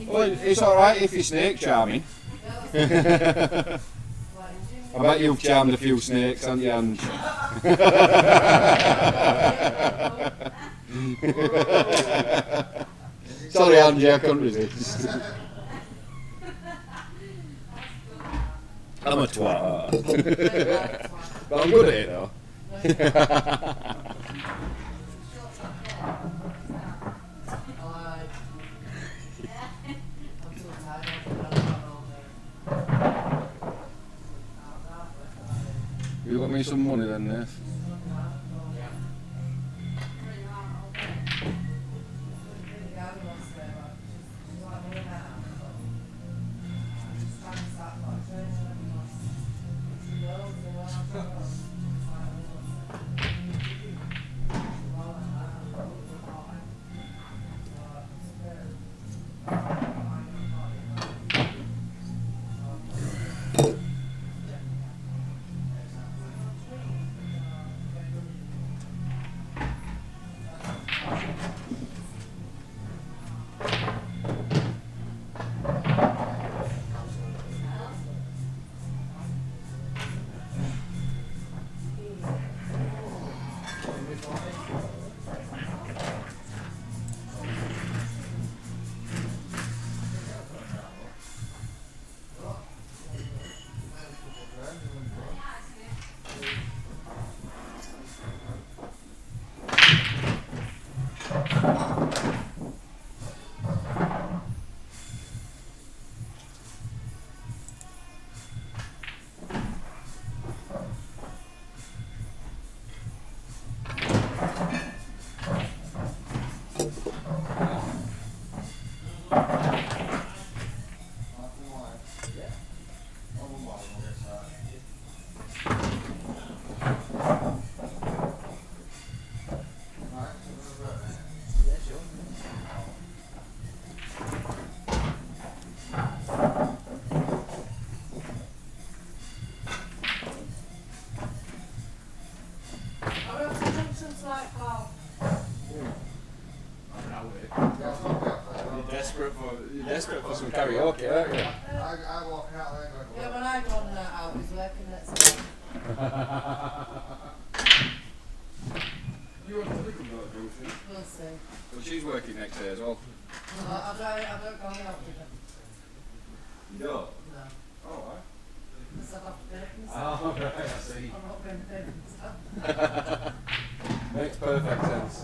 Well, it's alright if you're snake charming. I bet you've charmed a few snakes, haven't you, Ange? Sorry, Angie, I couldn't resist. I'm a twat. But I'm good at it, though. You got me some money then, Nate? you're desperate for some karaoke, aren't you? I walk out there and go, Yeah, when I go on out, he's working at school. You want to look at that, Ruthie? We'll see. Well, she's working next day as well. No, I don't go out with him. You don't? No. Oh, right. Because I'll have to pay for myself. Oh, right, I see. I'm not going to pay for myself. Makes perfect sense.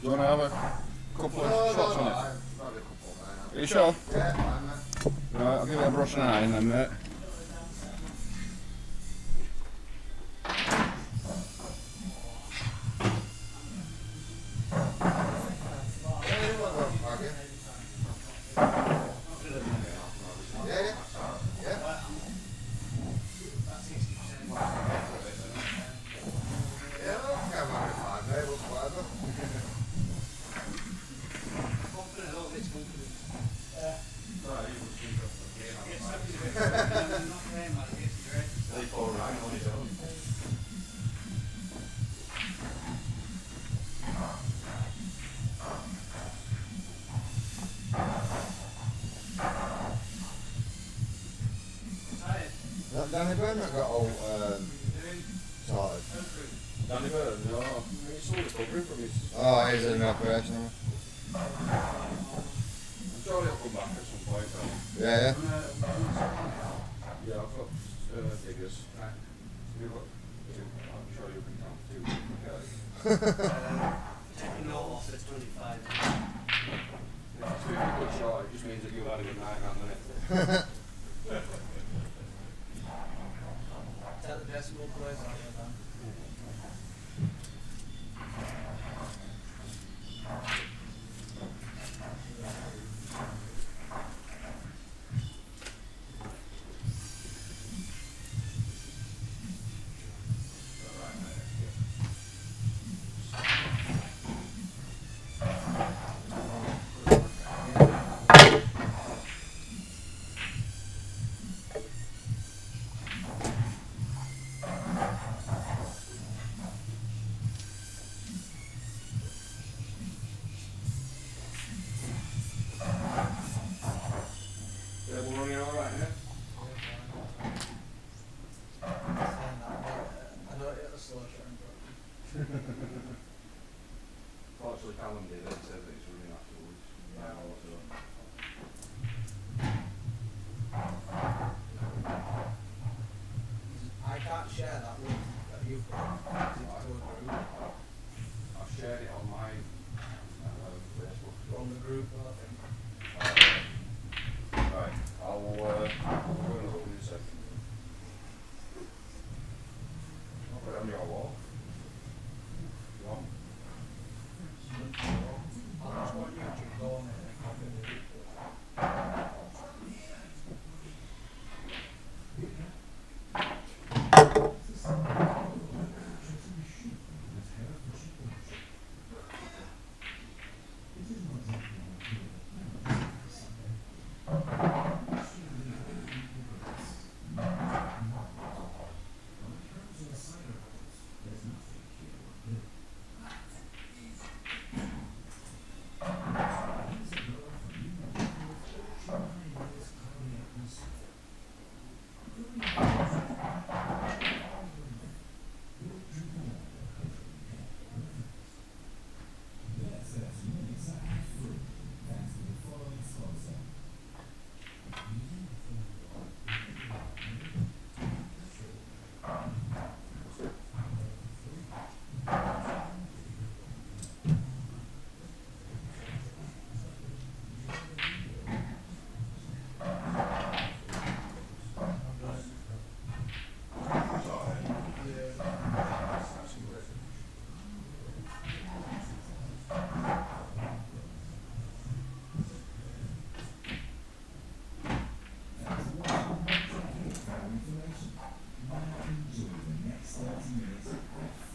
Do you want to have a couple of shots on it? Are you sure? yeah, fine, man. Right, I'll give it a brush and iron then, mate. Danny Burnett got all sorted. Danny Byrne? No. He's still recovering from his... Oh, he's in an operation. I'm sure he'll come back at some point, though. Yeah, yeah. Yeah, I've got figures. You've got two. I'm sure you can count two. Taking note off it's 25. If it's 50 quid short, it just means that you've had a good night around the net. Is that the decimal place? Fortunately, Callum did it, said that it's running afterwards. I can't share that with I've shared it on my Facebook. On the group, Right, I'll go and look in a second. I'll put it on your wall. You want? I'll just want you to go on it and copy the report.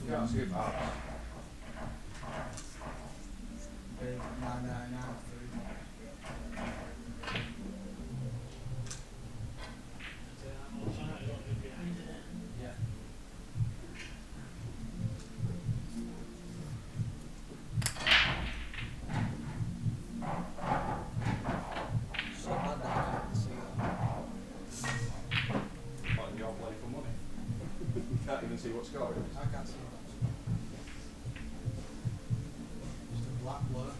Yeah, skip that. Big 999 Yeah. So glad that I can't see that. Putting your play for money. You can't even see what's going. I can't see that. Just a black blur.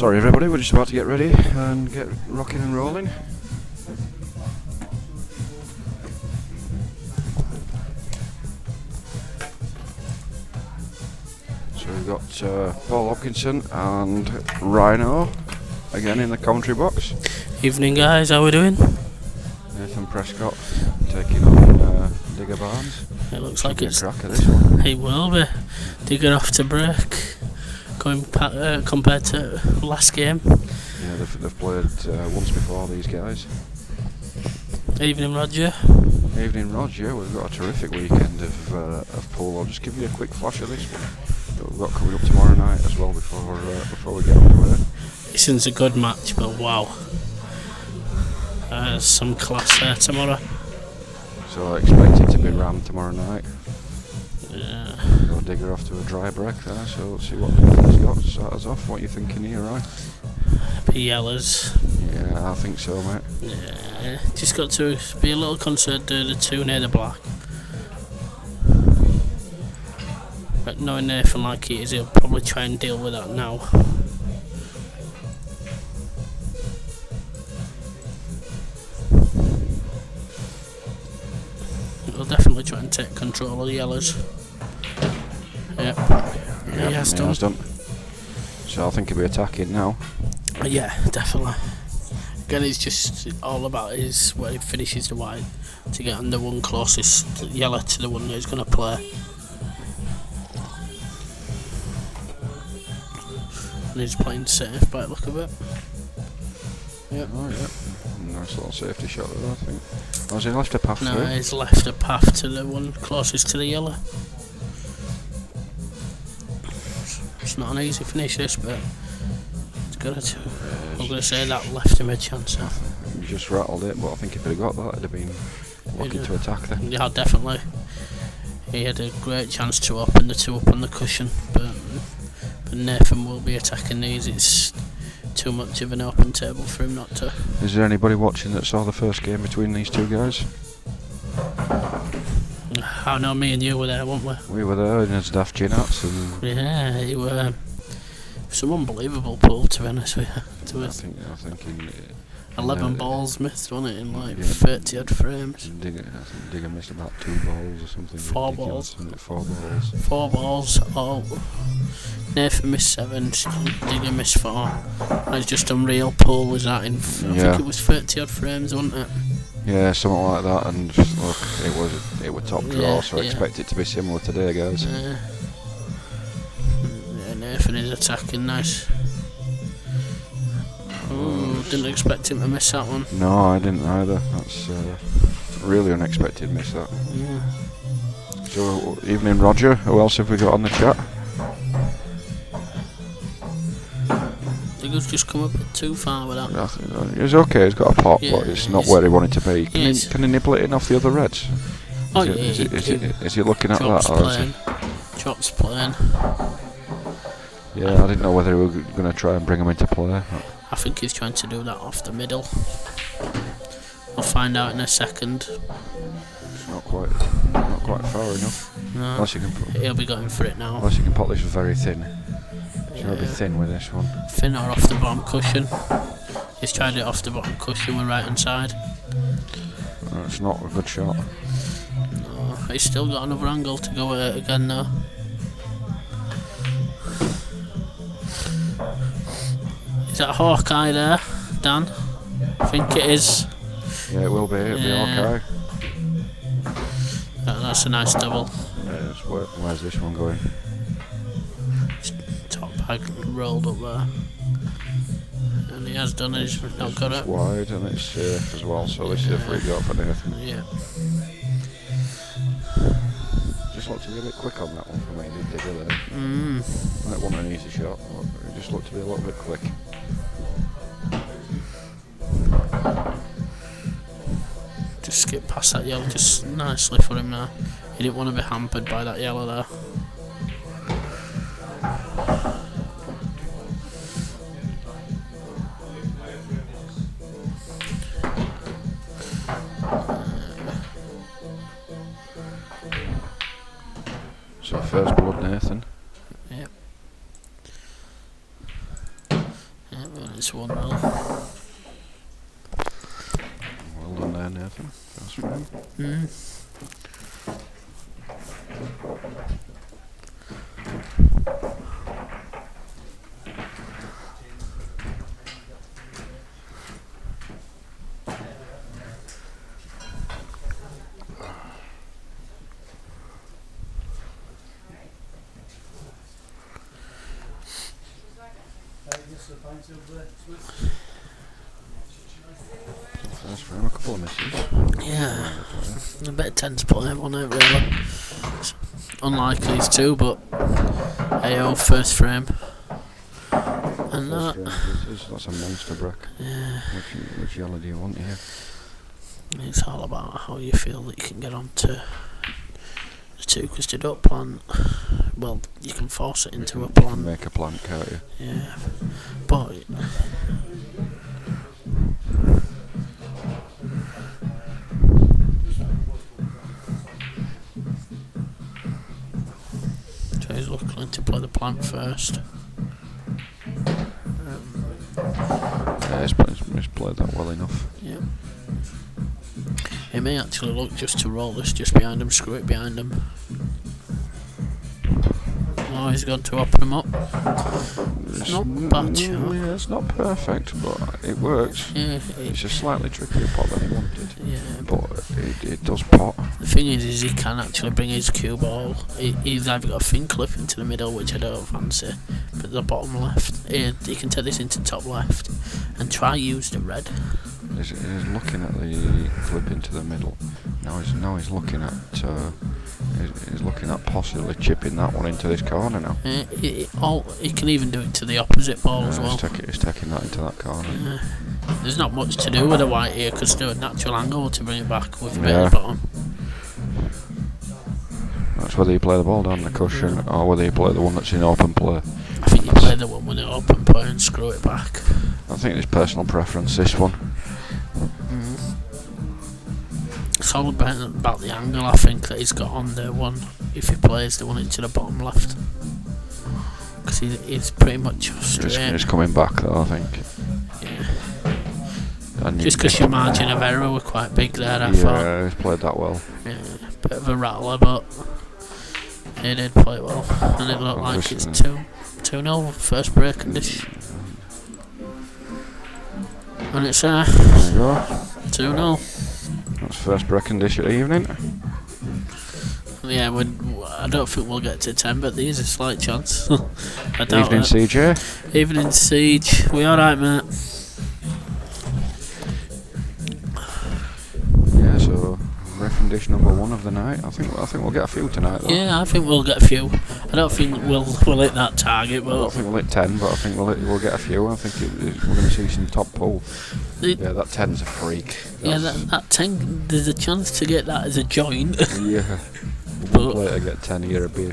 Sorry everybody, we're just about to get ready and get rocking and rolling. So we've got Paul Hopkinson and Rhino again in the commentary box. Evening guys, how we doing? Nathan Prescott taking on Digger Barnes. It looks Should like be a it's... crack at this one. It will be. Digger off to break. Going compared to last game. Yeah, they've played once before, these guys. Evening Roger. Evening Roger, we've got a terrific weekend of pool. I'll just give you a quick flash of this one that we've got coming up tomorrow night as well before we get underway. This is a good match, but wow. Some class there tomorrow. So I expect it to be rammed tomorrow night. Yeah. Go Digger off to a dry break there, so let's see what he's got to start us off. What are you thinking here, right? Yellers. Yeah, I think so, mate. Yeah. Just got to be a little concerned to the two near the black. But knowing Nathan like he is, he'll probably try and deal with that now. He'll definitely try and take control of the yellows. Yep. He has done. So I think he'll be attacking now. Yeah, definitely. Again, it's just all about his where he finishes the white to get on the one closest yellow to the one that he's going to play. And he's playing safe by the look of it. Yep. Oh, yeah. Nice little safety shot there, I think. Oh, has he left a path No, through? he's left a path to the one closest to the yellow. It's not an easy finish this, but it's got to. I'm going to say that left him a chance. He just rattled it, but I think if he'd got that, it'd have been looking to attack there. Yeah, definitely. He had a great chance to open the two up on the cushion, but Nathan will be attacking these. It's too much of an open table for him not to. Is there anybody watching that saw the first game between these two guys? I know me and you were there, weren't we? We were there in his daft gin hats and... Yeah, you were... Some unbelievable pool, to be honest with you. I think in... 11 balls missed, wasn't it, in like 30 odd frames? I think Digger missed about 2 balls or something. 4 balls. 4 balls. 4 balls, all. Nathan missed 7, Digger missed 4. It's just unreal pool, was that in... I think it was 30 odd frames, wasn't it? Yeah, something like that, and look, it was top draw, so I expect it to be similar today, guys. Yeah, Nathan is attacking nice. Ooh, didn't expect him to miss that one. No, I didn't either. That's really unexpected miss, that. Yeah. So, evening Roger, who else have we got on the chat? Digger's just come a bit too far with that. He's okay, he's got a pop, Yeah, but it's not where he wanted to be. Can he nibble it in off the other reds? Oh, Is he looking at Chop's that? Playing. Chop's playing. Yeah, I didn't know whether we were going to try and bring him into play. I think he's trying to do that off the middle. We'll find out in a second. It's not quite far enough. No, unless you can he'll be going for it now. Unless you can put this very thin. It's going to be thin with this one. Thin or off the bottom cushion. He's tried it off the bottom cushion with right hand side. It's not a good shot. No, he's still got another angle to go at it again though. Is that Hawkeye there, Dan? I think it is. Yeah, it will be. It'll be Hawkeye. That's a nice double. Yeah, where's this one going? Top bag rolled up there. And he has done it, he's not got it. It's wide and it's safe as well, so this is a free go for Nathan. Yeah. Just looked to be a bit quick on that one for me, didn't Digger there? That wasn't an easy shot, but it just looked to be a little bit quick. Just skip past that yellow just nicely for him now. He didn't want to be hampered by that yellow there. So first blood, Nathan. Yep. this one well. Well done there, Nathan. That's right. First frame, a couple of misses. Yeah, a bit tense play, wasn't it, really? It's unlike these two, but AO first frame. And First that, frame, that's a monster break. yeah, Which yellow do you want here? it's all about how you feel that you can get onto the two, because they don't plant. Well, you can force it into a You can plant. make a plant, can't you? Yeah, but so he's looking to play the plant first. Yeah, he's played that well enough. Yeah. He may actually look just to roll this just behind him, screw it behind him. Oh, he's got to open him up. It's not bad, yeah, it's not perfect, but it works. Yeah, It's just slightly trickier pot than he wanted, yeah. but it does pot. The thing is he can actually bring his cue ball. He's either got a fin clip into the middle, which I don't fancy, but the bottom left. He can take this into top left and try use the red. He's looking at the clip into the middle. Now he's looking at he's looking at possibly chipping that one into this corner now. He can even do it to the opposite ball as well. He's taking that into that corner. There's not much to do with the white here because there's a natural angle to bring it back with a bit Yeah. of the bottom. That's whether you play the ball down the cushion or whether you play the one that's in open play. I think you play the one with the open play and screw it back. I think it's personal preference, this one. It's all about the angle, I think, that he's got on the one if he plays the one into the bottom left. Because he's pretty much straight. It's coming back though, I think. Yeah. And Just because your margin of error were quite big there, I thought. Yeah, he's played that well. Yeah, bit of a rattler, but he did play well. And it looked like it's 2-0, first break and dish. And it's There you go. 2-0. That's first break and dish of the evening. Yeah, I don't think we'll get to 10, but there's a slight chance. I doubt Evening, it. CJ. Evening, Siege. We alright, mate? Yeah, so ref and dish number 1 of the night. I think we'll get a few tonight though. Yeah, I think we'll get a few. I don't think we'll hit that target, I don't but think we'll hit 10, but I think we'll get a few. I think we're going to see some top pull. Yeah, that 10's a freak. yeah, that 10, there's a chance to get that as a joint. Yeah. But- One player get 10 here would be.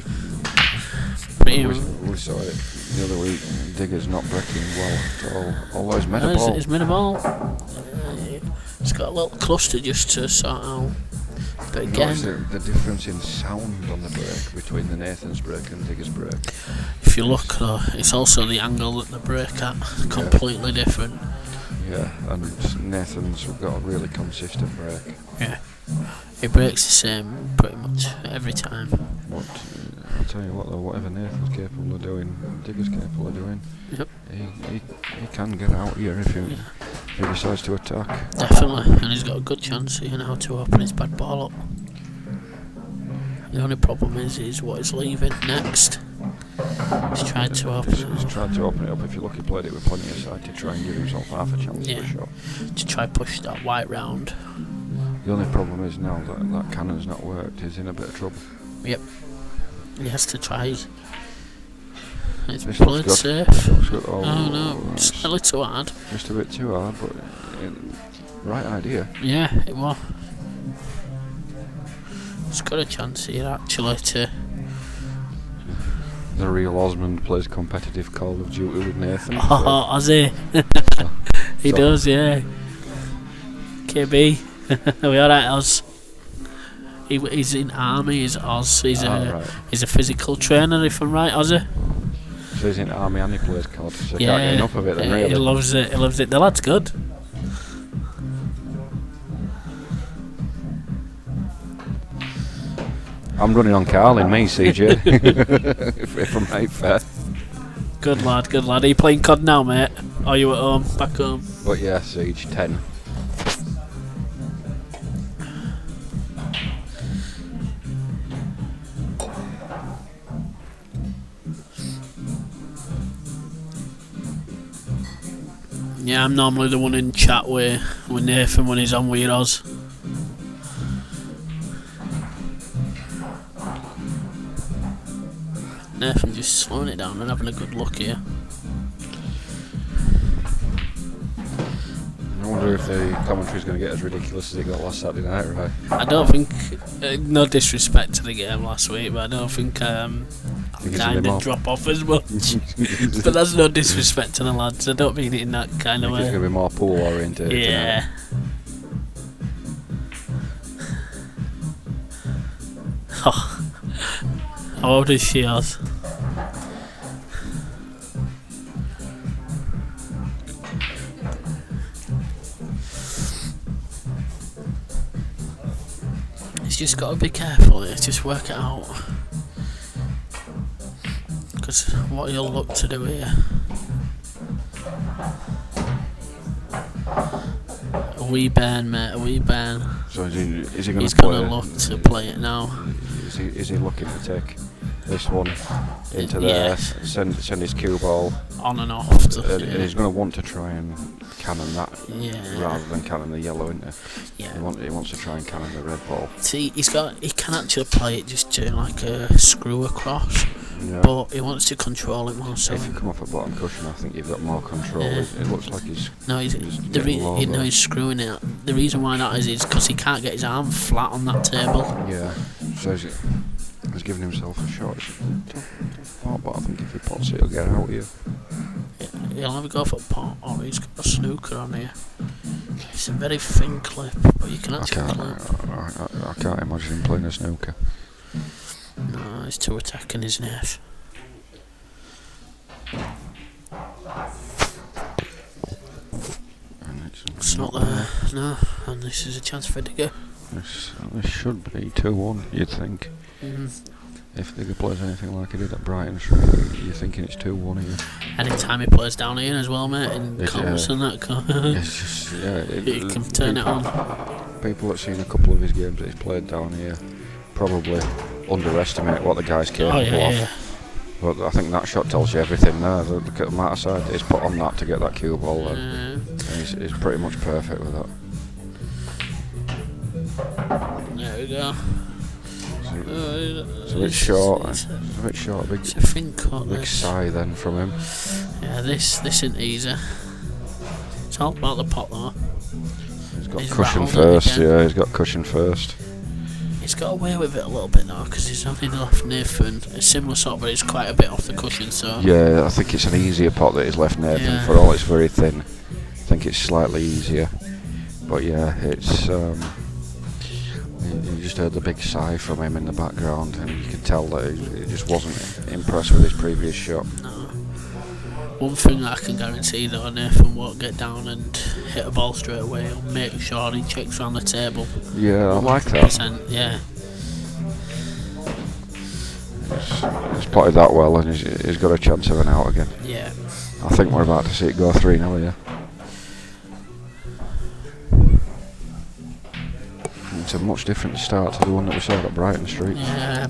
Pretty We saw it the other week. Digger's not breaking well at all. Although he's made a ball. It's made a ball. It's got a little cluster just to sort out. But again, the difference in sound on the break between the Nathan's break and Digger's break. if you look though, it's also the angle that the break at. Completely different. Yeah, and Nathan's got a really consistent break. Yeah. It breaks the same pretty much every time. But I'll tell you what though, whatever Nathan's capable of doing, Digger's capable of doing. Yep. He can get out here if he decides to attack. Definitely, and he's got a good chance here now to open his bad ball up. The only problem is what he's leaving next. He's tried to open it He's up. tried to open it up. If you look, he played it with plenty of side to try and give himself half a chance for a shot. To try push that white round. The only problem is now that cannon's not worked, he's in a bit of trouble. Yep. He has to try. It's This played looks safe. good. Looks good. Oh no, it's slightly too hard. just a bit too hard, but right idea. Yeah, it was. He's got a chance here actually to. The real Osmond plays competitive Call of Duty with Nathan. Oh, has he? He So- does, yeah. KB. Are we alright, Oz? He's in army, he's Oz. He's Right. a physical trainer, if I'm right, Ozzy. So he's in army and he plays COD, so Yeah, can't get enough of it then, really. he loves it. He loves it. The lad's good. I'm running on Carlin, me, CJ. if I'm right fair. Good lad, good lad. Are you playing COD now, mate? Are you at home? Back home? But yeah, Siege 10. Yeah, I'm normally the one in chat with Nathan when he's on with Oz. Nathan just slowing it down and having a good look here. I wonder if the commentary's going to get as ridiculous as it got last Saturday night, right? I don't think, no disrespect to the game last week, but I don't think I'll kind of drop off as much. But that's no disrespect to the lads. I don't mean it in that kind of I think way. it's going to be more pool oriented. Yeah. Oh. How old is she, Oz? He's just got to be careful here, just work it out. Because what he'll look to do here. A wee burn, mate, a wee burn. So is he going He's to going to look to play it now. Is he looking to take this one into there, send his cue ball On and off. and he's going to want to try and cannon that rather than cannon the yellow, isn't he? Yeah. He wants to try and cannon the red ball. See, he can actually play it just doing like a screw across, Yeah. but he wants to control it more. So If you come off a bottom cushion, I think you've got more control. Yeah. It looks like he's getting low, though. he's screwing it. The reason why that is because he can't get his arm flat on that table. Yeah, so he's giving himself a shot. It's tough pot, but I think if he pots it, he'll get out here. He'll have a go for pot, or he's got a snooker on here. It's a very thin clip, but you can actually clip. I can't imagine him playing a snooker. No, he's too attacking, isn't he? And It's not there, no, and this is a chance for Digger. This should be 2-1, you'd think. If Digger plays anything like he did at Brighton Street, you're thinking it's 2-1 here. Anytime he plays down here as well, mate, in comps and that. It's just, He can turn it on. People that seen a couple of his games that he's played down here probably underestimate what the guy's capable of. But I think that shot tells you everything there. Look at the amount of side that he's put on that to get that cue ball. And he's pretty much perfect with that. There we go. It's a bit short. It's a bit short. It's a thin cut. Big sigh then from him. Yeah, this isn't easy. It's all about the pot though. He's got cushion first. Yeah, he's got cushion first. He's got away with it a little bit now because he's only left Nathan. A similar sort, but it's quite a bit off the cushion. So yeah, I think it's an easier pot that he's left Nathan. Yeah. For all it's very thin, I think it's slightly easier. But yeah, it's. You just heard the big sigh from him in the background, and you could tell that he just wasn't impressed with his previous shot. no. One thing that I can guarantee though, Nathan won't get down and hit a ball straight away. He'll make sure he checks around the table. Yeah, I like that. 100%, yeah. He's potted that well, and he's got a chance of an out again. Yeah. I think we're about to see it go 3-0 here. It's a much different start to the one that we saw at Brighton Street. Yeah,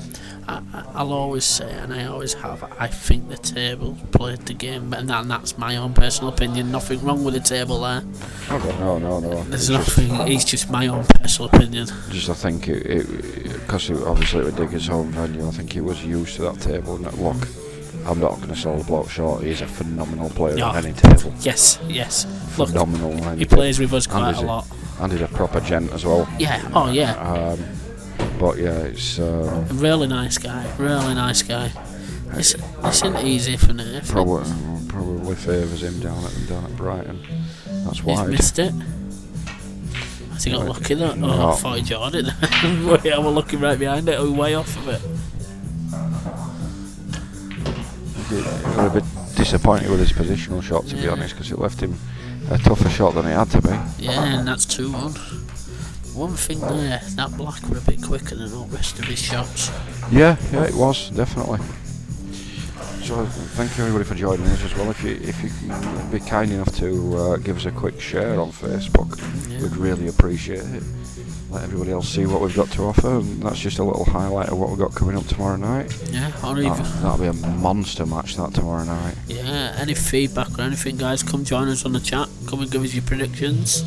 I'll always say, and I always have, I think the table played the game better, and that's my own personal opinion. Nothing wrong with the table there. No. There's nothing, it's just my own personal opinion. Just I think because obviously it was Digger's home venue, I think he was used to that table. And look, I'm not going to sell the bloke short. He's a phenomenal player on any table. Yes. Phenomenal. Look, he plays with us quite a lot. And he's a proper gent as well. Yeah, oh yeah. But yeah, it's A really nice guy. This isn't easy for Nathan. probably favours him down at Brighton. That's why. He's missed it. Has he got lucky though? No. Oh, I thought he jarred it. Yeah, we're looking right behind it. We're way off of it. he was a bit disappointed with his positional shot, to be honest, because it left him a tougher shot than it had to be. Yeah, and that's 2-1. One thing there, that Black were a bit quicker than all the rest of his shots. Yeah, it was, definitely. So thank you everybody for joining us as well. If you can be kind enough to give us a quick share on Facebook, we'd really appreciate it. Let everybody else see what we've got to offer, and that's just a little highlight of what we've got coming up tomorrow night. Yeah, or even that'll be a monster match that tomorrow night. Yeah, any feedback or anything, guys, come join us on the chat. Come and give us your predictions.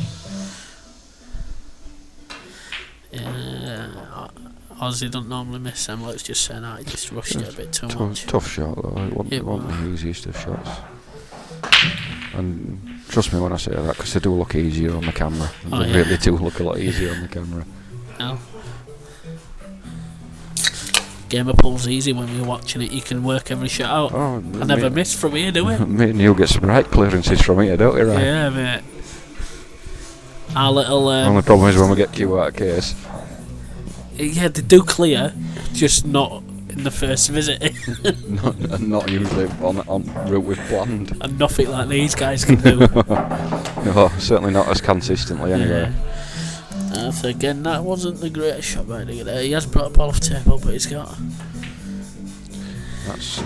Yeah, Ozzy don't normally miss them. Let's just say that he just rushed it a bit too much. Tough shot though. It wasn't the easiest of shots. And trust me when I say that, because they do look easier on the camera. They really do look a lot easier on the camera. No. Game of pool's easy when you're watching it. You can work every shot out. I never miss from here, do we? Me and you get some right clearances from here, don't we, right? Yeah, mate. Our little... only problem is when we get Q out of case. Yeah, they do clear, just not in the first visit. not usually on route we've planned. And nothing like these guys can do. No, certainly not as consistently anyway. So again, that wasn't the greatest shot by Digger there. He has brought a ball off table, but he's got... That's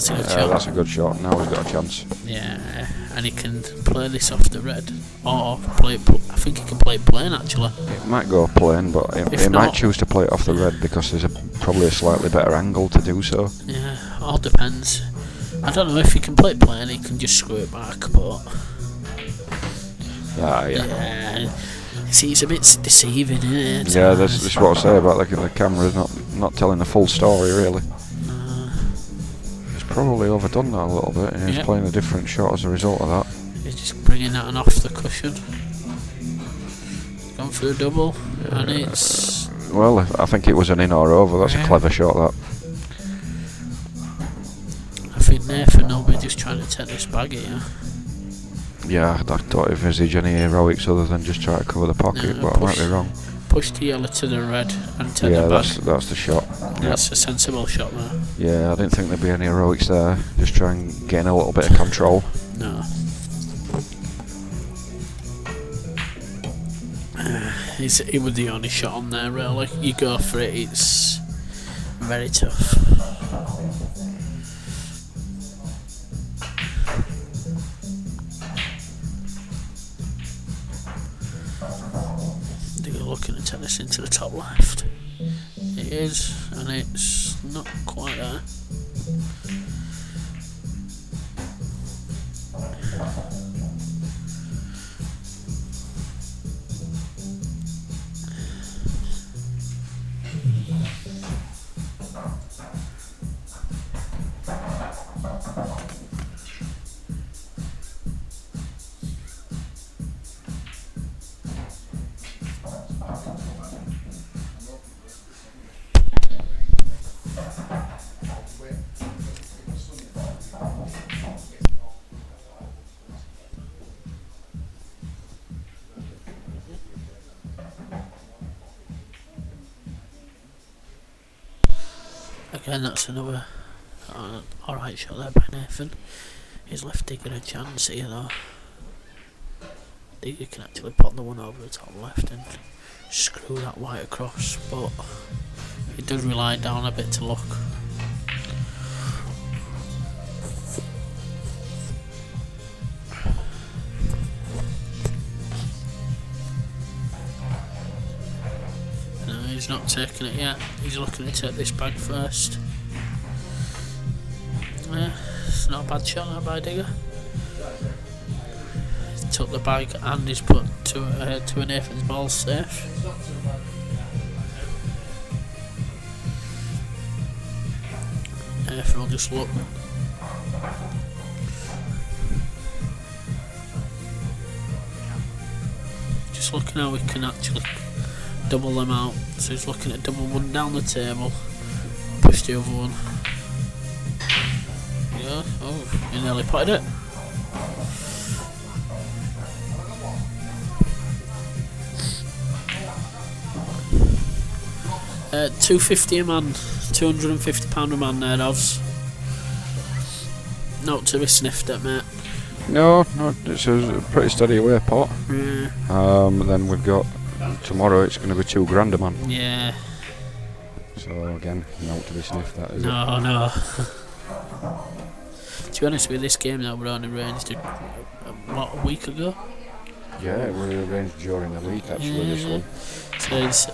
a good shot. That's a good shot. Now he's got a chance. Yeah, and he can play this off the red, or play it. I think he can play it plain actually. It might go plain, but he might choose to play it off the red because there's probably a slightly better angle to do so. Yeah, all depends. I don't know if he can play it plain. He can just screw it back, but yeah. See, it's a bit deceiving, isn't it? Yeah, that's what I say about the camera's not telling the full story really. Probably overdone that a little bit, and he's playing a different shot as a result of that. He's just bringing that one off the cushion. Gone for a double, and it's... Well, I think it was an in or over. That's a clever shot, that. I think Nathan will be just trying to take this bag here. Yeah, I don't envisage any heroics other than just try to cover the pocket, but I might be wrong. Push the yellow to the red and take the bag. Yeah, that's the shot. That's a sensible shot there. Yeah, I didn't think there'd be any heroics there. Just try and gain a little bit of control. No. It was the only shot on there, really. You go for it, it's very tough. Looking to take this into the top left. It is, and it's not quite there. Again, that's another alright shot there by Nathan. He's left Digger a chance here though. Digger can actually pop the one over the top left and screw that white across, but he does rely down a bit to luck. He's not taking it yet. He's looking to take this bag first. Yeah, it's not a bad shot that by Digger. He's took the bag and he's put two of Nathan's balls safe. Nathan will just look. Just looking how we can actually double them out. So he's looking at double one down the table, push the other one. Yeah, oh, he nearly potted it. $250 a man, £250 a man there, Oz. not to be sniffed at, mate. No, it's a pretty steady away pot. Yeah. Then we've got tomorrow. It's going to be £2,000 a man. Yeah. So again, not to be sniffed at, is it? No. To be honest with this game that we're on arranged a week ago. Yeah, we arranged during the week actually. This one. So it's,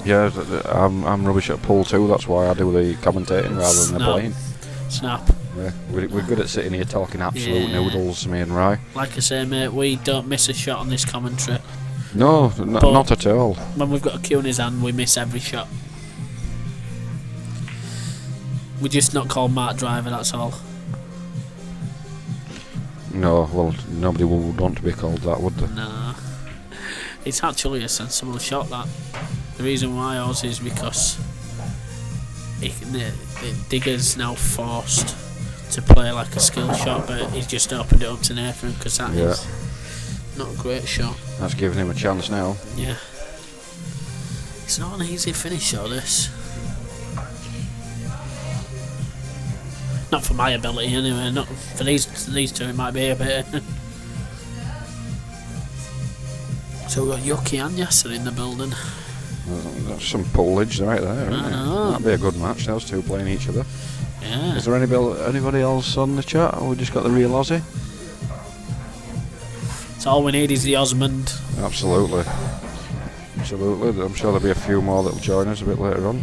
Yeah, I'm rubbish at pool too. That's why I do the commentating rather than the playing. Snap. Yeah, we're good at sitting here talking absolute noodles, me and Rye. Like I say, mate, we don't miss a shot on this commentary. No, not at all. When we've got a cue in his hand, we miss every shot. We're just not called Mark Driver, that's all. No, well, nobody would want to be called that, would they? Nah. It's actually a sensible shot, that. The reason why ours is because the Digger's now forced to play like a skill shot, but he's just opened it up to Nathan because that is not a great shot. That's giving him a chance now. Yeah. It's not an easy finish, though, this. Not for my ability, anyway. Not for these two, it might be a bit. So we've got Yuki and Yasser in the building. That's some pullage right there, isn't I it? know. That'd be a good match, those two playing each other. Yeah. Is there anybody else on the chat, or we just got the real Aussie? So all we need is the Osmond. Absolutely. Absolutely. I'm sure there'll be a few more that'll join us a bit later on.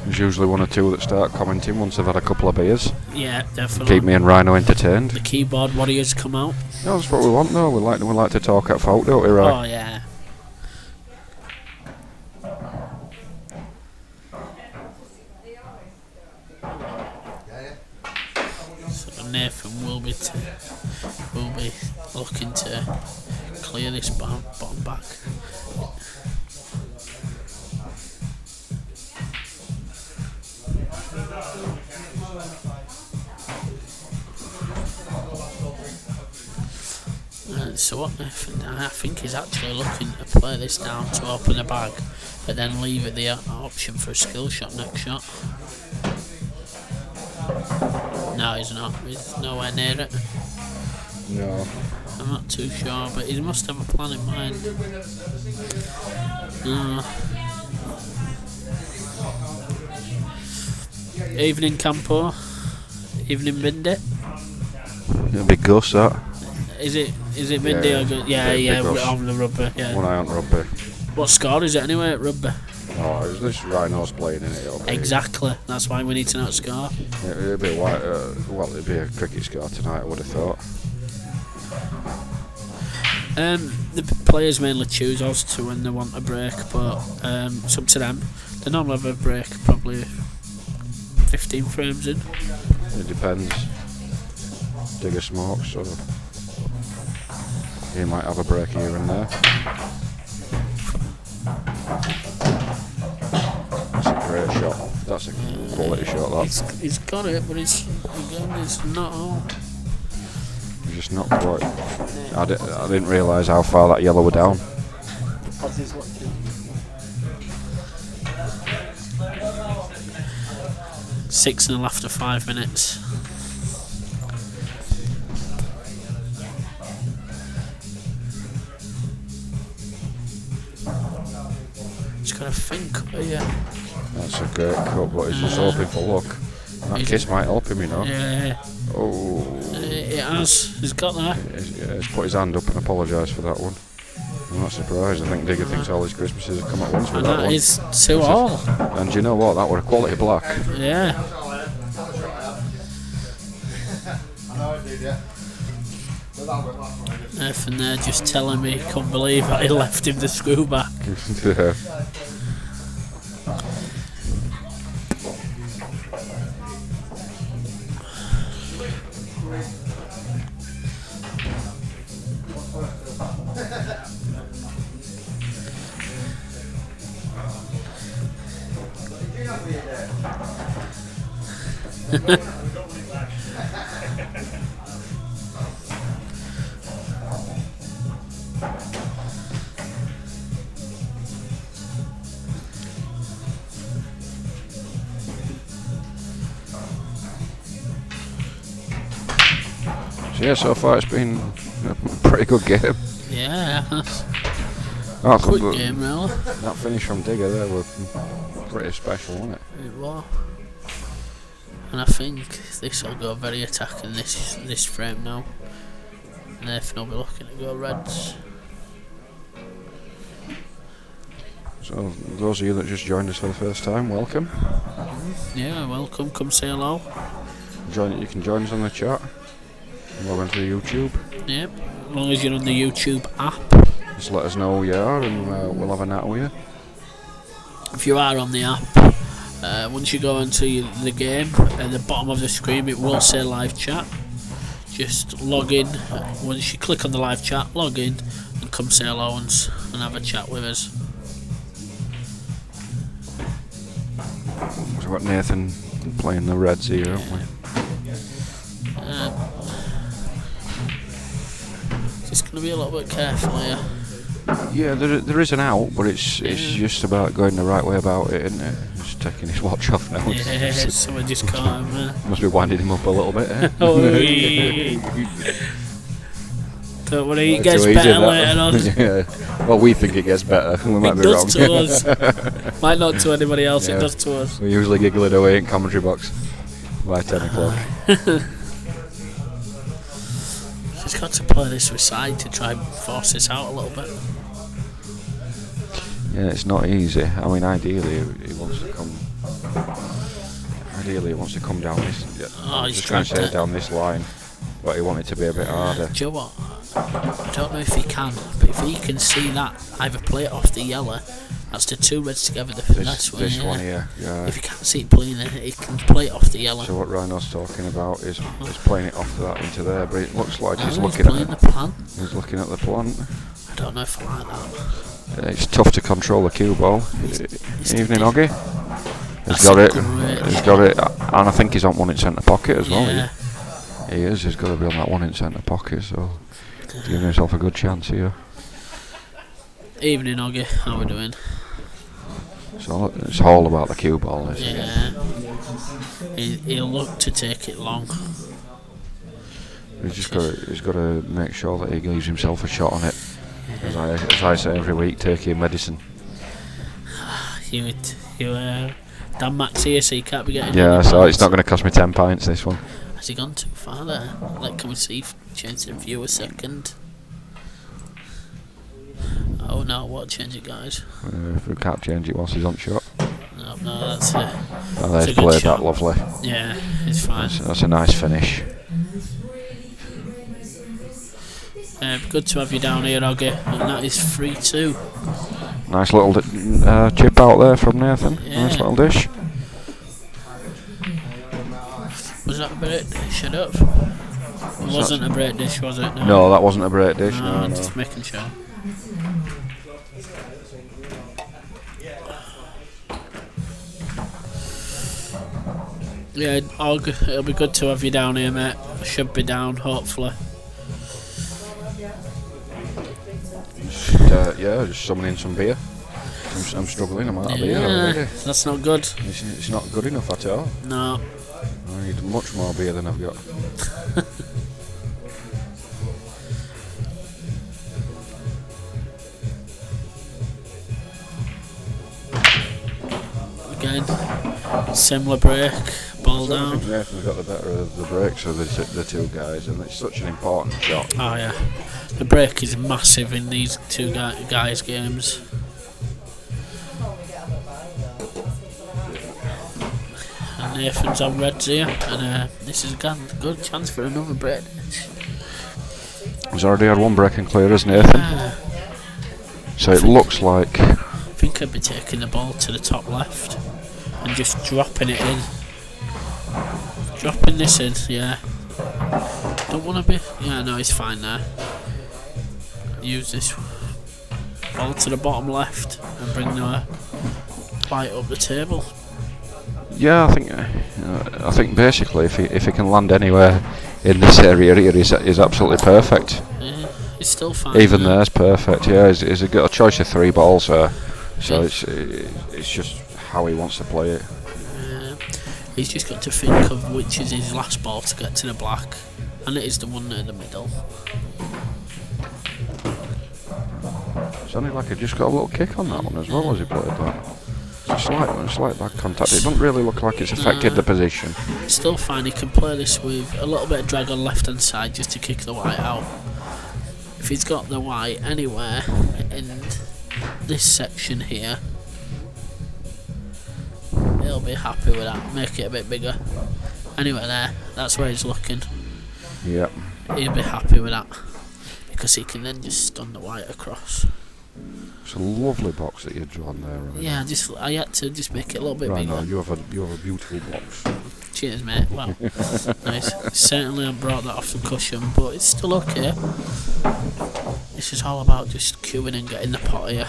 There's usually one or two that start commenting once they've had a couple of beers. Yeah, definitely. Keep me and Rhino entertained. The keyboard warriors come out. No, that's what we want though. We like to talk at folk, don't we, right? Oh yeah. So Nathan will be looking to clear this bottom back. So what Nathan, I think he's actually looking to play this down to open the bag, but then leave it the option for a skill shot next shot. No, he's not. He's nowhere near it. No. I'm not too sure, but he must have a plan in mind. Evening Campo. Evening Mindy. A big Gus, that. Is it Mindy or Gus? Yeah, we're on the rugby. Yeah. One eye on rugby. What score is it anyway at rugby? Oh, is this Rhino's playing in it? Exactly. That's why we need to know the score. It'd be it'd be a cricket score tonight, I would have thought. The players mainly choose us to when they want a break, but it's up to them. They normally have a break probably 15 frames in. It depends. Digger smokes, so he might have a break here and there. That's a great shot. That's a quality shot, that. He's got it, but it's not all. Just not quite. I didn't realise how far that yellow were down. 6-0 after 5 minutes. Just gotta think. Yeah. That's a great cut, but he's just hoping for luck. That kiss might help him, you know. Yeah. Oh. It has. He's got that. He's put his hand up and apologised for that one. I'm not surprised. I think Digger thinks all his Christmases have come at once with And that that one. is 2-all. And do you know what? That were a quality black. Yeah. Nathan there just telling me he couldn't believe that he left him the screw back. Yeah. So yeah, so far it's been a pretty good game. Yeah, Oh, quick game really. That finish from Digger there was pretty special, wasn't it? It was. And I think this will go very attacking this frame now. Nathan will be looking to go reds. So those of you that just joined us for the first time, welcome. Yeah, welcome. Come say hello. You can join us on the chat. Log on to the YouTube. Yep. As long as you're on the YouTube app. Just let us know who you are, and we'll have a nat with you. If you are on the app, once you go into the game, at the bottom of the screen it will say live chat. Just log in. Once you click on the live chat, log in and come say hello and have a chat with us. So we've got Nathan playing the Reds here, haven't we? Just going to be a little bit careful here. Yeah, there is an out, but it's just about going the right way about it, isn't it? Just taking his watch off now. Yeah, someone just caught him there. Must be winding him up a little bit, eh? Don't worry, it gets better later on. Yeah. Well, we think it gets better. We might be wrong. It does to us. Might not to anybody else, Yeah. it does to us. We usually giggle it away in commentary box by 10 o'clock. He's got to play this with side to try and force this out a little bit. Yeah, it's not easy. I mean, ideally he wants to come. Ideally, he wants to come down this. Oh, he's just trying to tried say to. down this line, but he wanted to be a bit harder. Do you know what? I don't know if he can, but if he can see that, either play it off the yellow, that's the two reds together, the finesse one. This Yeah. one here. Yeah. If he can't see it playing it, he can play it off the yellow. So what Rhino's talking about is playing it off that into there, but it looks like he's Oh, looking playing at the plant. He's looking at the plant. I don't know if I like that. It's tough to control the cue ball. It's Evening, Oggy. That's He's got a it. great- He's got it, and I think he's on one in centre pocket as well. Yeah. He is. He's got to be on that one in centre pocket, so he's giving himself a good chance here. Evening, Oggy. How we doing? So it's all about the cue ball, isn't it? Yeah. He'll look to take it long. He's got to make sure that he gives himself a shot on it. As I say every week, take your medicine. Dan Max here, so you can't be getting. Yeah, any so points. it's not going to cost me 10 pints, this one. Has he gone too far there? Like, can we see? Change the view a second. Oh no! What? Change it, guys. If we can't change it whilst he's on shot. No, that's it. Oh, It's they've a good played shot. that lovely. Yeah, it's fine. That's a nice finish. Good to have you down here, Oggy. And that is 3-2. Nice little chip out there from Nathan. Yeah. Nice little dish. Was that a break dish? Shut up. It wasn't a break dish, was it? No, that wasn't a break dish. No, No, I'm no. just making sure. Yeah, Og, it'll be good to have you down here, mate. I should be down, hopefully. Yeah, just summoning some beer. I'm struggling. I'm out of beer Yeah, already. that's not good. It's not good enough at all. No. I need much more beer than I've got. Again, similar break, ball So I down. think Nathan's got the better of the breaks of the two guys, and it's such an important shot. Oh yeah, the break is massive in these two guys' games. And Nathan's on reds here, and this is again a good chance for another break. He's already had one break and clear, hasn't Nathan? Ah, So it looks like I think I'd be taking the ball to the top left and just dropping it in. Dropping this in, yeah. Don't want to be. Yeah, no, he's fine there. Use this ball to the bottom left and bring the light up the table. yeah, I think basically if he can land anywhere in this area here, he's absolutely perfect. Yeah, it's still fine. Even there. there's perfect. Yeah, he's got a choice of 3 balls there, so it's just how he wants to play it. He's just got to think of which is his last ball to get to the black. And it is the one near the middle. Sounded like he just got a little kick on that one as well as he played that. It's a slight back contact. It doesn't really look like it's affected the position. Still fine, he can play this with a little bit of drag on left hand side just to kick the white out. If he's got the white anywhere in this section here, he'll be happy with that. Make it a bit bigger. Anyway, there, that's where he's looking. Yep. He'll be happy with that because he can then just stun the white across. It's a lovely box that you've drawn there. Right? Yeah, I had to just make it a little bit right, bigger. no, you have a beautiful box. Cheers, mate. Well, nice. Certainly I brought that off the cushion, but it's still okay. This is all about just queuing and getting the pot here.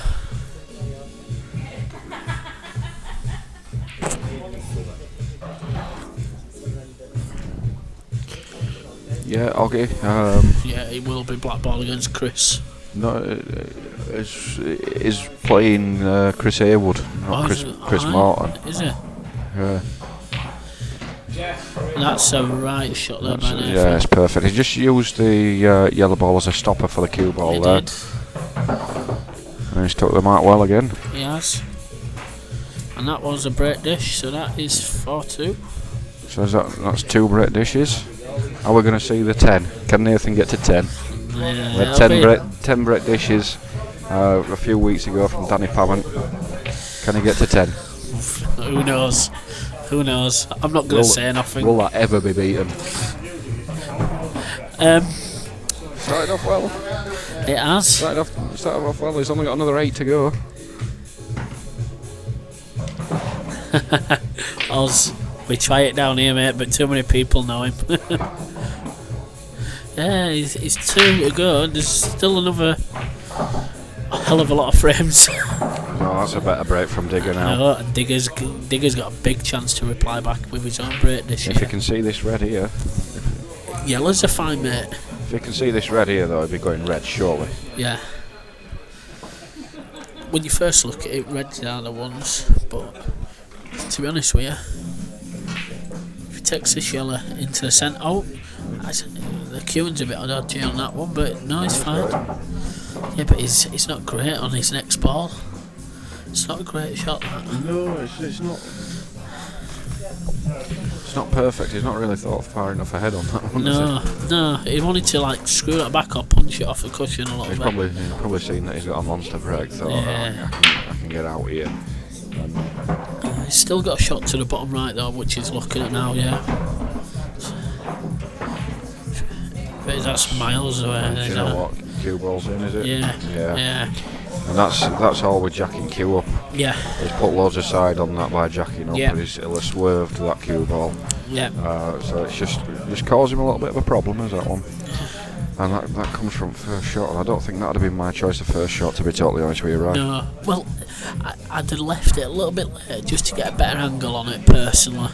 Yeah, okay. Yeah, it will be Blackball against Chris. No, is playing Chris Haywood, not Chris Martin. Is it? Yeah. That's a right shot there by Nathan. Yeah, it's perfect. He just used the yellow ball as a stopper for the cue ball there. Did. And he's took them out well again. He has. And that was a break dish, so that is 4-2. So that's 2 break dishes. Are we going to see the 10? Can Nathan get to 10? Yeah, We had 10 break dishes a few weeks ago from Danny Pavant. Can he get to 10? Who knows? Who knows? I'm not going to say nothing. Will that ever be beaten? Started off well. It has. Started off well. He's only got another 8 to go. Oz, we try it down here, mate, but too many people know him. Yeah, he's 2 to go. There's still another hell of a lot of frames. No, that's a better break from Digger now. No, and Digger's got a big chance to reply back with his own break this year. If you can see this red here. Yellows are fine, mate. If you can see this red here, though, it'd be going red, surely. Yeah. When you first look at it, reds are the ones, but to be honest with you, if he takes this yellow into the centre, the queuing's a bit dodgy on that one, but no, he's fine. Yeah, but he's not great on his next ball. It's not a great shot, that. No, it's not. It's not perfect. He's not really thought far enough ahead on that one. No, he wanted to screw that back or punch it off the cushion a little He's bit. probably seen that he's got a monster break, so Yeah. I can get out here. He's still got a shot to the bottom right though, which he's looking at now. Yeah, but that's miles away. Do you know what? Cue ball's in, is it? Yeah. And that's all with jacking cue up. Yeah. He's put loads aside on that by jacking up, Yeah. but he'll have swerved that cue ball. Yeah. So it's just caused him a little bit of a problem, is that one? And that comes from first shot, and I don't think that'd have been my choice of first shot, to be totally honest with you, right? No. Well, I'd have left it a little bit later just to get a better angle on it personally.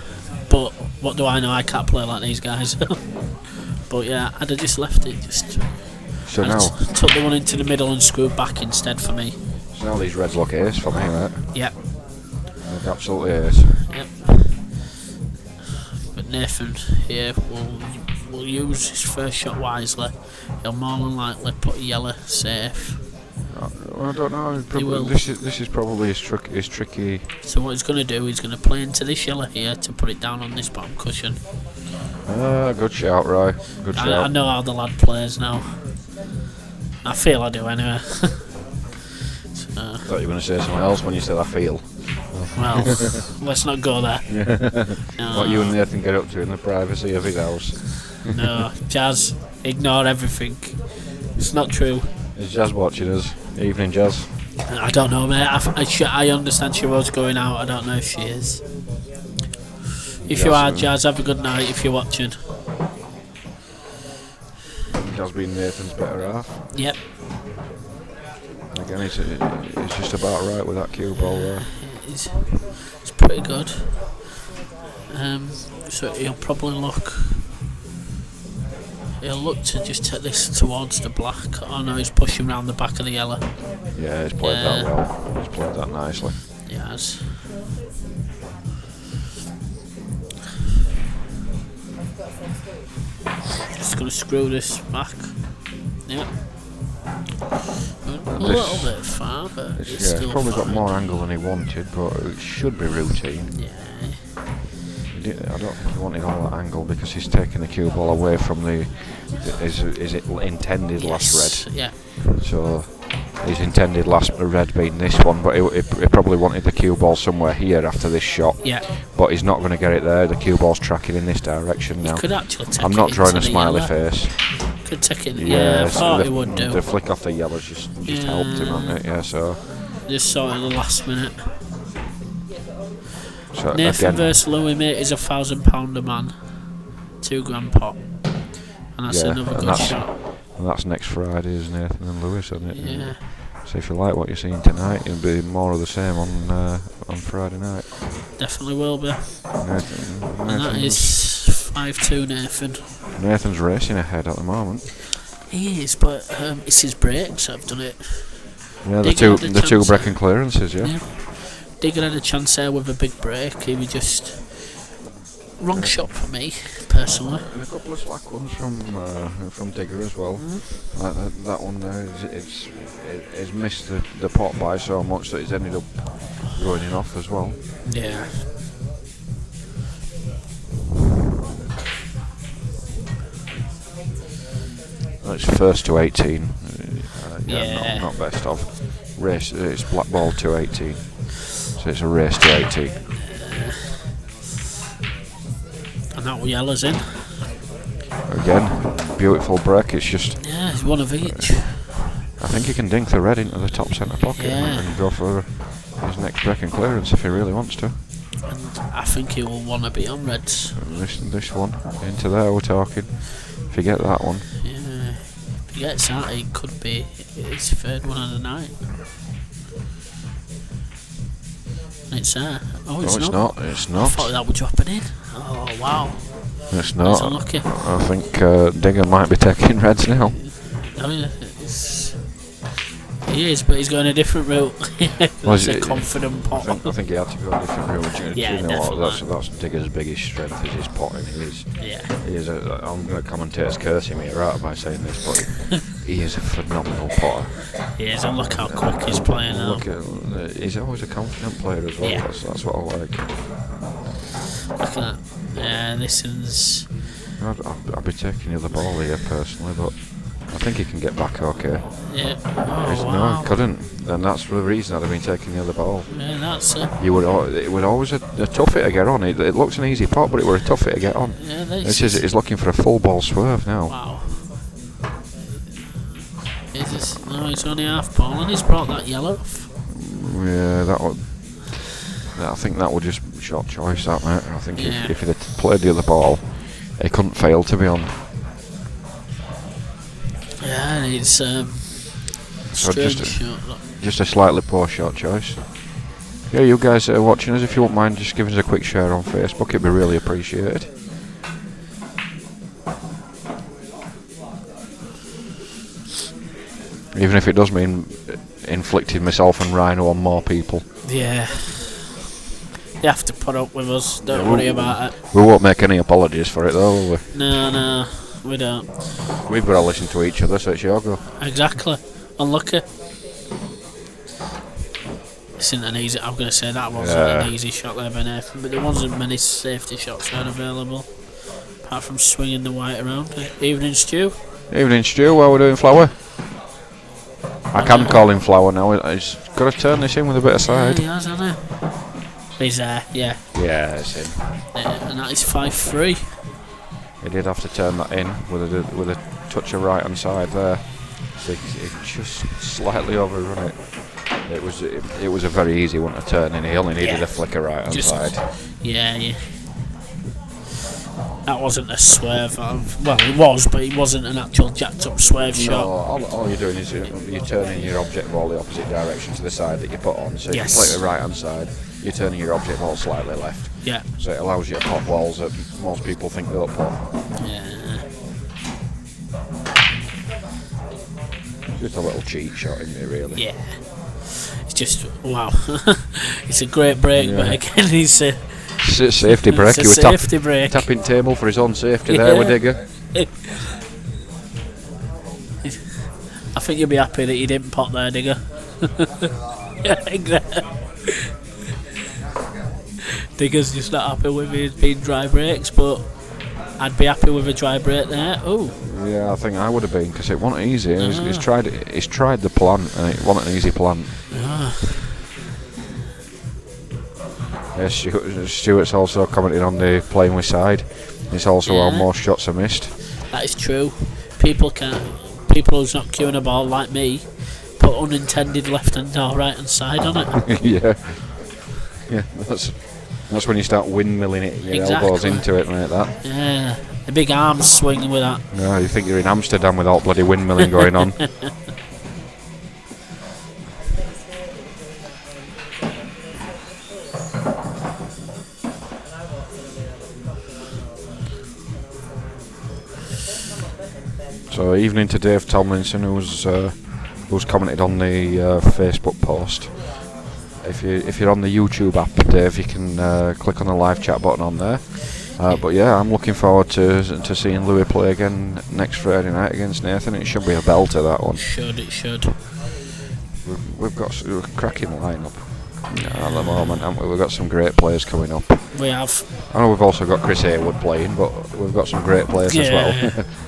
But what do I know? I can't play like these guys. But yeah, I'd have just left it. So now, took the one into the middle and screwed back instead for me. so now these reds look ace for me, mate. Yep. Look absolutely ace. Yep. But Nathan here will use his first shot wisely. He'll more than likely put a yellow safe. I don't know. This is probably his tricky. So what he's going to do, he's going to play into this yellow here to put it down on this bottom cushion. Good shout, Roy. Good shout. I know how the lad plays now. I feel I do anyway. I thought you were going to say something else when you said I feel. Well, let's not go there. No. What you and Nathan get up to in the privacy of his house. No, Jazz, ignore everything. It's not true. Is Jazz watching us? Evening, Jazz. I don't know, mate. I understand she was going out. I don't know if she is. If you are, Jazz, have a good night if you're watching. Jazz being Nathan's better half. Yep. Again, he's just about right with that cue ball there. It's pretty good. So he'll probably look. He'll look to just take this towards the black. Oh no, he's pushing around the back of the yellow. Yeah, he's played that well. He's played that nicely. He has. going to screw this back. Yeah. A little bit far, but it's He's still probably got fine. more angle than he wanted, but it should be routine. Yeah. I don't think he wanted all that angle because he's taking the cue ball away from is it intended last red. Yeah. So his intended last red being this one, but he probably wanted the cue ball somewhere here after this shot. Yeah. But he's not going to get it there. The cue ball's tracking in this direction now. Could actually take I'm it not drawing a into the smiley yellow. face. Could take it. Yeah, I so thought he would do. The flick off the yellow just helped him, hasn't it? Yeah. So Just at the last minute. So Nathan again, versus Louis, mate, is £1,000 a man, £2 pot, and that's another good shot. And that's next Friday, is Nathan and Lewis, isn't it? Yeah. So if you like what you're seeing tonight, it'll be more of the same on Friday night. Definitely will be. And that is 5-2 Nathan. Nathan's racing ahead at the moment. He is, but it's his brakes that have done it. Yeah, Digger the two braking clearances, yeah. Digger had a chance there with a big break. He was just wrong shot for me, personally. And a couple of slack ones from Digger as well. That one there, it's missed the pot by so much that it's ended up running off as well. Yeah. It's first to 18. Yeah. Not best of. Race, it's Blackball to 18. So it's a race to 18. And that yellow's in. Again, beautiful break. It's just. Yeah, it's one of each. I think he can dink the red into the top centre pocket and go for his next breaking clearance if he really wants to. And I think he will want to be on reds. This one into there. We're talking. If you get that one. Yeah. If he gets that, it could be his third one of the night. And it's there. Oh, it's not. It's I not. thought that was dropping in. Oh, wow. It's not. That's unlucky. I think Digger might be taking reds now. I mean, he is, but he's going a different route. That's a confident pot. I think he had to go a different route. Yeah, you know what, definitely. that's Digger's biggest strength is his potting. Yeah. He is I'm going to commentator's curse him here out by saying this, but he is a phenomenal potter. He is, and look how quick he's playing now. He's always a confident player as well. Yeah. That's what I like. Look at that. Yeah, this is. I'd be taking the other ball here personally, but I think he can get back okay. Yeah. Oh, No, wow. he couldn't. And that's the reason I'd have been taking the other ball. Yeah, that's it. It would always a toughie to get on. It looks an easy pot, but it were a toughie to get on. Yeah, He's looking for a full ball swerve now. Wow. He's only half ball, and he's brought that yellow off. Yeah, I think that would just shot choice, that mate. I think Yeah. if he'd have played the other ball, he couldn't fail to be on. Yeah, and it's So strange shot. just a slightly poor shot choice. Yeah, you guys are watching us. If you won't mind, just giving us a quick share on Facebook. It'd be really appreciated. Even if it does mean inflicting myself and Rhino on more people. Yeah. You have to put up with us. Don't worry about it. We won't make any apologies for it though, will we? No, we don't. We've got to listen to each other, so it's your go. Exactly. Unlucky. Isn't an easy. I'm going to say that wasn't an easy shot there by Nathan, but there wasn't many safety shots that available, apart from swinging the white around. Evening, Stu. Evening, Stu. What are we doing, Flower? I can call him Flower now. He's got to turn this in with a bit of Yeah, side. he has, hasn't he? He's there, yeah. Yeah, it's him. And that is 5-3. He did have to turn that in with a touch of right hand side there. So he just slightly overrun it. It was a very easy one to turn in. He only needed a flicker right hand side. Yeah. That wasn't a swerve. Well, it was, but it wasn't an actual jacked up swerve shot. All you're doing is you're turning your object ball the opposite direction to the side that you put on. So if you play the right hand side, you're turning your object ball slightly left. Yeah. So it allows you to pop balls that most people think they'll pop. Yeah. Just a little cheat shot in there, really. Yeah. It's just, wow. It's a great break, but again, he's a Safety break. It's a safety break. Tapping table for his own safety there with Digger. I think you'll be happy that you didn't pot there, Digger. Yeah, exactly. Digger's just not happy with his being dry breaks, but I'd be happy with a dry break there. Oh. Yeah, I think I would have been because it wasn't easy. He's tried the plant and it wasn't an easy plant. Yeah, Stuart's also commented on the playing with side. It's also how most shots are missed. That is true. People who's not cueing a ball like me put unintended left hand or right hand side on it. Yeah, that's when you start windmilling it. Your elbows into it like that. Yeah, the big arms swinging with that. Yeah, you think you're in Amsterdam with all bloody windmilling going on. So evening to Dave Tomlinson, who's commented on the Facebook post. If you're on the YouTube app, Dave, you can click on the live chat button on there. But yeah, I'm looking forward to seeing Louis play again next Friday night against Nathan. It should be a belter, that one. It should. We've got a cracking lineup at the moment, haven't we? We've got some great players coming up. We have. I know we've also got Chris Haywood playing, but we've got some great players as well.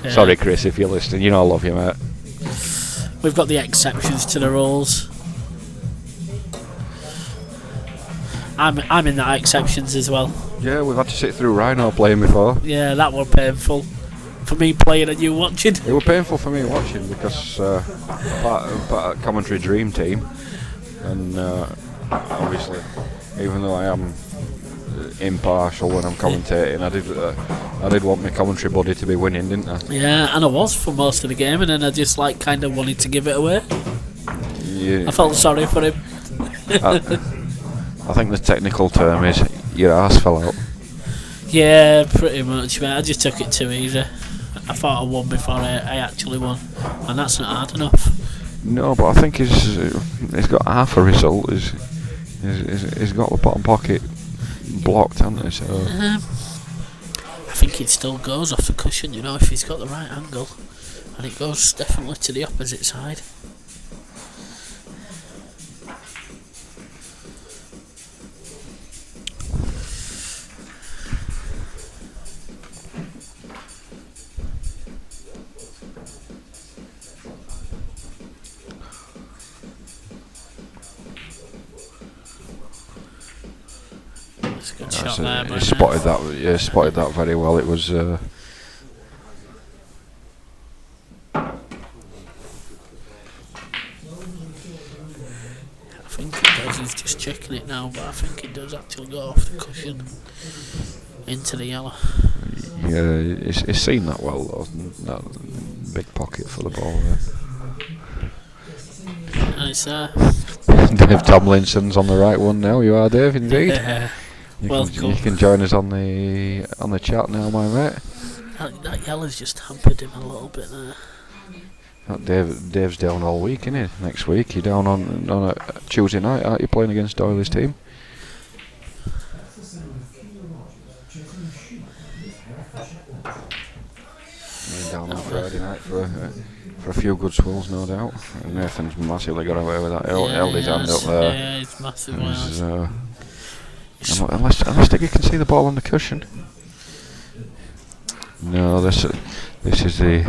Yeah. Sorry, Chris, if you're listening. You know I love you, mate. We've got the exceptions to the rules. I'm in that exceptions as well. Yeah, we've had to sit through Rhino playing before. Yeah, that was painful. For me playing and you watching. It was painful for me watching because part of commentary dream team, and obviously, even though I am impartial when I'm commentating, I did want my commentary buddy to be winning, didn't I? Yeah, and I was for most of the game, and then I just kind of wanted to give it away. Yeah. I felt sorry for him. I think the technical term is your arse fell out. Yeah, pretty much, mate. I just took it too easy. I thought I won before I actually won, and that's not hard enough. No, but I think he's got half a result. He's got the bottom pocket blocked, hasn't he? So I think it still goes off the cushion, if he's got the right angle, and it goes definitely to the opposite side. Shot there, he spotted that. Yeah, spotted that very well. It was. I think it does. He's just checking it now, but I think it does actually go off the cushion into the yellow. Yeah, he's seen that well though. That big pocket for the ball there. And it's Dave Tomlinson's on the right one now. You are, Dave, indeed. Yeah. You can join us on the chat now, my mate. That yellow's just hampered him a little bit there. Dave's down all week, isn't he? Next week, you're down on a Tuesday night, aren't you, playing against Doyley's team? You're down on Friday night for a few good swills, no doubt. And Nathan's massively got away with that. Held his hand up there. Yeah, he's massively. Unless Diggy can see the ball on the cushion. No, this is the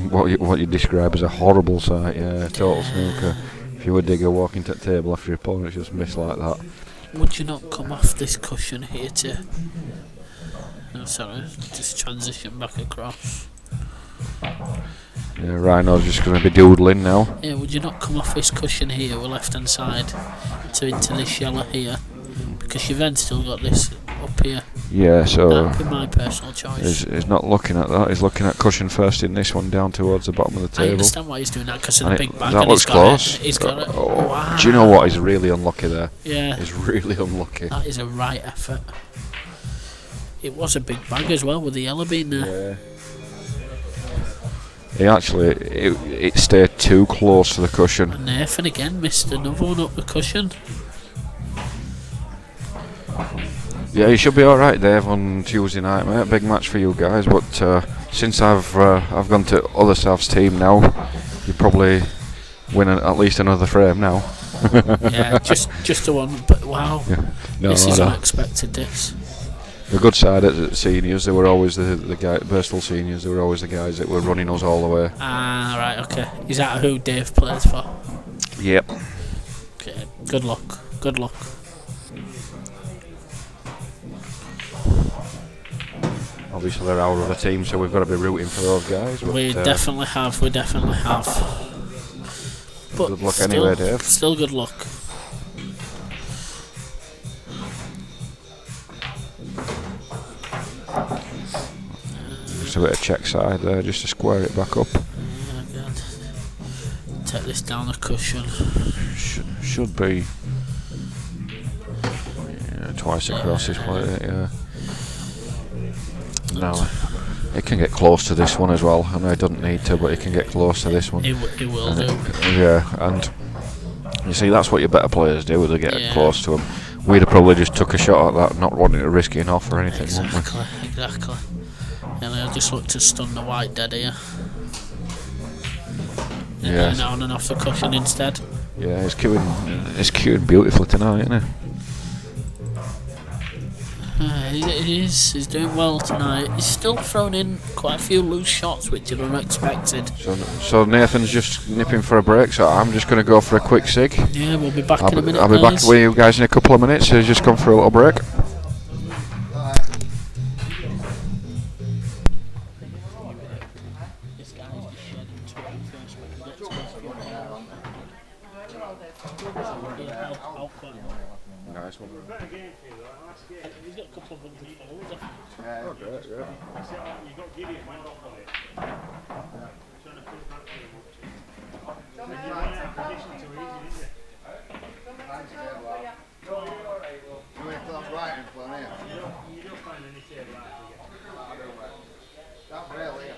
what you describe as a horrible sight. Yeah, total snooker. If you were Digger walking to the table after your opponent's just missed like that. Would you not come off this cushion here to? No, sorry, just transition back across. Yeah, Rhino's just going to be doodling now. Yeah, would you not come off this cushion here, with left hand side, into this yellow here? Because you've then still got this up here. Yeah, so that'd be my personal choice. He's not looking at that. He's looking at cushion first in this one down towards the bottom of the table. I understand why he's doing that because of the big bag. That looks close. He's got it. Oh, wow. Do you know what? He's really unlucky there. Yeah. He's really unlucky. That is a right effort. It was a big bag as well with the yellow being there. Yeah. He actually, it stayed too close to the cushion. And Nathan again missed another one up the cushion. Yeah, you should be alright, Dave, on Tuesday night, mate. Big match for you guys, but since I've gone to other South's team now, you probably win at least another frame now. Yeah, just the one. But wow, Yeah. No, this is no. unexpected. This. The good side at seniors, they were always the guy. Bristol seniors, they were always the guys that were running us all the way. Ah, right, okay. Is that who Dave plays for? Yep. Okay. Good luck. Good luck. Obviously, they're our other team, so we've got to be rooting for those guys. But, We definitely have. We definitely have. But good luck still, anyway, Dave. Still good luck. Just a bit of check side there, just to square it back up. Again. Take this down the cushion. Should be twice across this plate, yeah. No, it can get close to this one as well. I know it doesn't need to, but it can get close to this one. It will do. Yeah, and you see, that's what your better players do, they get Yeah. close to them. We'd have probably just took a shot at that, not wanting to risk it off or anything, wouldn't we? Exactly. And I'll just look to stun the white dead here. Yes. And on and off the cushion instead. Yeah, it's queuing beautifully tonight, isn't it? He's doing well tonight. He's still thrown in quite a few loose shots, which are unexpected. So Nathan's just nipping for a break, so I'm just going to go for a quick sig. Yeah, we'll be back in a minute. I'll be back with you guys in a couple of minutes. So he's just gone for a little break. Nice one. He's got a couple of hundred followers. Oh, great, yeah. You got Gideon went off on it. Trying to put that too much. You want that condition too easy, didn't you? You went from right in front here. You don't find any table out of it. Not really.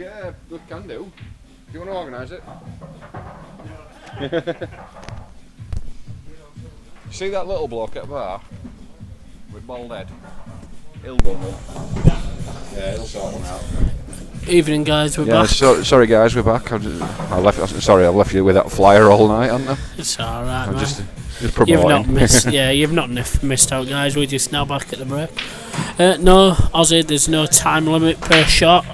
Yeah, good can do. Do you want to organise it? You see that little bloke at the bar? With bald head? He'll go up. Yeah, he'll sort one out. Evening, guys. We're back. Sorry guys, we're back. I've left you with that flyer all night, haven't I? It's alright, man. Just promoting. You've not missed. Yeah, you've not missed out, guys. We're just now back at the break. No, Aussie. There's no time limit per shot.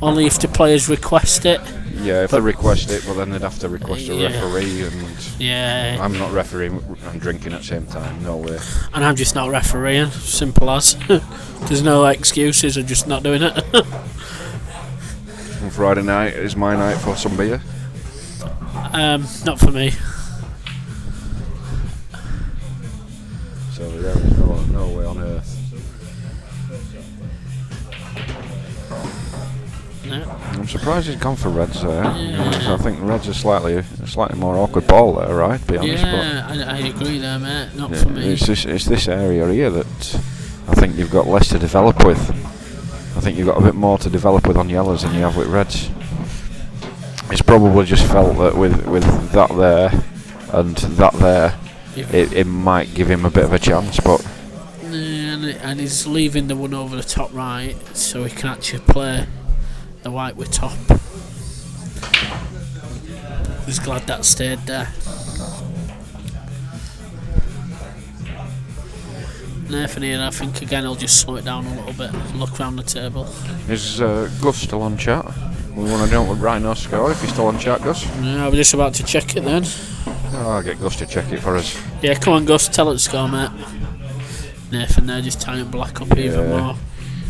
Only if the players request it. Yeah, if they request it, well then they'd have to request a Yeah. referee, and Yeah. I'm not refereeing and drinking at the same time. No way. And I'm just not refereeing. Simple as. There's no excuses. I'm just not doing it. And Friday night is my night for some beer. Not for me. So there is no way on earth. No. I'm surprised he's gone for Reds there. I think Reds are slightly more awkward ball there, right? To be honest, Yeah, I agree there, mate. Not but for me. it's this area here that I think you've got less to develop with. I think you've got a bit more to develop with on yellows than you have with Reds. It's probably just felt that with that there and that there, it might give him a bit of a chance, but. And he's leaving the one over the top right, so he can actually play the white with top. He's glad that stayed there. Nathan here, I think again he'll just slow it down a little bit and look round the table. Is Gus still on chat? We want to know what Rhino score if he's still on chat, Gus. Yeah, we're just about to check it then. Oh, I'll get Gus to check it for us. Yeah, come on Gus, tell it the score, mate. Nathan there just tying Black up even more.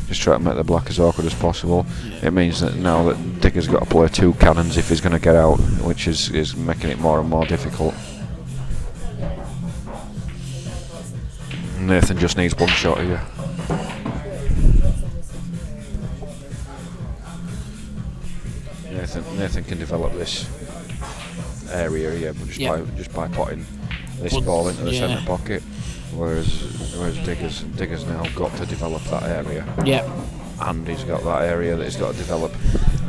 Just try to make the Black as awkward as possible. Yeah. It means that now that Digger's got to play two cannons if he's going to get out, which is making it more and more difficult. Nathan just needs one shot here. Nathan can develop this area here, but just by potting this ball into the centre pocket. Whereas Digger's now got to develop that area. Yeah. And he's got that area that he's got to develop.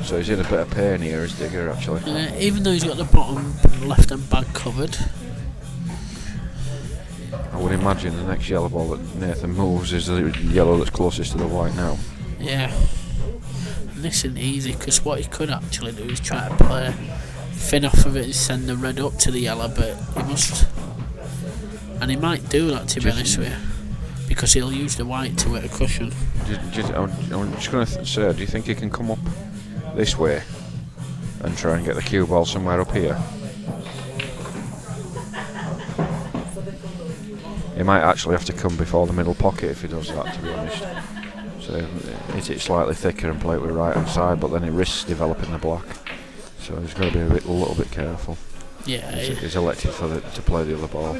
So he's in a bit of pain here, is Digger, actually. Even though he's got the bottom left-hand bag covered. I would imagine the next yellow ball that Nathan moves is the yellow that's closest to the white now. Yeah. And this isn't easy, because what he could actually do is try to play thin off of it and send the red up to the yellow, but he must... And he might do that, to be honest with you, because he'll use the white to hit a cushion. I'm just going to say, do you think he can come up this way and try and get the cue ball somewhere up here? He might actually have to come before the middle pocket if he does that, to be honest. So hit it slightly thicker and play it with right hand side, but then he risks developing the Black. So he's got to be a little bit careful. Yeah, he's elected to play the other ball.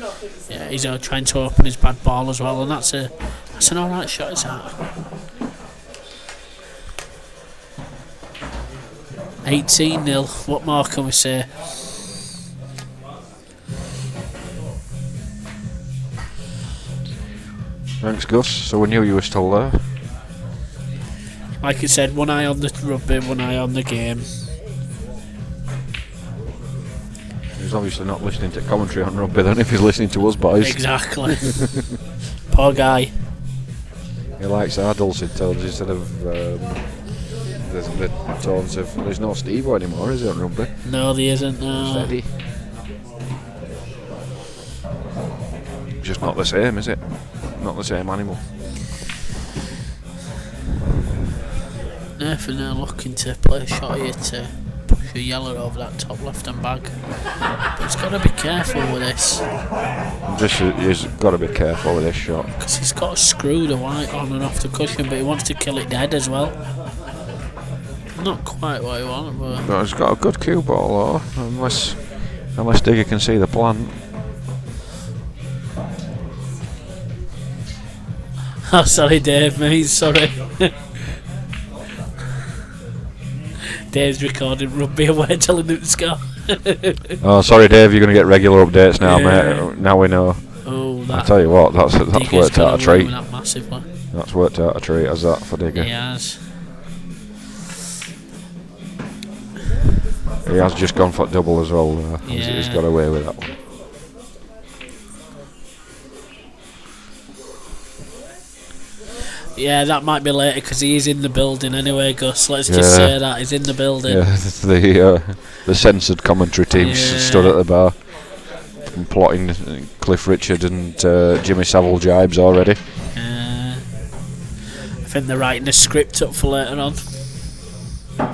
Yeah, he's trying to open his bad ball as well, and that's an alright shot, is that? 18-0. What more can we say? Thanks, Gus. So we knew you were still there. Like I said, one eye on the rugby, one eye on the game. He's obviously not listening to commentary on rugby then if he's listening to us boys. Exactly. Poor guy. He likes our dulcet tones instead of the tones of... There's no Steve-O anymore, is it, on rugby? No, there isn't, no. Steady. Just not the same, is it? Not the same animal. Nathan now looking to play a shot here to push a yellow over that top left-hand bag. But he's got to be careful with this. He's got to be careful with this shot. Because he's got to screw the white on and off the cushion, but he wants to kill it dead as well. Not quite what he wants, but... No, he's got a good cue ball, though, unless Digger can see the plant. Oh, sorry, Dave, mate, sorry. Dave's recording rugby away, telling him to score. Oh, sorry, Dave, you're going to get regular updates now, mate. Now we know. Oh, I tell you what, that's worked out a treat. That massively. That's worked out a treat, has that, for Digger? He has. He has just gone for double as well. He's got away with that one. Yeah, that might be later because he is in the building anyway, Gus. Let's just say that he's in the building. Yeah, the censored commentary team stood at the bar, plotting Cliff Richard and Jimmy Savile jibes already. I think they're writing the script up for later on.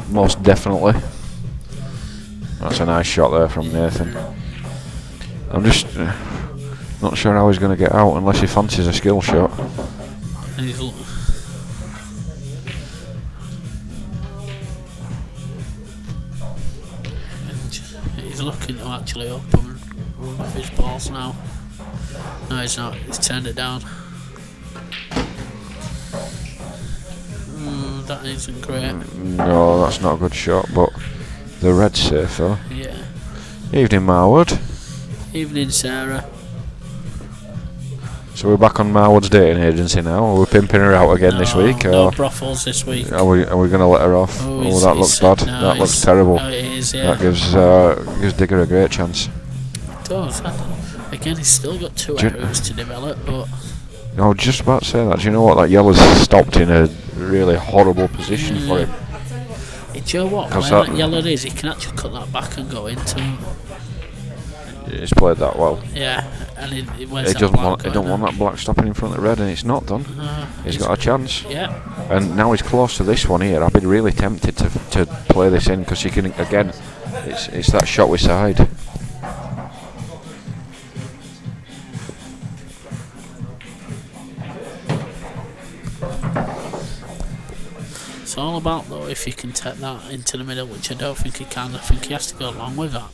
Most definitely. That's a nice shot there from Nathan. I'm just not sure how he's going to get out unless he fancies a skill shot. He's looking to actually open with his balls now. No, he's not. He's turned it down. That isn't great. No, that's not a good shot, but the red's safe though. Yeah. Evening, Marwood. Evening, Sarah. So we're back on Marwood's dating agency now. Are we pimping her out again this week? No brothels this week. Are we going to let her off? Oh, that looks bad. No, that looks terrible. No, it is, yeah. That gives Digger a great chance. It does. Again, he's still got two areas to develop, but... I was just about to say that. Do you know what? That yellow's stopped in a really horrible position for him. Do you know what? Where that yellow is, he can actually cut that back and go into it. He's played that well. Yeah, and he don't want that black stopping in front of the red, and it's not done. He's got a chance. Yeah. And now he's close to this one here. I've been really tempted to play this in because you can again. It's that shot with side. It's all about though if you can take that into the middle, which I don't think he can. I think he has to go along with that.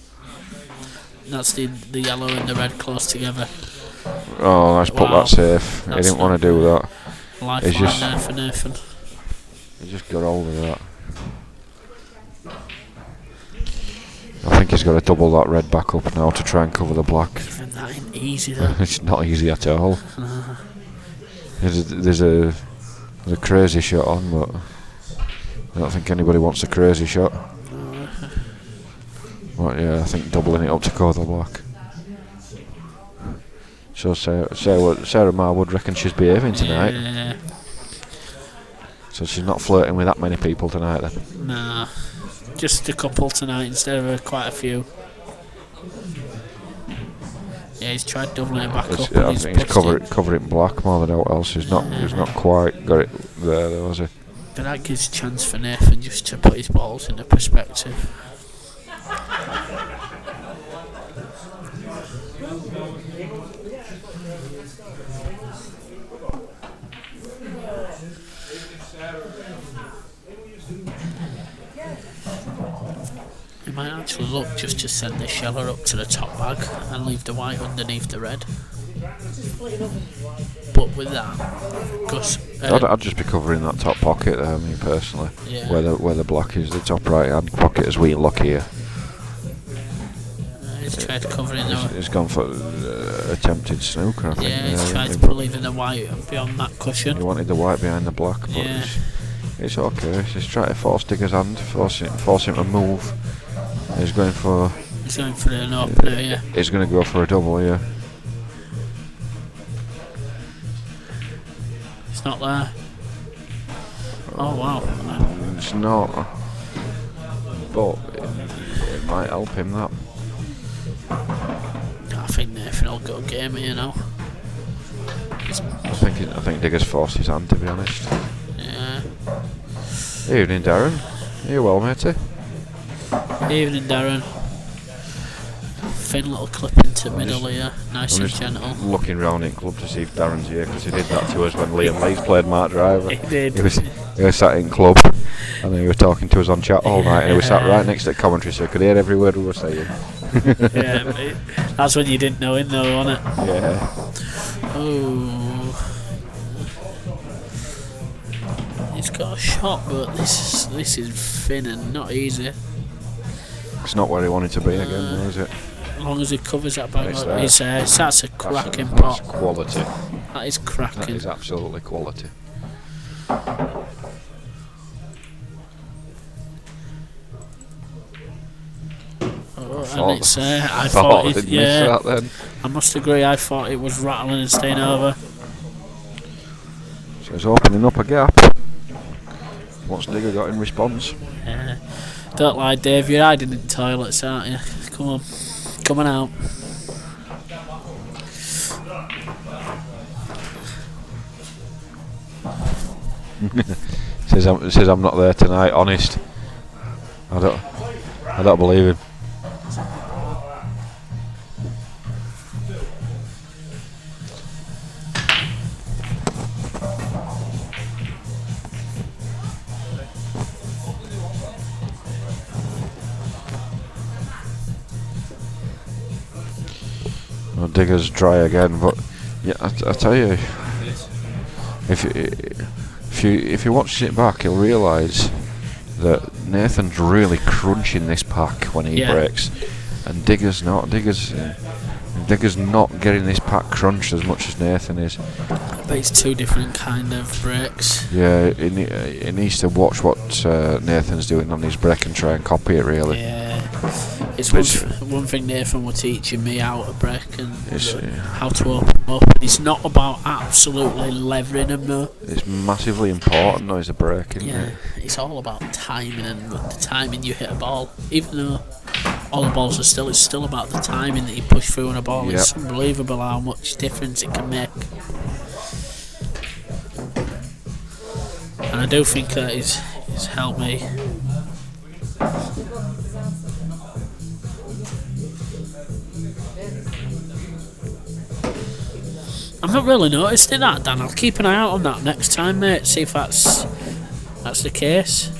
And that's the yellow and the red close together. Oh, nice put that safe. He didn't want to do that. Lifeline there for Nathan. He just got over that. I think he's got to double that red back up now to try and cover the black. Even that ain't easy though. It's not easy at all. There's a crazy shot on, but I don't think anybody wants a crazy shot. But yeah, I think doubling it up to cover the black. So Sarah Marwood reckons she's behaving tonight. Yeah. So she's not flirting with that many people tonight then? Nah, just a couple tonight instead of quite a few. Yeah, he's tried doubling it back up. I think he's covering black more than else. He's not quite got it there though, has he? But that gives a chance for Nathan just to put his balls into perspective. You might actually look just to send the sheller up to the top bag and leave the white underneath the red. But with that, because I'd just be covering that top pocket there, me personally. Yeah. Where the black is, the top right hand pocket as we look here. He's tried covering the. He's gone for attempted snooker, I think. Yeah, he's tried to leaving the white beyond that cushion. He wanted the white behind the black, but it's okay. He's trying to force Digger's hand, force him to move. He's going for an opener, yeah. He's going to go for a double, yeah. It's not there. Oh wow. It's not. But it might help him that. I think Nathan will go game here now. I think Digger's forced his hand, to be honest. Yeah. Evening, Darren. Are you well, matey? Evening, Darren. Thin little clip into middle here, nice and gentle. Looking round in club to see if Darren's here because he did that to us when Liam Lees played Mark Driver. He did. He was sat in club and he was talking to us on chat all night, and he was sat right next to the commentary, so he could hear every word we were saying. Yeah, that's when you didn't know him though, wasn't it? Yeah. Oh, he's got a shot, but this is thin and not easy. It's not where he wanted to be again, though, is it? As long as he covers that back, It's that's a cracking pot. That's quality. That is cracking. That is absolutely quality. and it's I I thought didn't miss yeah. that then. I must agree. I thought it was rattling and staying over. So he's opening up a gap. What's Digger got in response? Don't lie, Dave. You're hiding in toilets, aren't you? Come on, coming out. says I'm not there tonight. Honest, I don't believe him. Well, Digger's dry again, but yeah, I tell you, if you watch it back, you'll realise that Nathan's really crunching this pack when he breaks, and Digger's not. Digger's not getting this pack crunched as much as Nathan is. But it's two different kind of breaks. Yeah, he needs to watch what Nathan's doing on his break and try and copy it, really. Yeah, it's one thing Nathan was teaching me how to break and how to open up. It's not about absolutely levering them, though. It's massively important, though, as a break, isn't it? It's all about timing and the timing you hit a ball. Even though all the balls are it's still about the timing that you push through on a ball. Yep. It's unbelievable how much difference it can make. And I do think that it's helped me. I've not really noticed it, that, Dan. I'll keep an eye out on that next time, mate. See if that's the case.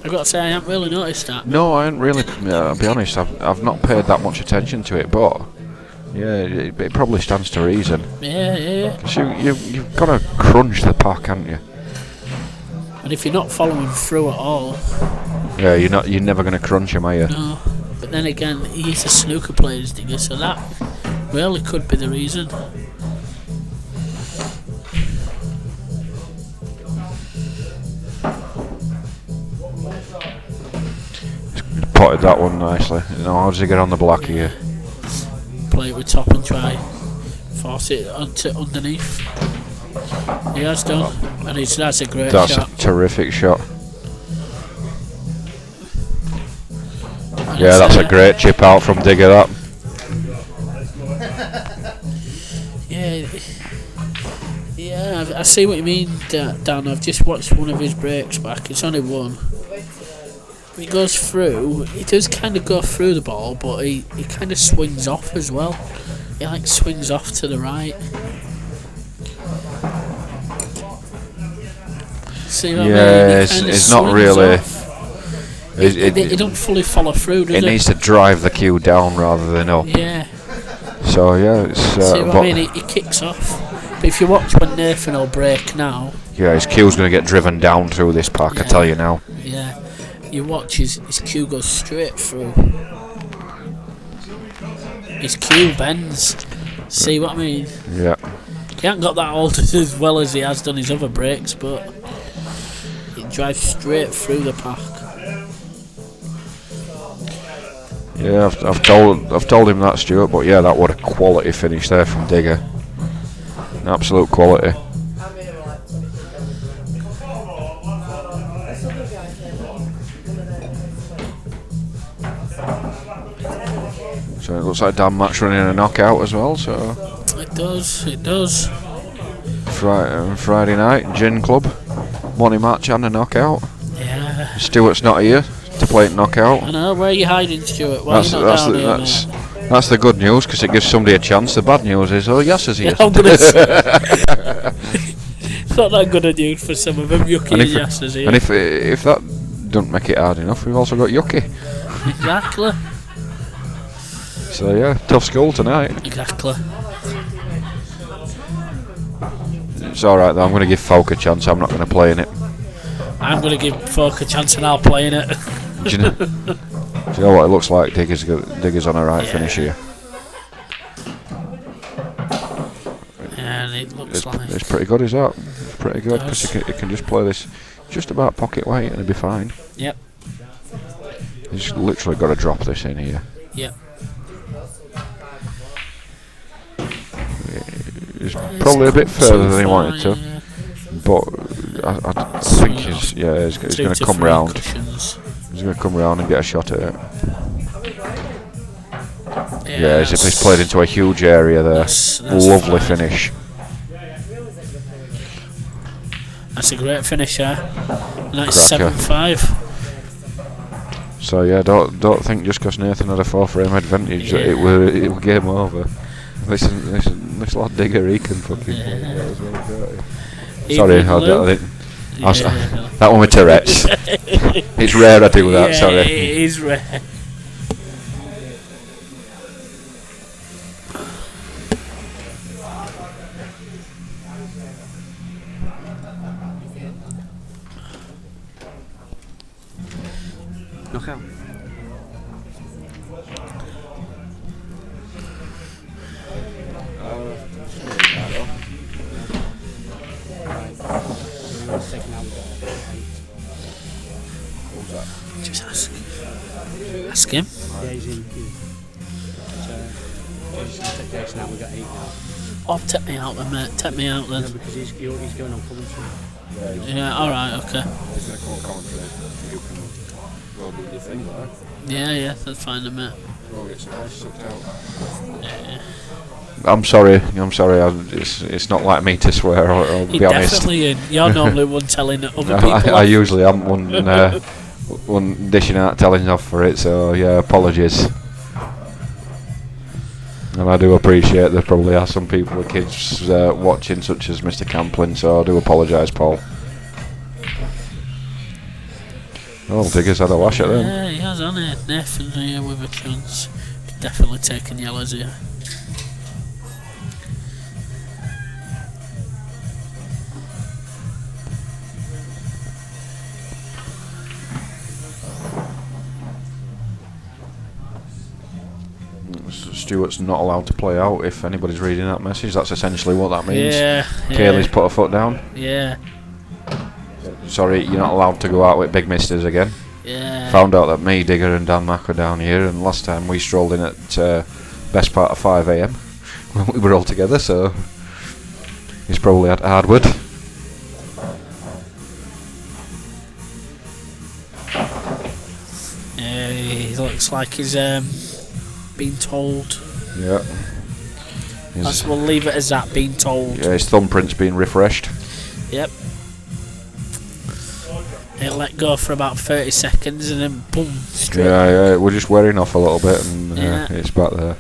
I've got to say, I haven't really noticed that. No, I haven't really. I'll be honest. I've not paid that much attention to it, but yeah, it probably stands to reason. Yeah. 'Cause you've got to crunch the pack, haven't you? And if you're not following through at all, Yeah, you're never going to crunch him, are you? no. But then again, he's a snooker player, Digger, so that really could be the reason. Potted that one nicely. How does he get on the block here? Play it with top and try force it onto underneath. He has done, and that's a great shot. That's a terrific shot. And Yeah, that's a great chip out from Digger. That. Yeah, I see what you mean, Dan. I've just watched one of his breaks back. It's only one. When he goes through, he does kind of go through the ball, but he kind of swings off as well. He like swings off to the right. See what I mean? It's not really. He don't fully follow through, does It he? needs to drive the cue down rather than up. Yeah. So yeah, it's. See what I mean? He kicks off. But if you watch when Nathan will break now. Yeah, his cue's going to get driven down through this pack. I tell you now. Yeah. You watch his cue goes straight through. His cue bends. See what I mean? Yeah. He hasn't got that altered as well as he has done his other breaks, but it drives straight through the pack. Yeah, I've told him that, Stuart. But yeah, that was a quality finish there from Digger. An absolute quality. So it looks like Dan Matt's running a knockout as well. So It does. Friday night, Gin Club, money match and a knockout. Yeah. Stuart's not here to play knockout. I know. Where are you hiding, Stuart? Why are you not down here, mate? That's the good news, because it gives somebody a chance. The bad news is, Yas is here. I'm gonna say. It's not that good a news for some of them. Yucky and Yasser's here. And if that doesn't make it hard enough, we've also got Yucky. Exactly. So yeah, tough school tonight. Exactly. It's alright though, I'm going to give Folk a chance, I'm not going to play in it. I'm going to give Folk a chance and I'll play in it. Do you know what it looks like? Digger's on a right finish here. And it looks like... It's pretty good, is that? It's pretty good, because he can just play this just about pocket weight and it'll be fine. Yep. He's literally got to drop this in here. Yep. He's probably a bit further than he wanted to, but I think he's going to come round. He's going to come round and get a shot at it. Yeah, as if he's played into a huge area there. That's Lovely fine. finish. That's a great finish there. And that's Cracker. 7-5. So yeah, don't think just because Nathan had a 4-frame advantage that it were game over. This lad Digger, he can fucking play that as well, can't he? Sorry, I didn't. That one with Tourette's. It's rare I do that. Yeah, Sorry. it is rare. Knockout. Just ask him. Daisy. Jason, now we got 8 now. Oh, take me out then, mate. Take me out No, then. because he's going on commentary. Yeah, alright, okay. He's going to come on commentary. You can go do your thing there. Yeah, that's fine then, mate. Go get some ice sucked out. I'm sorry. It's not like me to swear. I'll be honest. Definitely, you're normally one telling other people. I usually am one dishing out telling off for it. So yeah, apologies. And I do appreciate there probably are some people with kids watching, such as Mr. Camplin. So I do apologise, Paul. Oh, Digger's had a lash at them. Yeah, he has, hasn't he? Nathan here with a chance. Definitely taking yellows here. Stuart's not allowed to play out. If anybody's reading that message, that's essentially what that means. Yeah. Kaylee's put her foot down. Yeah. Sorry, you're not allowed to go out with big misters again. Yeah. Found out that me, Digger and Dan Mack were down here, and last time we strolled in at best part of 5 AM when we were all together, so he's probably had hardwood. Yeah, he looks like he's been told. Yeah. We'll leave it as that, being told. Yeah, his thumbprint's been refreshed. Yep. He'll let go for about 30 seconds and then boom, straight. Yeah, we're just wearing off a little bit, and it's back there.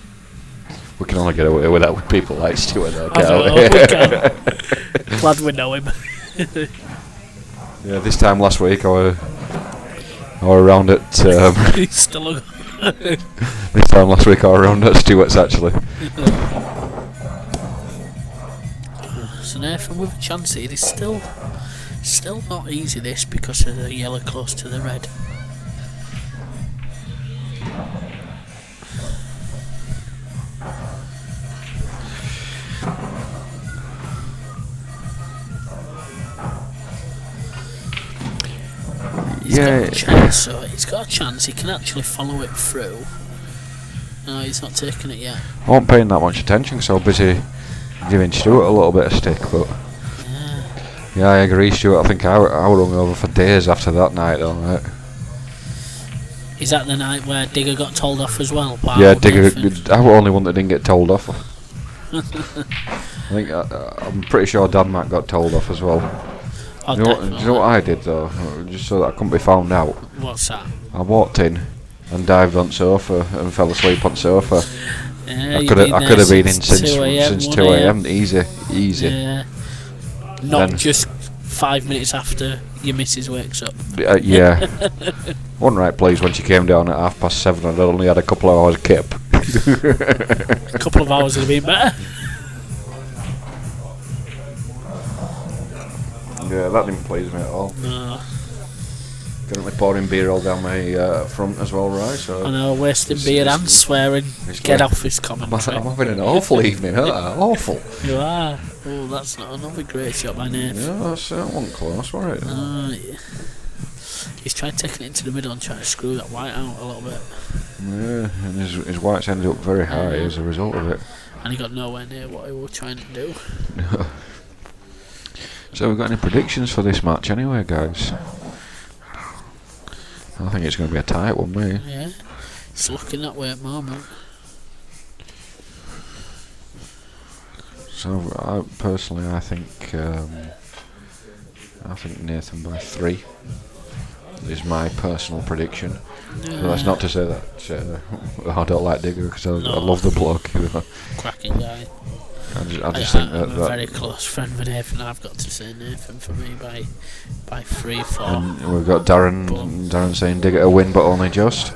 We can only get away with that with people like Stuart, though, can't we? We can. Glad we know him. Yeah, this time last week I were around at. He's still This time last week I were around at Stuart's actually. So Nathan with a chance here. It's still not easy this because of the yellow close to the red. He's got a chance, so he's got a chance. He can actually follow it through. No, he's not taking it yet. I wasn't paying that much attention, so busy giving Stuart a little bit of stick, but yeah, I agree, Stuart. I think I were hungover for days after that night, though, right? Is that the night where Digger got told off as well? Yeah, Digger. I was the only one that didn't get told off. I think I'm pretty sure Dan Mack got told off as well. Oh, do you know what I did though? Just so that I couldn't be found out. What's that? I walked in and dived on sofa and fell asleep on sofa. Yeah, I could have been in since 2 AM. Easy. Yeah. Not Then- just 5 minutes after your missus wakes up. Yeah. Wasn't right pleased when she came down at 7:30. I'd only had a couple of hours kip. A couple of hours would have been better. Yeah, that didn't please me at all. No. Currently pouring beer all down my front as well, right? So I know, wasting It's- beer it's- and swearing. it's Get like- off this I'm commentary. having an awful evening, aren't I? Awful. You are. Oh, that's not another great shot by Nath. Yeah, that wasn't close, was it? He's tried taking it into the middle and trying to screw that white out a little bit. Yeah, and his whites ended up very high as a result of it. And he got nowhere near what he was trying to do. So we've got any predictions for this match anyway, guys? I think it's going to be a tight one, mate. Yeah, it's looking that way at the moment. So I think Nathan by 3 is my personal prediction. Yeah. But that's not to say that I don't like Digger, because I love the bloke. Cracking guy. I just think I'm that a very close friend with Nathan. I've got to say Nathan for me by 3-4. and we've got Darren saying Digger a win, but only just.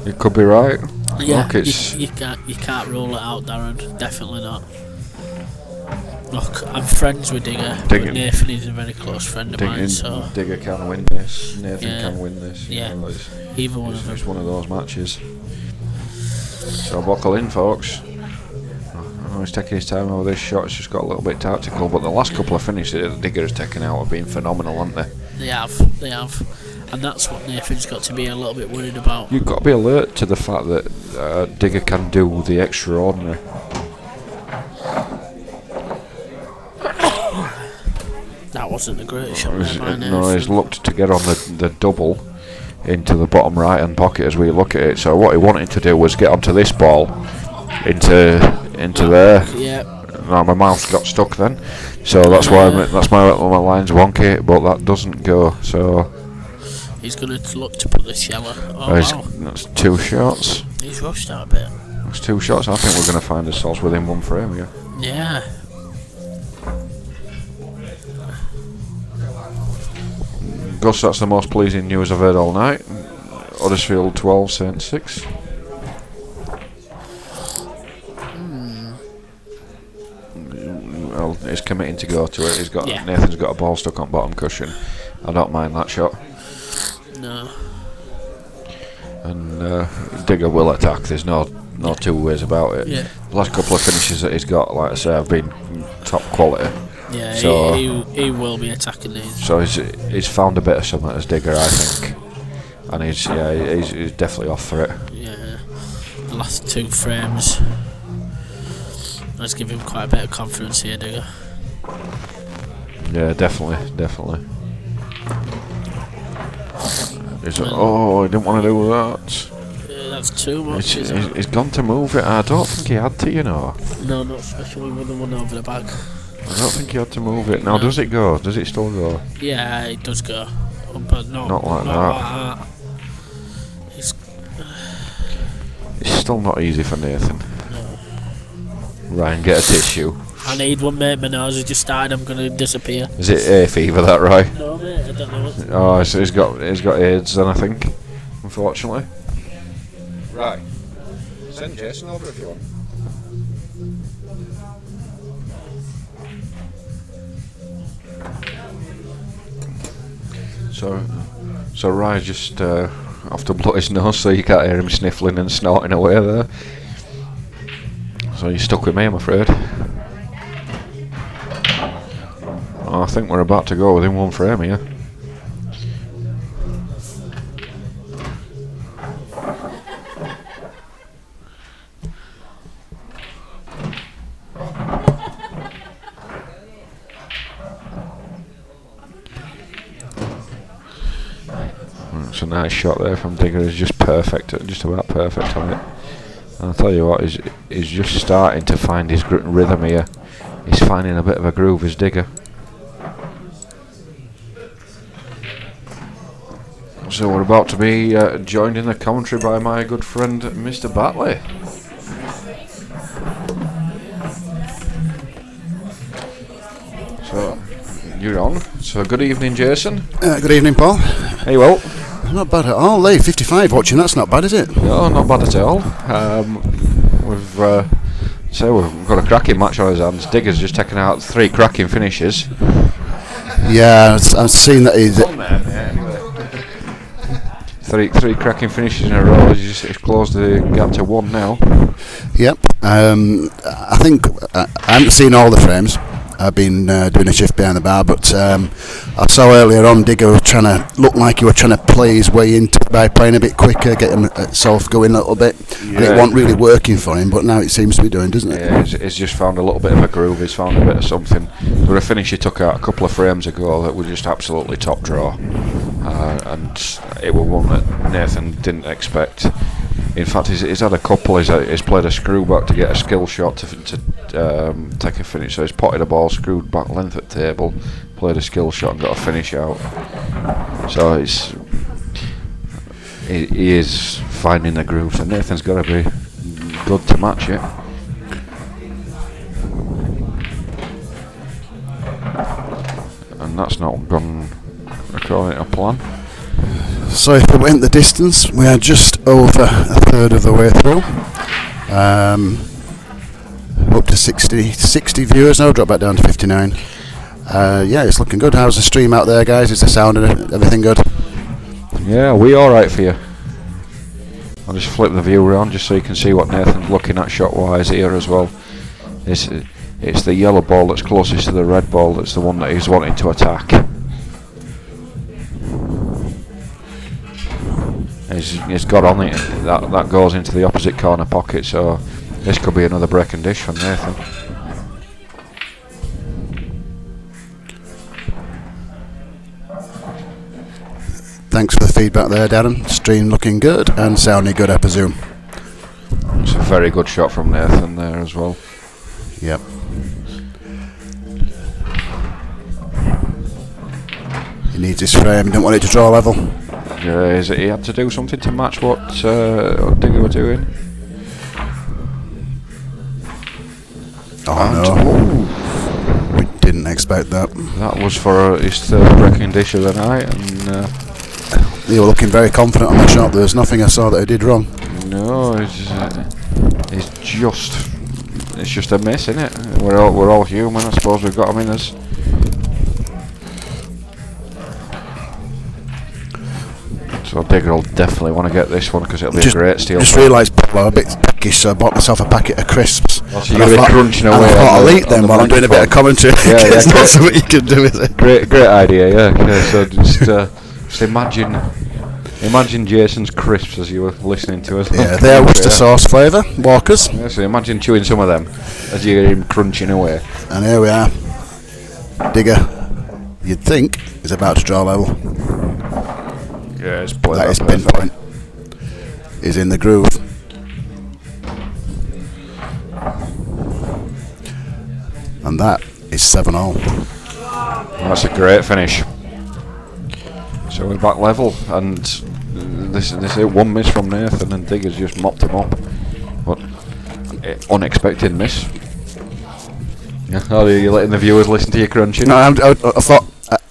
It could be right. Yeah, Look, it's you can't rule it out, Darren. Definitely not. Look, I'm friends with Digger, but Nathan is a very close friend of mine. So Digger can win this. Nathan can win this. Yeah, either one of them. It's one of those matches. So buckle in, folks. He's taking his time over this shot. It's just got a little bit tactical, but the last couple of finishes that Digger has taken out have been phenomenal, haven't they? They have, and that's what Nathan's got to be a little bit worried about. You've got to be alert to the fact that Digger can do the extraordinary. That wasn't a great shot there by Nathan. No, he's looked to get on the double into the bottom right hand pocket as we look at it. So what he wanted to do was get onto this ball into there. Yeah. No, my mouse got stuck then, so that's why my line's wonky, but that doesn't go. So he's going to look to put this yellow. Oh, wow. That's 2 shots. He's rushed out a bit. That's 2 shots. I think we're going to find ourselves within 1 frame here. Yeah. Gus, that's the most pleasing news I've heard all night. Huddersfield 12, Saint 6. Well, he's committing to go to it. Nathan's got a ball stuck on bottom cushion. I don't mind that shot. No. And Digger will attack. There's no 2 ways about it. Yeah. The last couple of finishes that he's got, like I say, have been top quality. Yeah, so he will be attacking these. So he's found a bit of something as Digger, I think, and he's definitely off for it. Yeah, the last 2 frames. Let's give him quite a bit of confidence here, Digger. Yeah, definitely. He didn't want to do that. Yeah, that's too much. He's gone to move it. I don't think he had to, you know. No, not especially with the one over the back. I don't think he had to move it. Now, does it go? Does it still go? Yeah, it does go. But not like that. It's still not easy for Nathan. No. Ryan, get a tissue. I need one, mate. My nose has just started. I'm going to disappear. Is it hay fever, that right? No, mate. I don't know what. Oh, so he's got AIDS then, I think. Unfortunately. Right. Send Jason over if you want. So Ryan's just off to blow his nose, so you can't hear him sniffling and snorting away there. So you're stuck with me, I'm afraid. I think we're about to go within 1 frame here. It's a nice shot there from Digger. He's just perfect, just about perfect on it. And I'll tell you what, he's just starting to find his rhythm here. He's finding a bit of a groove as Digger. So we're about to be joined in the commentary by my good friend Mr. Batley. So you're on. So good evening, Jason. Good evening, Paul. Hey, well. Not bad at all. Late 55 watching. That's not bad, is it? No, not bad at all. We've got a cracking match on his hands. Digger's just taken out 3 cracking finishes. Yeah, I've seen that he's... Three cracking finishes in a row. He's closed the gap to 1 now. Yep. I think I haven't seen all the frames. I've been doing a shift behind the bar, but I saw earlier on Digger trying to look like he was trying to play his way into it by playing a bit quicker, get him soft going a little bit, and it wasn't really working for him, but now it seems to be doing, doesn't it? Yeah, he's just found a little bit of a groove, he's found a bit of something. There was a finish he took out a couple of frames ago that was just absolutely top draw, and it was one that Nathan didn't expect. In fact, he's had a couple. He's played a screw back to get a skill shot to take a finish. So he's potted a ball, screwed back length at table, played a skill shot and got a finish out. So he is finding the groove. So Nathan's got to be good to match it. And that's not gone according to plan. So if we went the distance, we are just over a third of the way through. Up to 60 viewers now, drop back down to 59. Yeah, it's looking good. How's the stream out there, guys? Is the sound and everything good? Yeah, we alright for you? I'll just flip the view around just so you can see what Nathan's looking at shot-wise here as well. It's the yellow ball that's closest to the red ball that's the one that he's wanting to attack. He's got on it. That goes into the opposite corner pocket, so this could be another break and dish from Nathan. Thanks for the feedback there, Darren. Stream looking good and sounding good, I presume. It's a very good shot from Nathan there as well. Yep. He needs his frame, he don't want it to draw level. Yeah, he had to do something to match what Digger were doing. Oh no, we didn't expect that. That was for his third breaking dish of the night, and they were looking very confident on the shot. There was nothing I saw that he did wrong. No, it's just a miss, isn't it? We're all human, I suppose. We've got him in us. So Digger will definitely want to get this one because it'll be a great steal. Just realised I'm a bit peckish, so I bought myself a packet of crisps. So you're crunching away. I thought I'll eat them while I'm doing a bit of commentary. Yeah, it's not something you can do, is it? Great idea, yeah. So just imagine Jason's crisps as you were listening to us. Yeah, they are Worcester sauce flavour, Walkers. Yeah, so imagine chewing some of them as you hear him crunching away. And here we are. Digger, you'd think, is about to draw level. Yeah, it's played that is pinpoint. Is in the groove. And that is 7-all. That's a great finish. So we're back level, and this is one miss from Nathan, and Digger's just mopped him up. But unexpected miss. Oh, you're letting the viewers listen to you crunching? No, I thought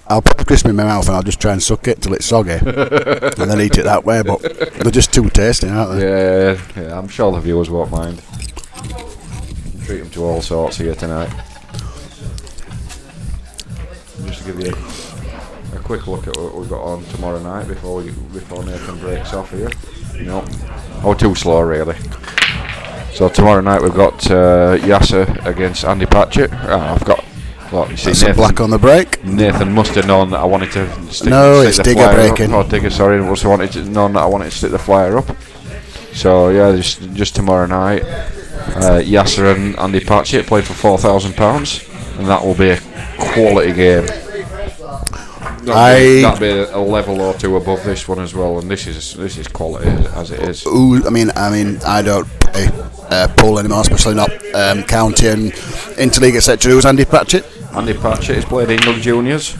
I'll put the crisp in my mouth and I'll just try and suck it till it's soggy and then eat it that way, but they're just too tasty, aren't they? Yeah, I'm sure the viewers won't mind. Treat them to all sorts here tonight. Just to give you a quick look at what we've got on tomorrow night before Nathan breaks off here. No, too slow really. So tomorrow night we've got Yasser against Andy Patchett. I've got. Well, you see, Nathan, black on the break. Nathan must have known that I wanted to stick it's the Digger flyer breaking. up. Oh, Digger, sorry, must have wanted to known that I wanted to stick the flyer up. So yeah, just tomorrow night, Yasser and Andy Patchett played for £4,000, and that will be a quality game. That'd be a level or two above this one as well, and this is quality as it is. I mean, I don't play pool anymore, especially not county and interleague, etc. Who's Andy Patchett? Andy Patchett has played England juniors,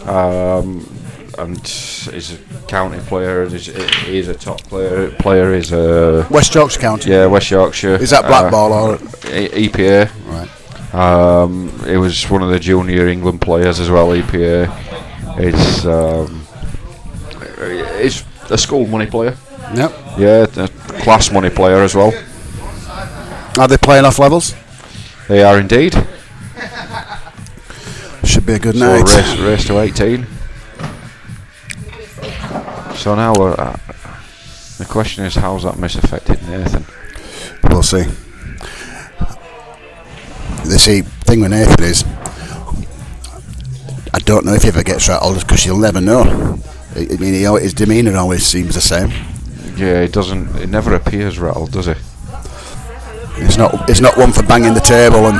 and he's a county player. He's a top player. He's a West Yorkshire County. Yeah, West Yorkshire. Is that Blackball or EPA? Right. He was one of the junior England players as well. EPA. He's a school money player. Yep. Yeah, a class money player as well. Are they playing off levels? They are indeed. Should be a good night. Race to 18. So now the question is, how's that miss affected Nathan? We'll see. They see thing with Nathan is, I don't know if he ever gets rattled because you'll never know. I mean, his demeanour always seems the same. Yeah, he doesn't. He never appears rattled, does he? It's not one for banging the table and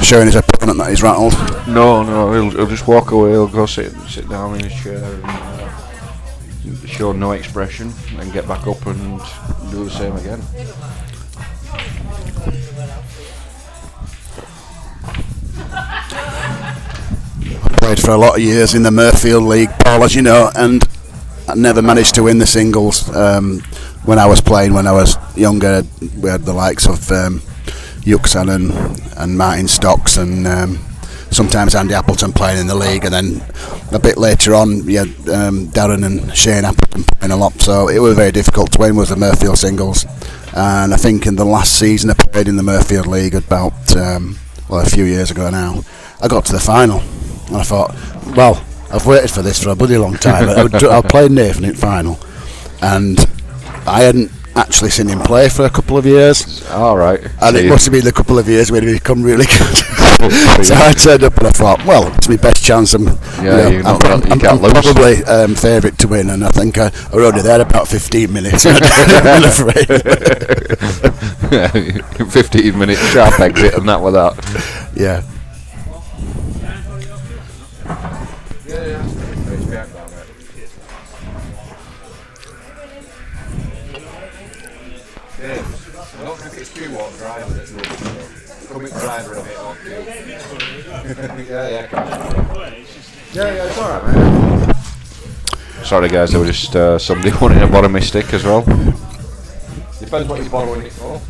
showing his opponent that he's rattled. No, he'll just walk away. He'll go sit down in his chair and show no expression, and get back up and do the same again. Played for a lot of years in the Murfield League, Paul, as you know, and I never managed to win the singles. When I was playing, when I was younger, we had the likes of Yuxan and Martin Stocks and sometimes Andy Appleton playing in the league, and then a bit later on we had Darren and Shane Appleton playing a lot, so it was very difficult to win was the Murfield singles. And I think in the last season I played in the Murfield League about a few years ago now, I got to the final and I thought, well, I've waited for this for a bloody long time. I'll play Nathan in final, and I hadn't actually seen him play for a couple of years. All right. And it must have been a couple of years when he become really good. So I turned up and I thought, well, it's my best chance. I'm probably favourite to win, and I think I were only there about 15 minutes. I'm afraid. 15 minutes sharp exit, and that was that. Yeah. I don't think it's too what driver that's coming driver a bit off. Yeah, it's alright, man. Sorry guys, there was just somebody wanting to borrow my stick as well. Depends what you're borrowing it for.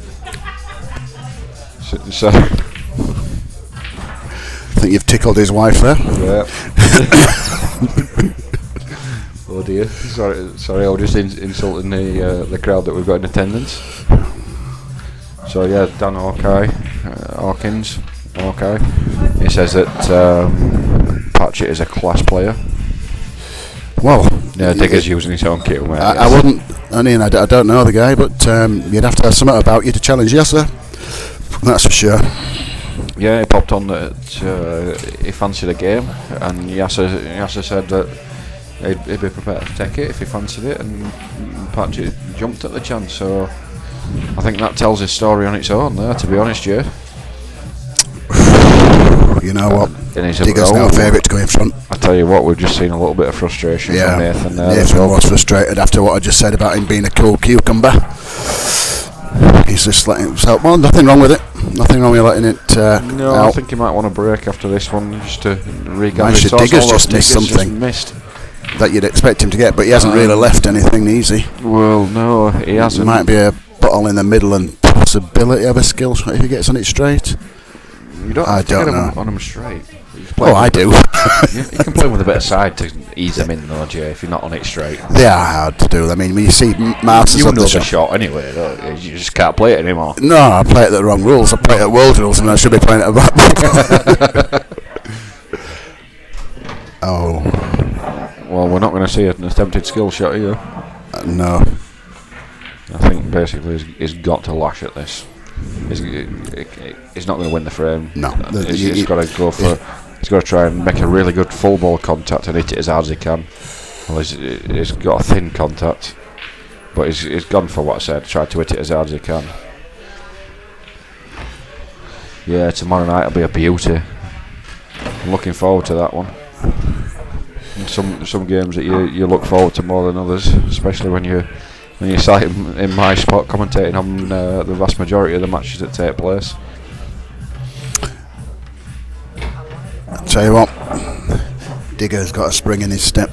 So I think you've tickled his wife there. Yeah. Oh dear. Sorry, I was just insulting the crowd that we've got in attendance. So yeah, Dan Hawkins, he says that Patchett is a class player. Well, yeah, Digger's using his own kit. I wouldn't. I mean, I don't know the guy, but you'd have to have something about you to challenge Yasser. That's for sure. Yeah, he popped on that he fancied a game, and Yasser said that he'd be prepared to take it if he fancied it, and Patchett jumped at the chance. So I think that tells his story on its own there, to be honest, yeah. You know what? Digger's now favourite to go in front. I tell you what, we've just seen a little bit of frustration from Nathan there. Nathan was frustrated after what I just said about him being a cool cucumber. He's just letting himself. Well, nothing wrong with it. Nothing wrong with letting it No, out. I think he might want a break after this one, just to regather his thoughts. Digger's just missed something that you'd expect him to get, but he hasn't really left anything easy. Well, no, he hasn't. Might be a bottle in the middle and possibility of a skill shot if he gets on it straight. You don't have to get him on him straight. Oh, I do. You can play with a bit of side to ease them in, though, Jay, if you're not on it straight. They are hard to do. I mean, when you see masters of the shot. shot anyway, don't you? You just can't play it anymore. No, I play it at the wrong rules. I play it at world rules, and I should be playing it at Blackball. Oh. Well, we're not going to see an attempted skill shot here. No. I think basically he's got to lash at this. He's not going to win the frame. No. He's got to go for. He's got to try and make a really good full ball contact and hit it as hard as he can. Well, he's got a thin contact, but he's gone for what I said. Tried to hit it as hard as he can. Yeah, tomorrow night will be a beauty. I'm looking forward to that one. And some games that you look forward to more than others, especially when you sat in my spot commentating on the vast majority of the matches that take place. I'll tell you what, Digger's got a spring in his step.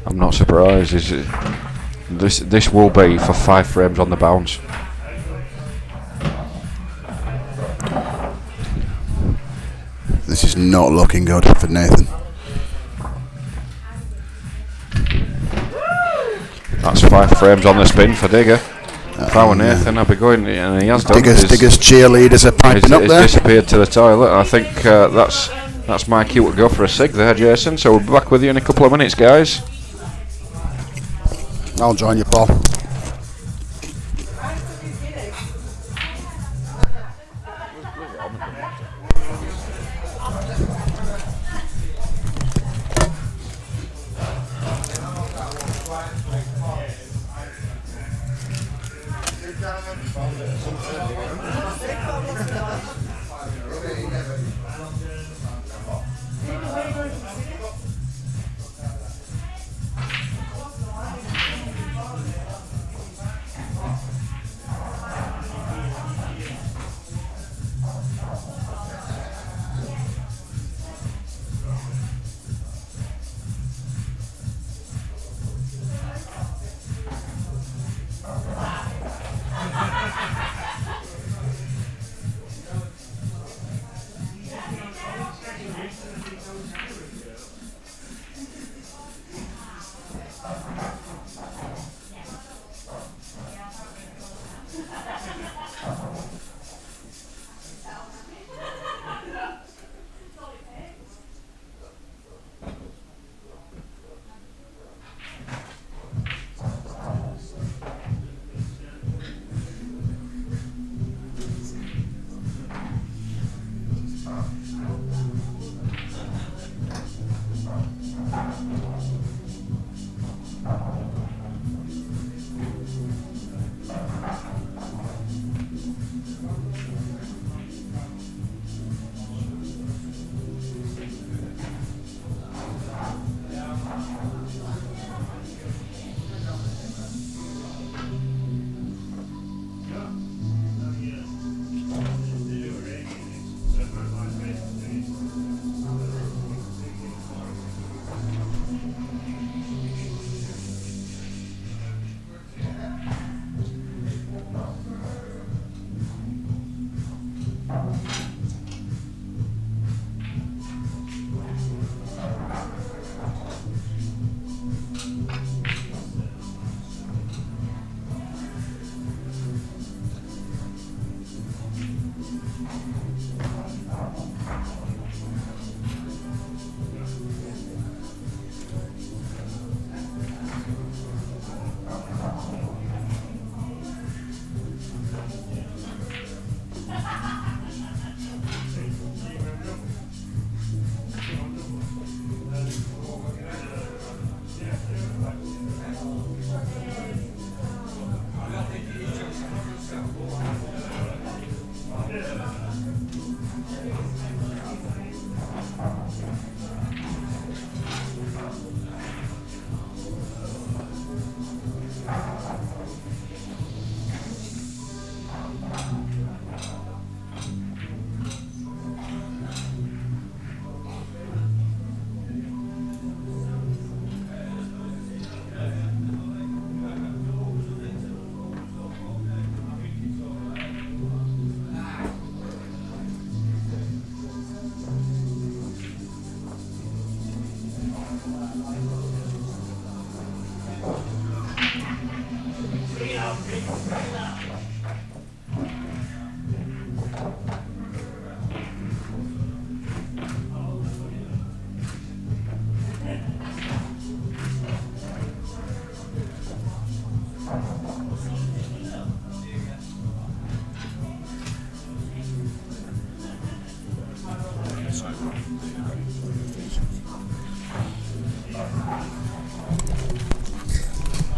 I'm not surprised. This will be for 5 frames on the bounce. This is not looking good for Nathan. That's 5 frames on the spin for Digger. If I were Nathan, I'd be going, and he has done. Digger's cheerleaders are piping up there. He's disappeared to the toilet. I think that's my cue to go for a cig there, Jason. So we'll be back with you in a couple of minutes, guys. I'll join you, Paul.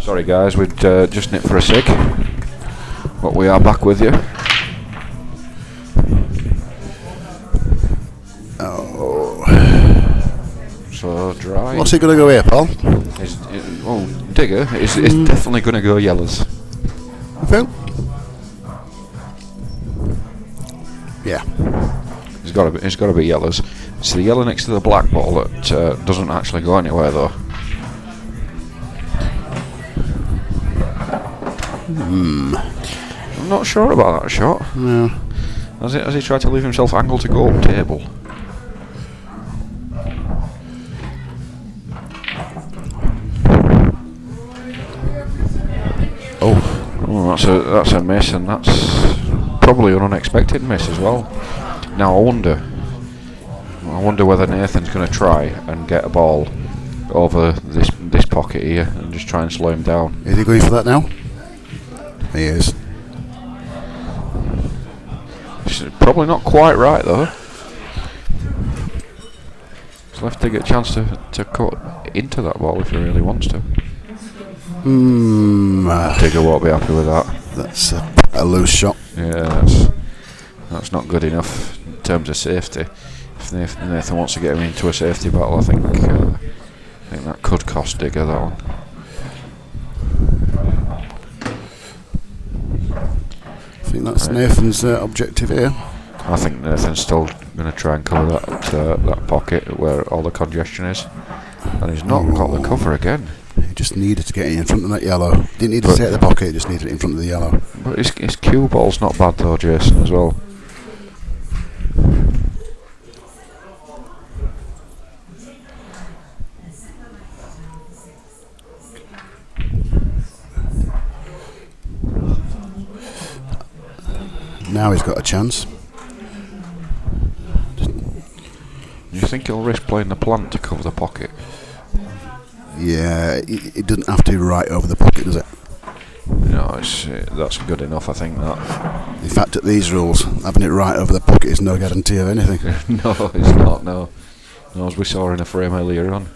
Sorry guys, we'd just nipped for a cig, but we are back with you. Oh. So dry. What's he going to go here, Paul? Digger is definitely going to go yellows. Phil? Yeah. It's got to be yellows. It's the yellow next to the black ball that doesn't actually go anywhere though. I'm not sure about that shot. No. Has he tried to leave himself angled to go up table? Oh, that's a miss, and that's probably an unexpected miss as well. Now I wonder whether Nathan's going to try and get a ball over this pocket here and just try and slow him down. Is he going for that now? He is. It's probably not quite right though. He's left to get a chance to cut into that ball if he really wants to. Digger won't be happy with that. That's a loose shot. Yeah, that's not good enough in terms of safety. If Nathan wants to get him into a safety battle, I think that could cost Digger that one. I think that's Nathan's objective here. I think Nathan's still going to try and cover that pocket where all the congestion is, and he's not got the cover again. He just needed to get in front of that yellow. Didn't need to take the pocket, just needed it in front of the yellow. But his cue ball's not bad though, Jason, as well. Now he's got a chance. You think he'll risk playing the plant to cover the pocket? Yeah, it doesn't have to be right over the pocket, does it? No, that's good enough, I think, that. In fact, at these rules, having it right over the pocket is no guarantee of anything. No, it's not, no. No, as we saw in a frame earlier on.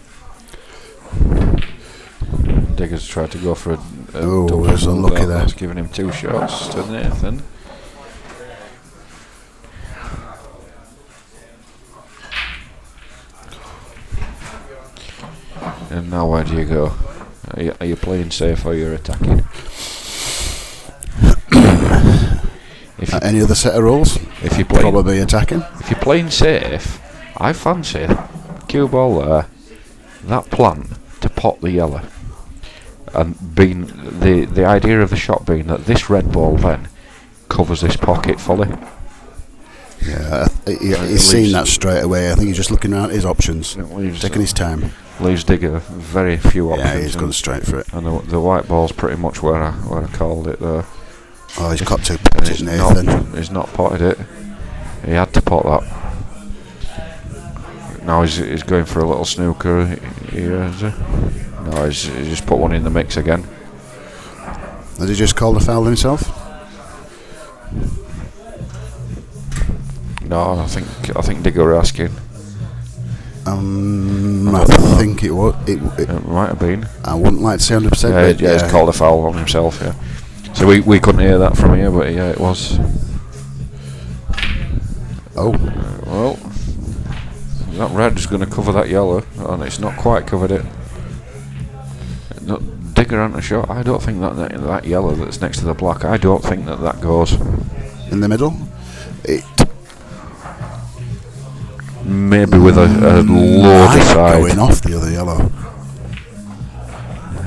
Digger's tried to go for a double. That's unlucky there. That's giving him 2 shots to Nathan. And now where do you go? Are you playing safe or you're attacking? Any other set of rules? If you're playing, probably attacking. If you're playing safe, I fancy cue ball there, that plant to pot the yellow, and being the idea of the shot being that this red ball then covers this pocket fully. Yeah, he's seen that straight away. I think he's just looking around at his options, taking his time. Leaves Digger very few options. Yeah, he's gone straight for it. And the white ball's pretty much where I called it there. Oh, he's got to pot it, Nathan. He's not potted it. He had to pot that. Now he's going for a little snooker here, is he? No, he's just put one in the mix again. Has he just called a foul himself? No, I think Digger were asking. I think it was. It might have been. I wouldn't like to say 100%. Yeah, he's called a foul on himself. Yeah. So we couldn't hear that from here, but yeah, it was. Oh. Well, that red is going to cover that yellow, and it's not quite covered it. Digger on a shot. I don't think that yellow that's next to the black. I don't think that goes in the middle. Maybe with a load aside. Going off the other yellow.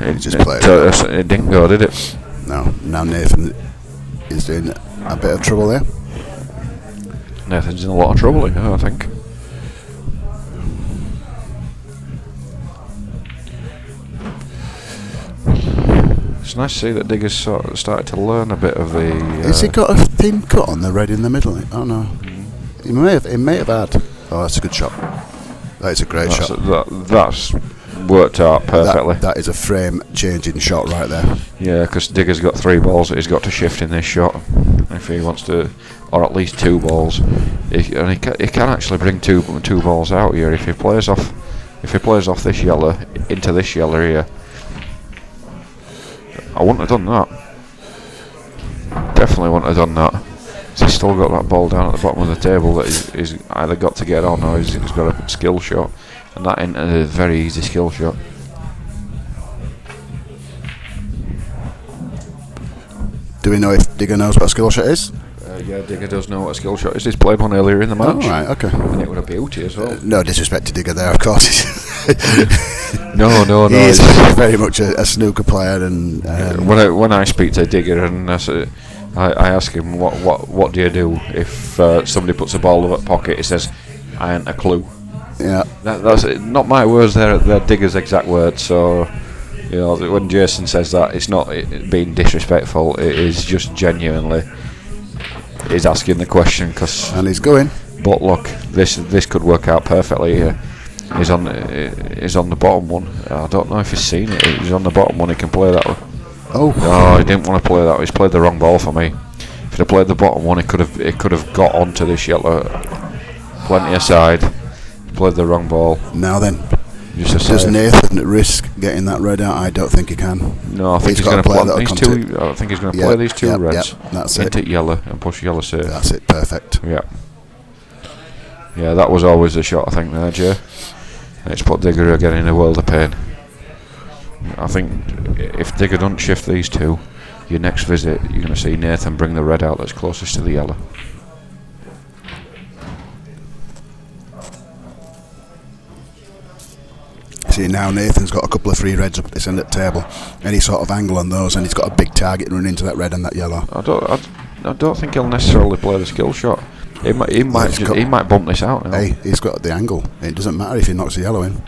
It just played. It didn't go, did it? No. Now Nathan is in a bit of trouble there. Nathan's in a lot of trouble here, I think. It's nice to see that Digger's sort of started to learn a bit of the. Has he got a thin cut on the red in the middle? Oh no. He may have had. Oh, that's a good shot. That is a great shot. That's worked out perfectly. That is a frame-changing shot right there. Yeah, because Digger's got 3 balls that he's got to shift in this shot if he wants to, or at least 2 balls. He can actually bring two balls out here if he plays off. If he plays off this yellow into this yellow here. I wouldn't have done that. Definitely wouldn't have done that. He's still got that ball down at the bottom of the table that he's either got to get on or he's got a skill shot, and that ain't a very easy skill shot. Do we know if Digger knows what a skill shot is? Yeah, Digger does know what a skill shot is. He's played one earlier in the match. Oh, right, okay. And it would have beauty as well. No disrespect to Digger there, of course. No. He's very much a snooker player, and when I speak to Digger and I ask him what do you do if somebody puts a ball in the pocket, he says, I ain't a clue. Yeah. That's not my words, they're Digger's exact words, so you know, when Jason says that, it's not being disrespectful, it is just genuinely he's asking the question, and he's going. But look, this could work out perfectly here. He's on the bottom one. I don't know if he's seen it. He's on the bottom one, he can play that one. Oh. No, he didn't want to play that. He's played the wrong ball for me. If he'd have played the bottom one, it could have got onto this yellow. Plenty aside. Played the wrong ball. Now then, Just a Does save. Nathan risk getting that red out? I don't think he can. No, I think he's got going to player play that'll these come two. to- I think he's going to Yep, play these two yep, reds yep, that's into it. yellow and push yellow save. That's it, perfect. Yeah. Yeah, that was always the shot, I think, there, Jay. And it's put Digger again in a world of pain. I think if Digger doesn't shift these two, your next visit, you're going to see Nathan bring the red out that's closest to the yellow. See, now Nathan's got a couple of free reds up at this end of the table. Any sort of angle on those, and he's got a big target running into that red and that yellow. I don't think he'll necessarily play the skill shot. He might bump this out now. Hey, he's got the angle. It doesn't matter if he knocks the yellow in.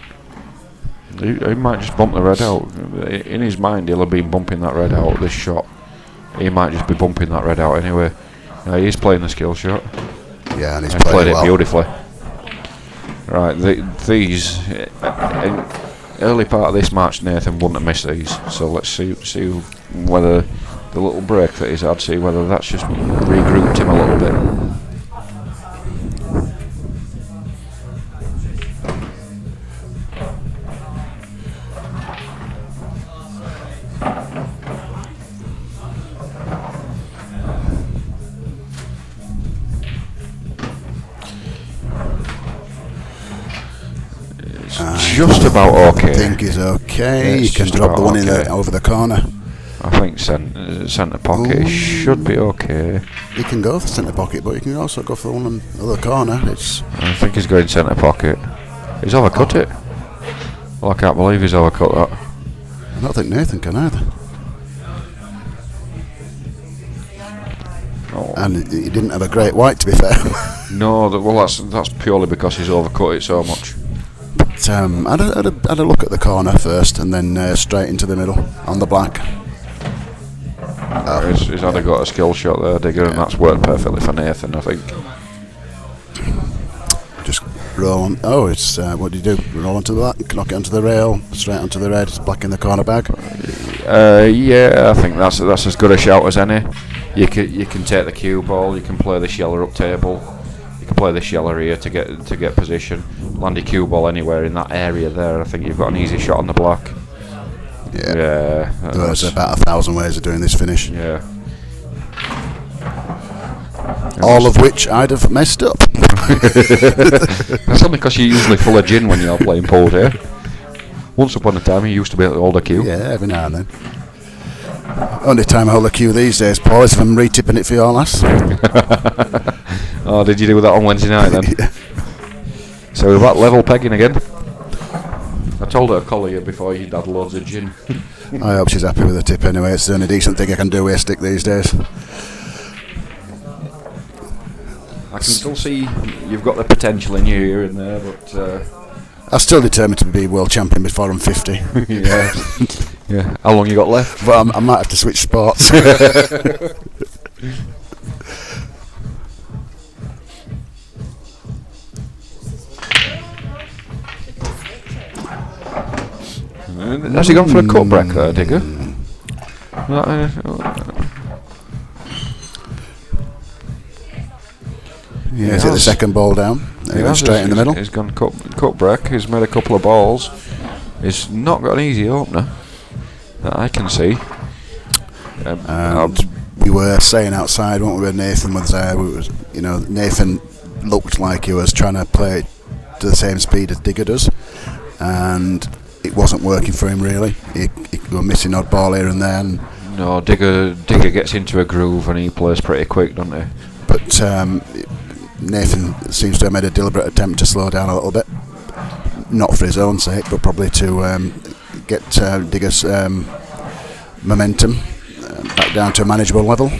He might just bump the red out. In his mind, he'll have been bumping that red out this shot. He might just be bumping that red out anyway. He's playing the skill shot. Yeah, and he's played it it well. beautifully. Right, these in early part of this match, Nathan wouldn't have missed these. So let's see whether the little break that he's had, see whether that's just regrouped him a little bit. Just about okay. I think he's okay. Yeah, He can just drop the about one in okay. over the corner. I think centre pocket should be okay. He can go for centre pocket, but he can also go for one in the other corner. It's I think he's going centre pocket. He's overcut it. Well, I can't believe he's overcut that. I don't think Nathan can either. Oh. And he didn't have a great white, to be fair. No, well that's purely because he's overcut it so much. But I'd a look at the corner first, and then straight into the middle on the black. He's had got a skill shot there, Digger, and that's worked perfectly for Nathan, I think. Just roll on. Oh, it's what do you do? Roll onto the black, knock it onto the rail, straight onto the red. It's black in the corner bag. Yeah, I think that's as good a shout as any. You can take the cue ball. You can play the sheller up table. You can play the sheller here to get position. Land your cue ball anywhere in that area there. I think you've got an easy shot on the black. Yeah. There's about 1,000 ways of doing this finish. Yeah. All of which I'd have messed up. That's only because you're usually full of gin when you're playing pool, here. Once upon a time, you used to be able to hold a cue. Yeah, every now and then. Only time I hold a cue these days, Paul, is if I'm re-tipping it for your lass. Oh, did you do that on Wednesday night then? Yeah. So we're back level pegging again. I told her to collar you before you'd had loads of gin. I hope she's happy with the tip anyway. It's the only decent thing I can do with a stick these days. I can still see you've got the potential in you here and there, but I'm still determined to be world champion before I'm 50. yeah, yeah. How long you got left? But I might have to switch sports. Has he gone for a cut break there, Digger? Yeah, he's hit the second ball down. He went straight in the middle. He's gone cut break. He's made a couple of balls. He's not got an easy opener that I can see. We were saying outside, weren't we, when Nathan was there? Nathan looked like he was trying to play to the same speed as Digger does, and it wasn't working for him really. He was missing odd ball here and there. No, Digger gets into a groove and he plays pretty quick, doesn't he? But Nathan seems to have made a deliberate attempt to slow down a little bit, not for his own sake, but probably to get Digger's momentum back down to a manageable level.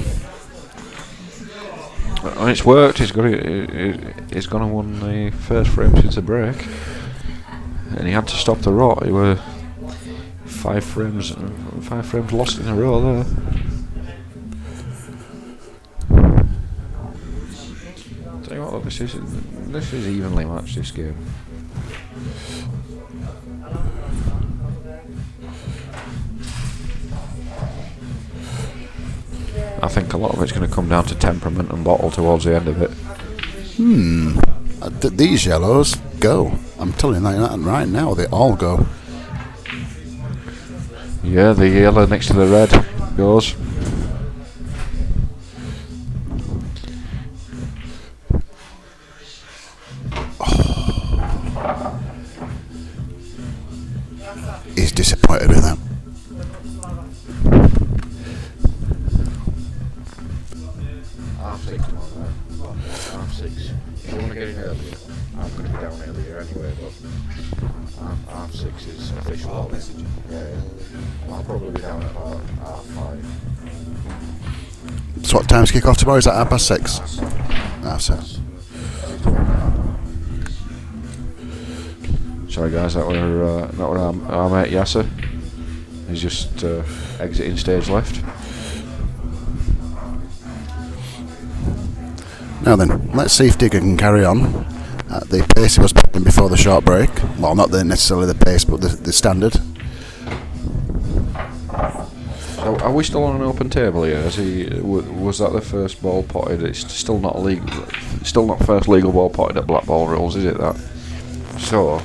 And it's worked. He's gone and won the first frame since the break, and he had to stop the rot. He were 5 frames lost in a row there. Tell you what, this is evenly matched, this game. I think a lot of it's going to come down to temperament and bottle towards the end of it. These yellows go. I'm telling you that right now, they all go. Yeah, the yellow next to the red goes. He's disappointed with that. Half 6 tomorrow. Half 6. If you want to get in earlier, I'm going to be down earlier anyway, but half 6 is official. Yeah. I'll probably be down at about half 5. So what time's kick off tomorrow? Is that 6:30? Half 6. Sorry guys, that were our mate Yasser. He's just exiting stage left. Now then, let's see if Digger can carry on at the pace he was playing before the short break. Well, not necessarily the pace, but the standard. So are we still on an open table here? Was that the first ball potted? It's still not legal. Still not first legal ball potted at Blackball rules, is it? That. So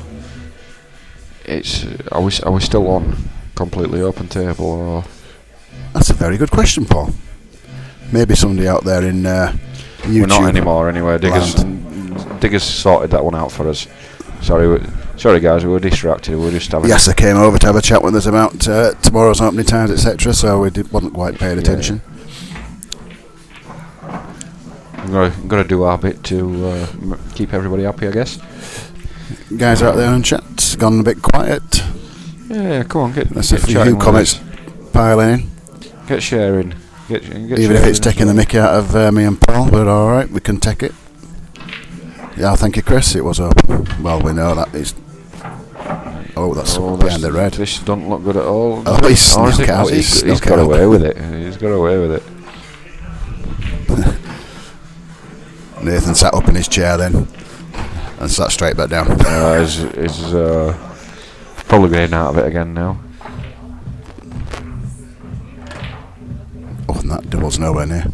it's are we still on completely open table or? That's a very good question, Paul. Maybe somebody out there in YouTube. We're not anymore anyway. Digger's sorted that one out for us. Sorry guys, we were distracted. We were just having. Yasser came over to have a chat with us about tomorrow's opening times, etc. So we wasn't quite paying attention. I'm gonna do our bit to keep everybody happy, I guess. Guys out there in chat, gone a bit quiet. Yeah, come on, Let's see a few comments piling in. Get sharing. Get Even sharing if it's taking the mickey out of me and Paul, but alright, we can take it. Yeah, thank you, Chris. It was open. Well, we know that is. Oh, that's behind the red. This doesn't look good at all. Oh, he's snuck out. He's got away with it. He's got away with it. Nathan sat up in his chair then and sat straight back down. He's probably getting out of it again now. Oh, and that double's nowhere near.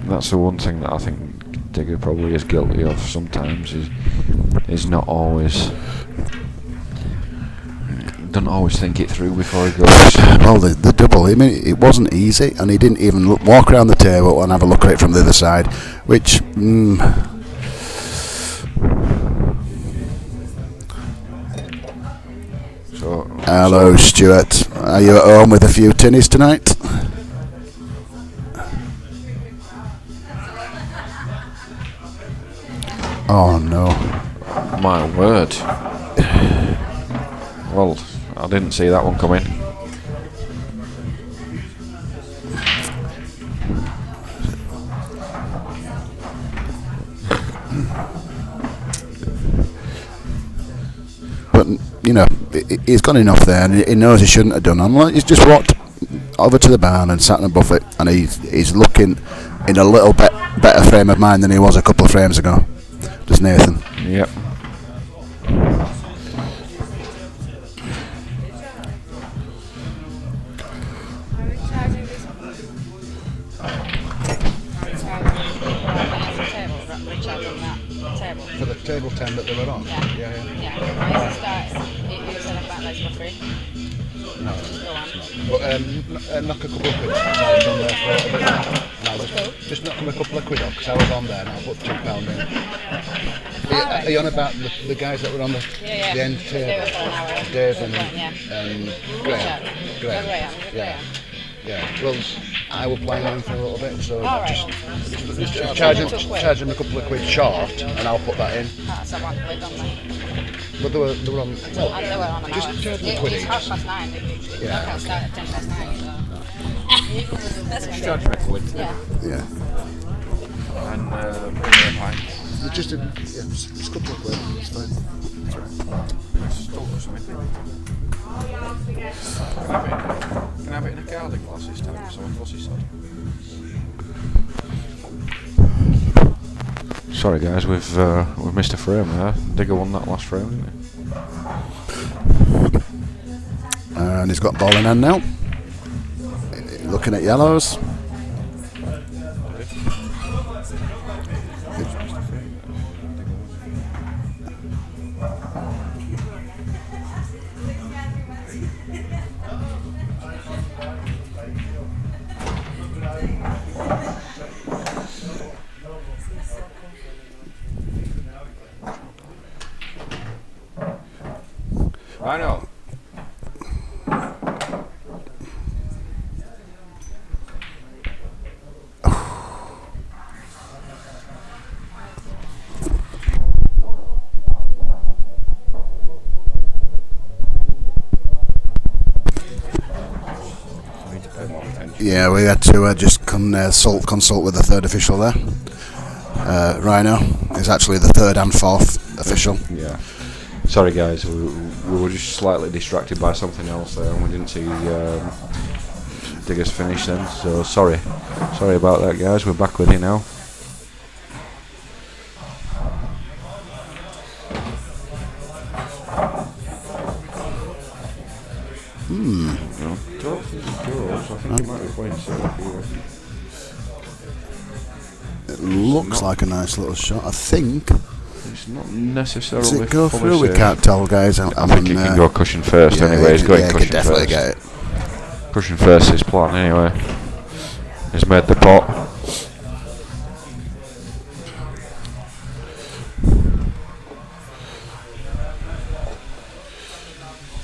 That's the one thing that I think Digger probably is guilty of sometimes. Is not always. Doesn't always think it through before he goes. Well, the double, I mean, it wasn't easy, and he didn't even walk around the table and have a look at it from the other side, which. Hello, Stuart. Are you at home with a few tinnies tonight? Oh no. My word. Well, I didn't see that one coming. But, you know, he's got enough there and he knows he shouldn't have done. And he's just walked over to the barn and sat above it, and he's looking in a little bit better frame of mind than he was a couple of frames ago. Just Nathan. Yep. For the table 10 that they were on? Yeah. Why is it started? You said about those for free? No, Go on. but knock a couple of quid off, 'cause I was on there for a bit. No, just knock him a couple of quid off, because I was on there and I'll put £2 in. Are you on about the guys that were on the end table? They were for an hour. Dave and Graham. Yeah. Well, I will play him for a little bit, so Alright. just charge him a couple of quid short, and I'll put that in. That's a 1 quid on there. But they were on. Well, And they were on an just hour. charge them a quid It's each. 9:30. Yeah. I can't start at 9:10, so. That's what Charge for a quid. Yeah. Yeah. And bring me a pint. Just a couple of quid. It's fine. That's right. Can I have it in a garlic glass this time? Someone fussy sod. Sorry guys, we've missed a frame there. Digger won that last frame, didn't he? And he's got ball in hand now. Looking at yellows. I know. Yeah, we had to just consult with the third official there. Rhino is actually the third and fourth official. Yeah. Sorry guys, we were just slightly distracted by something else there and we didn't see Digger's finish then, so sorry about that guys, we're back with you now. No, I think he might be playing safe here. It looks like a nice little shot, I think. It's not necessarily. Does it go fully through? We safe. can't tell, guys. I think he can go cushion first anyway. He's going cushion definitely first. Get it. Cushion first is his plan anyway. He's made the pot.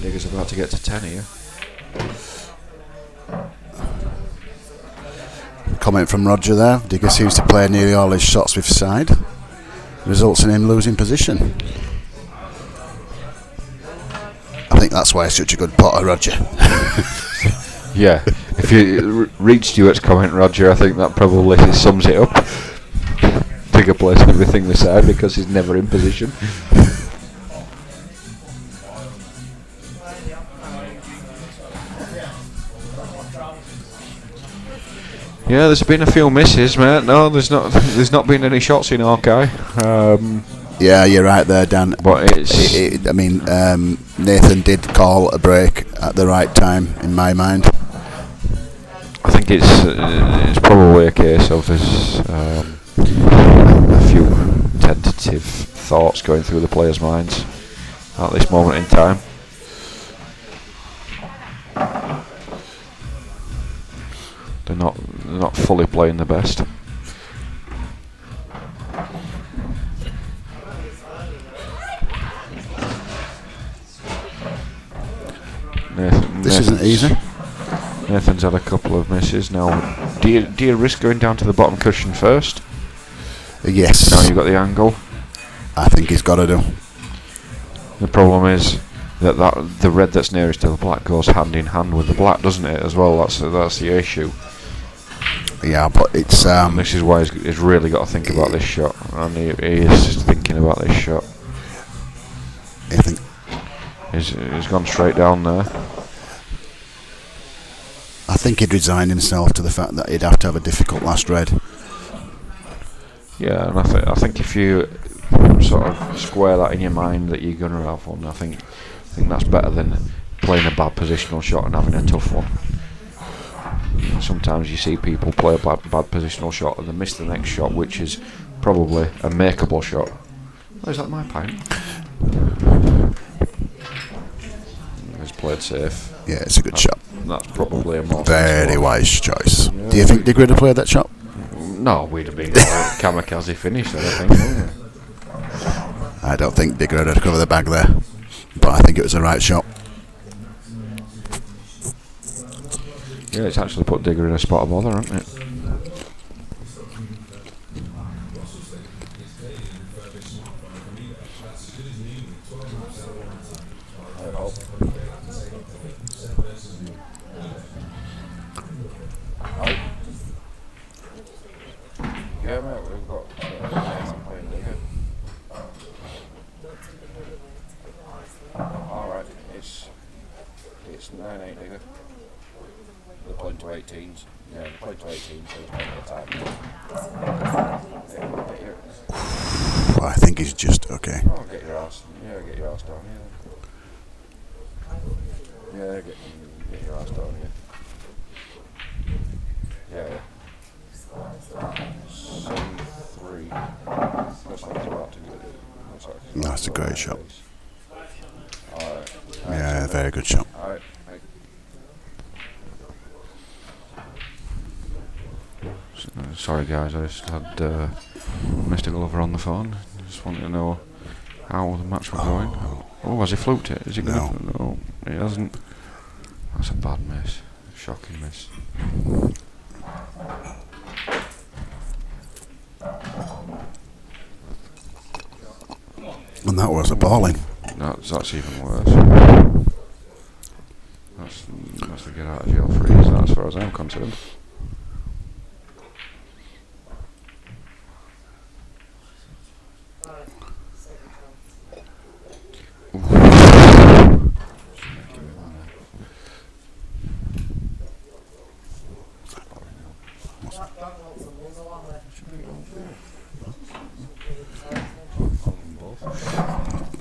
Digger's about to get to 10 here. Comment from Roger there. Digger seems to play nearly all his shots with side. Results in him losing position. I think that's why he's such a good potter, Roger. Yeah, if you read Stuart's comment, Roger, I think that probably sums it up. Digger plays everything the side because he's never in position. Yeah, there's been a few misses, mate. No, there's not been any shots in Hawkeye. Yeah, you're right there, Dan. But it's. I mean, Nathan did call a break at the right time, in my mind. I think it's probably a case of there's a few tentative thoughts going through the players' minds at this moment in time. They're not fully playing the best. This isn't easy. Nathan's had a couple of misses now. Do you risk going down to the bottom cushion first? Yes. Now you've got the angle. I think he's got to do. The problem is that the red that's nearest to the black goes hand in hand with the black, doesn't it? As well, that's the issue. Yeah, but it's. This is why he's really got to think about this shot, and he is just thinking about this shot. I think he's gone straight down there. I think he'd resigned himself to the fact that he'd have to have a difficult last red. Yeah, and I think if you sort of square that in your mind that you're going to have one, I think that's better than playing a bad positional shot and having a tough one. Sometimes you see people play a bad positional shot and they miss the next shot, which is probably a makeable shot. Oh, is that my pint? He's played safe. Yeah, it's a good shot. That's probably a more very wise choice. Yeah. Do you think Digger would have played that shot? No, we'd have been kamikaze finished, I don't think. Wouldn't we? I don't think Digger would have covered the bag there, but I think it was the right shot. Yeah, it's actually put Digger in a spot of bother, hasn't it? Yeah, mate, we've got playing Digger. Alright, it's 9-8 Digger. They're playing to 18s. Yeah, they're playing to 18s, so he's playing at the time. I think he's just okay. Oh, get your ass down here. Yeah, get your ass down here. Yeah. 7-3. Looks like he's about to get it. That's a great shot. Alright. Yeah, very good shot. Alright. Sorry guys, I just had Mr. Glover on the phone. Just wanted to know how the match was going. Oh, has he fluked it? Is he No. No, he hasn't. That's a bad miss. Shocking miss. And that was a balling. That's even worse. That's the get out of jail free, as far as I'm concerned.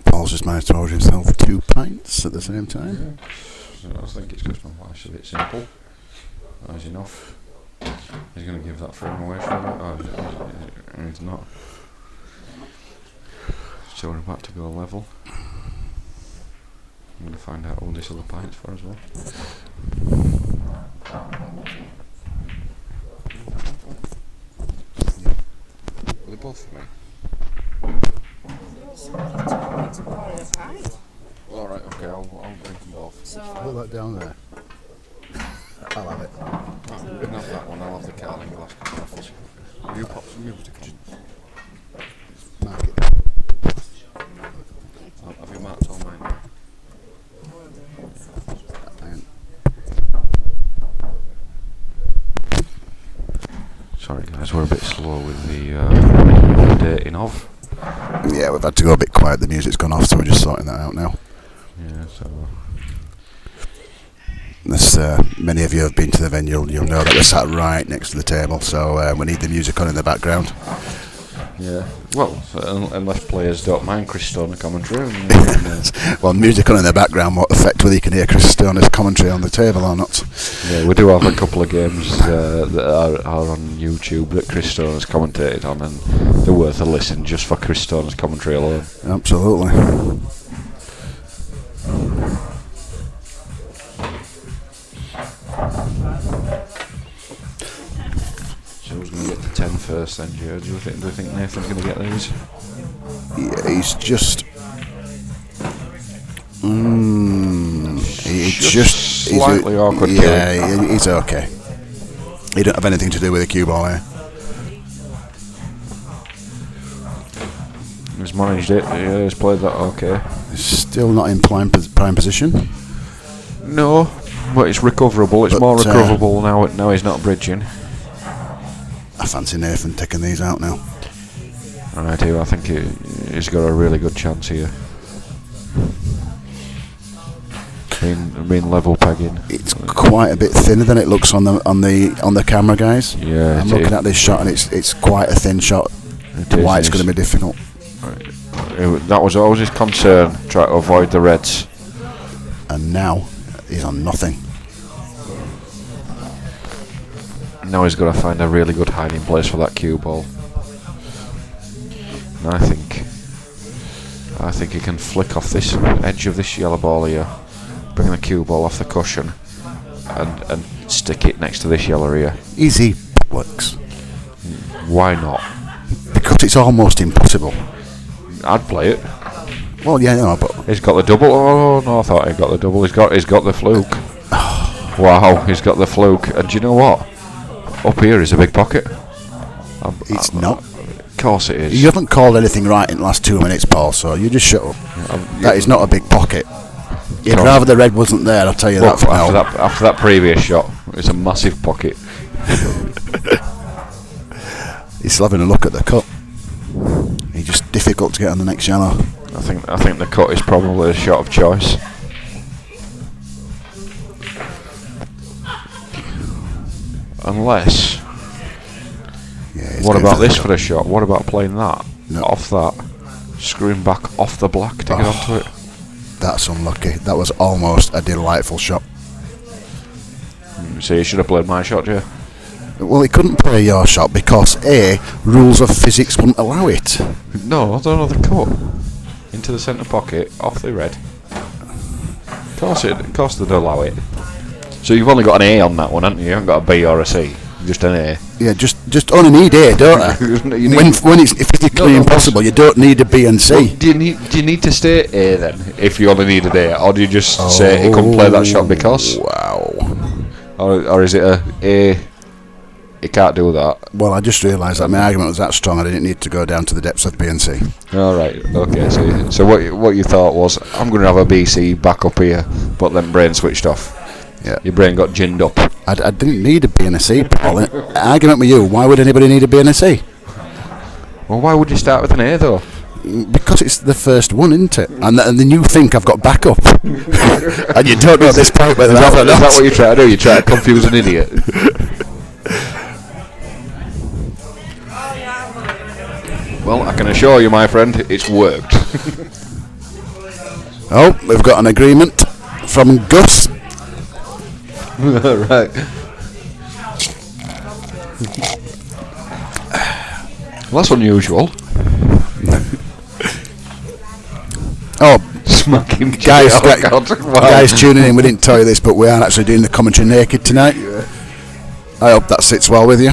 Paul's just managed to order himself 2 pints at the same time. I think it's because my life's a bit simple. That's enough. He's going to give that frame away from it. Oh, he's not. So we're about to go level. I'm going to find out all this other pints for as well. Are they both for me? Alright, okay, I'll drink them both. Put that down there. I'll have it. You can have that one, I'll have the Carling glass. Will you pop some music in? Mark it. Have you marked all mine now? Sorry guys, we're a bit slow with the dating of. Yeah, we've had to go a bit quiet. The music's gone off, so we're just sorting that out now. Yeah, so... As many of you have been to the venue, you'll know that we're sat right next to the table, so we need the music on in the background. Yeah, well, unless players don't mind Chris Stoner commentary. Well, music on in the background won't affect whether you can hear Chris Stoner's commentary on the table or not. Yeah, we do have a couple of games that are on YouTube that Chris Stoner's commentated on, and they're worth a listen just for Chris Stoner's commentary alone. Absolutely. So who's going to get to 10 first then, Joe? Do you think Nathan's going to get these? Yeah, he's just... he's just slightly awkward. Yeah, he's okay. He don't have anything to do with the cue ball here. He's managed it, yeah, he's played that okay. He's still not in prime position. No, but it's recoverable, it's more recoverable now he's not bridging. I fancy Nathan taking these out now. I do, I think he's got a really good chance here. Being level pegging. It's quite a bit thinner than it looks on the camera, guys. Yeah, I'm looking at this shot and it's quite a thin shot. Why it's going to be difficult. That was always his concern, try to avoid the reds. And now he's on nothing. Now he's got to find a really good hiding place for that cue ball. And I think he can flick off this edge of this yellow ball here, bring the cue ball off the cushion, and stick it next to this yellow here. Easy works. Why not? Because it's almost impossible. I'd play it. Well, yeah, no, but He's got the double. Oh no, I thought he got the double. He's got the fluke. Wow, he's got the fluke. And do you know what? Up here is a big pocket. it's not. Of course it is. You haven't called anything right in the last 2 minutes, Paul, so you just shut up. That is not a big pocket. You'd rather the red wasn't there, I'll tell you that for now. After that previous shot, it's a massive pocket. He's still having a look at the cut. He's just difficult to get on the next yellow. I think the cut is probably a shot of choice. Unless... what about this for a shot? What about playing that? No. Off that. Screwing back off the black to get onto it. That's unlucky. That was almost a delightful shot. So you should have played my shot, yeah? Well, he couldn't play your shot because A, rules of physics wouldn't allow it. No, I don't know the cut. Into the centre pocket, off the red. Of course they'd allow it. So you've only got an A on that one, haven't you? You haven't got a B or a C. Just an A. Yeah, just only need A, don't I? You need- when it's physically impossible, you don't need a B and C. Well, do you need to stay A then if you only need an A, or do you just say he couldn't play that shot because? Wow. Or is it a he can't do that? Well, I just realised that my argument was that strong. I didn't need to go down to the depths of B and C. All right. Okay. So what you thought was I'm going to have a BC back up here, but then brain switched off. Yeah. Your brain got ginned up. I didn't need a B and a C, Paul. Argument with you. Why would anybody need a B and a C? Well, why would you start with an A though? Because it's the first one, isn't it? And then you think I've got backup, and you don't know at this point whether Is I have or that not. what you try to do? You try to confuse an idiot. Well, I can assure you, my friend, it's worked. Oh, we've got an agreement from Gus. Right. Well, that's unusual. Oh, Smacking guys, Wow. guys tuning in, we didn't tell you this, but we are actually doing the commentary naked tonight. I hope that sits well with you.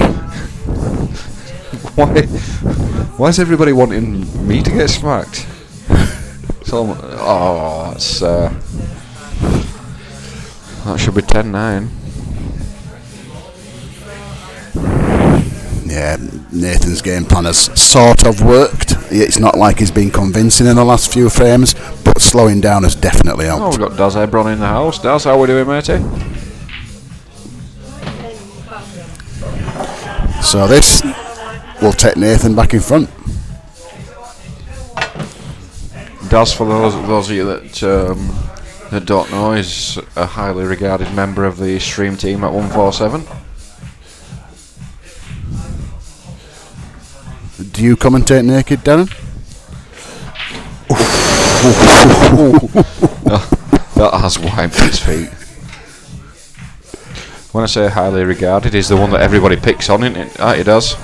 Why is everybody wanting me to get smacked? That's that should be 10-9. Yeah, Nathan's game plan has sort of worked. It's not like he's been convincing in the last few frames, but slowing down has definitely Oh, helped. we've got Daz Ebron in the house. Daz, how are we doing, matey? So this will take Nathan back in front. Daz, for those of you that don't know, is a highly regarded member of the stream team at 147. Do you commentate naked, Darren? That has wiped his feet. When I say highly regarded, he's the one that everybody picks on, isn't it? He does.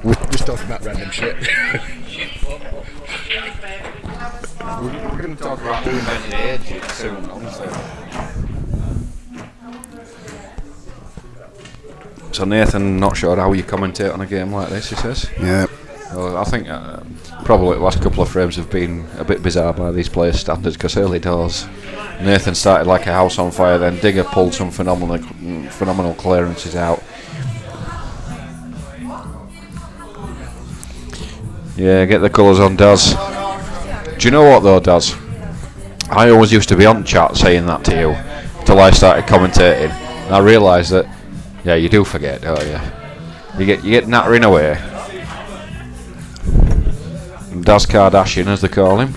We're just talking about random shit. We're going to talk about who invented age soon, honestly. So Nathan, not sure how you commentate on a game like this, he says. Yeah. Well, I think probably the last couple of frames have been a bit bizarre by these players' standards, because early doors Nathan started like a house on fire, then Digger pulled some phenomenal clearances out. Yeah, get the colours on, Daz. Do you know what though, Daz? I always used to be on chat saying that to you till I started commentating, and I realised that yeah, you do forget, don't you? You get nattering away. Daz Kardashian, as they call him.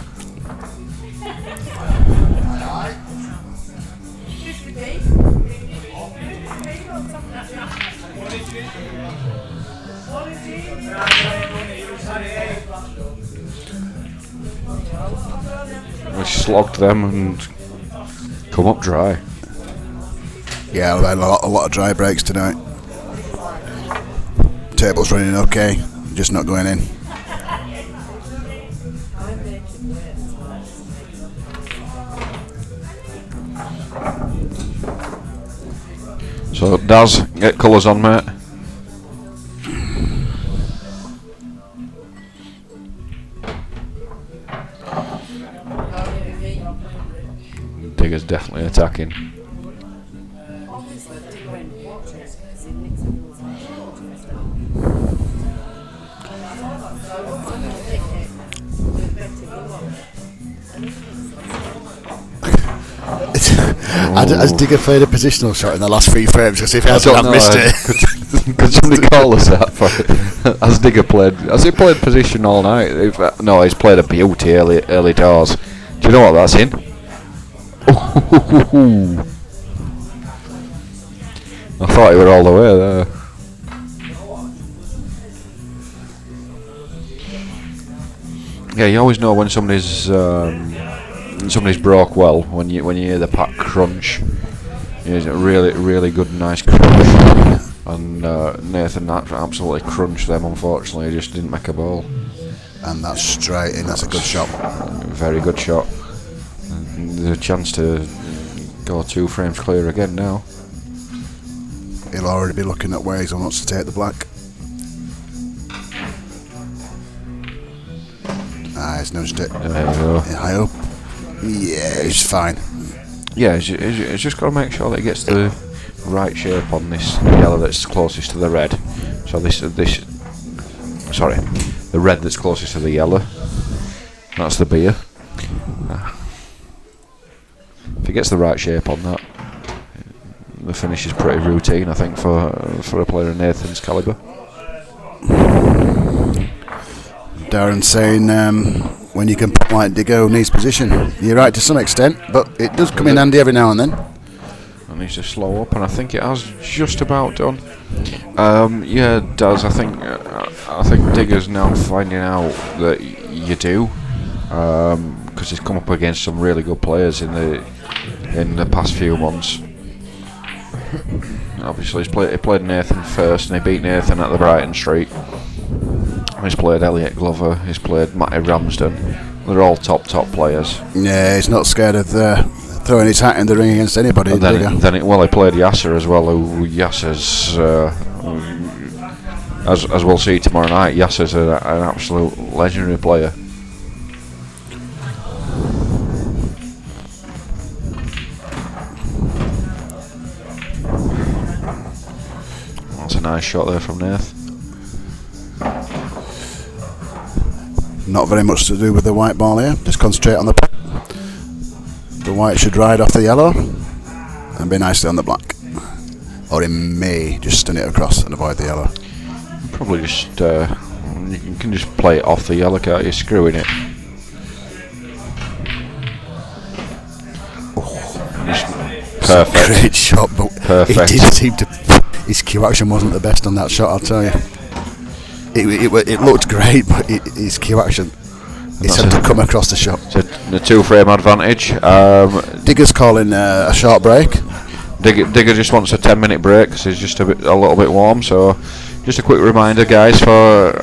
We slogged them and come up dry. Yeah, we've had a lot of dry breaks tonight. Table's running okay, just not going in. So Daz, get colours on, mate. Digger's definitely attacking. Has Digger played a positional shot in the last 3 frames? Because if he hasn't, I've missed it. Could somebody call us that? Has Digger played? Has he played position all night? No, he's played a beauty early doors. Do you know what that's in? I thought he were all the way there. Yeah, you always know when somebody's broke well when you hear the pack crunch. It's a really good, nice crunch. And Nathan absolutely crunched them. Unfortunately, he just didn't make a ball. And that's straight in. That's a good shot. Very good shot. There's a chance to go 2 frames clear again now. He'll already be looking at where he wants to take the black. He's nudged it. There you go. High up. Yeah, he's fine. Yeah, he's just got to make sure that he gets the right shape on this yellow that's closest to the red. So the red that's closest to the yellow. That's the beer. If he gets the right shape on that, the finish is pretty routine, I think, for a player of Nathan's calibre. Darren saying when you can put White Diggo in his position. You're right to some extent, but it does come in handy every now and then. And needs to slow up, and I think it has just about done. Yeah, it does. I think Digger's now finding out that you do, because he's come up against some really good players in the past few months. Obviously, he played Nathan first, and he beat Nathan at the Brighton Street. He's played Elliot Glover. He's played Matty Ramsden. They're all top players. Yeah, he's not scared of throwing his hat in the ring against anybody. And then he played Yasser as well. Who Yasser's, as we'll see tomorrow night, Yasser's an absolute legendary player. That's a nice shot there from Nath. Not very much to do with the white ball here. Just concentrate on the putt. The white should ride off the yellow and be nicely on the black. Or he may just stun it across and avoid the yellow. Probably just you can just play it off the yellow, can't you? Screwing it. Perfect. Great shot, but perfect. It did seem to. His cue action wasn't the best on that shot, I'll tell you. It looked great, but his cue action, he had to come across the shot. The 2 frame advantage. Digger's calling a short break. Digger just wants a 10-minute break because he's just a little bit warm. So, just a quick reminder, guys, for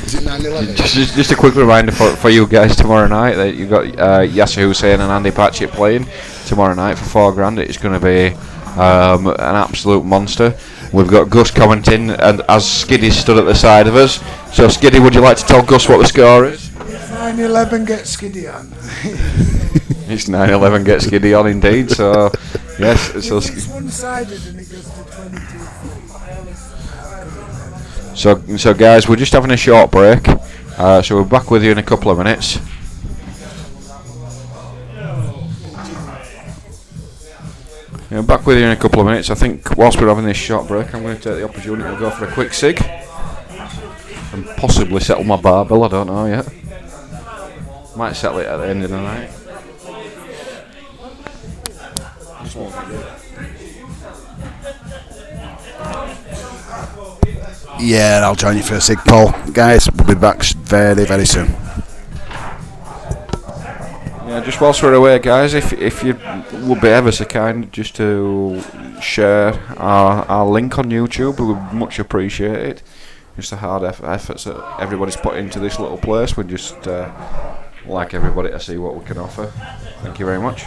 is it 9/11? just a quick reminder for you guys tomorrow night that you've got Yasser Hussain and Andy Patchett playing tomorrow night for $4,000. It's going to be an absolute monster. We've got Gus commenting, and as Skiddy stood at the side of us. So, Skiddy, would you like to tell Gus what the score is? 9/11 gets Skiddy on. It's 9/11 gets Skiddy on, indeed. So, yes. So it's one-sided and it goes to 22. So, guys, we're just having a short break. So we're back with you in a couple of minutes. Yeah, back with you in a couple of minutes. I think whilst we're having this short break, I'm going to take the opportunity to go for a quick cig and possibly settle my barbell. I don't know yet. Might settle it at the end of the night. Yeah, I'll join you for a cig, Paul. Guys, we'll be back very, very soon. Yeah, just whilst we're away, guys, if you would be ever so kind just to share our link on YouTube, we would much appreciate it. Just the hard efforts that everybody's put into this little place. We'd just like everybody to see what we can offer. Thank you very much.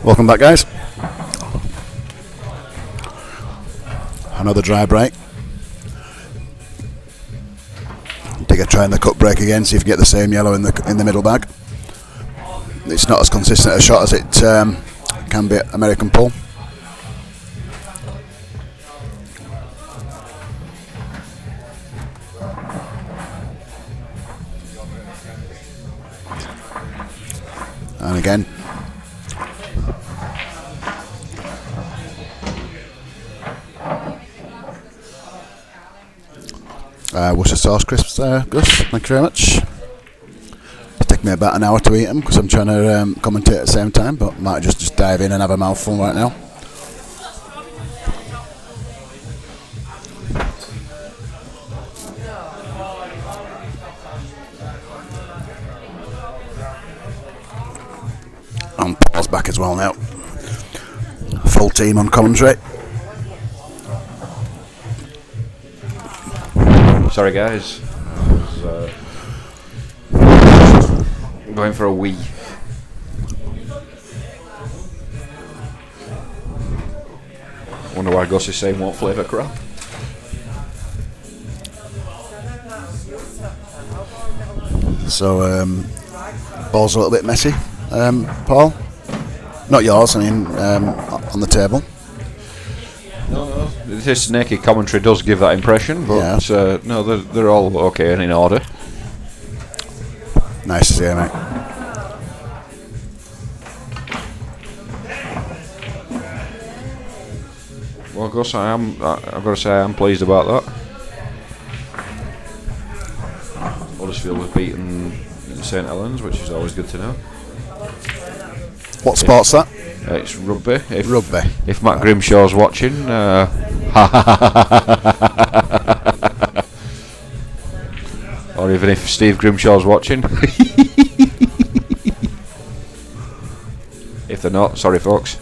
Welcome back, guys. Another dry break. Digger trying the cut break again, see if you get the same yellow in the middle bag. It's not as consistent a shot as it can be at American pull. And again. Worcester sauce crisps there, Gus. Thank you very much. It's taken me about an hour to eat them because I'm trying to commentate at the same time, but might just dive in and have a mouthful right now. And Paul's back as well now. Full team on commentary. Sorry guys, I'm going for a wee. Wonder why Gus is saying won't flavour crap. So ball's a little bit messy, Paul. Not yours, I mean on the table. No. This naked commentary does give that impression, but yeah. No, they're all okay and in order. Nice to see you, mate. Well, Gus, I've got to say I am pleased about that. Huddersfield was beaten in St Helens, which is always good to know. What sport's that? It's rugby. Rugby. If Matt Grimshaw's watching, or even if Steve Grimshaw's watching. If they're not, sorry folks.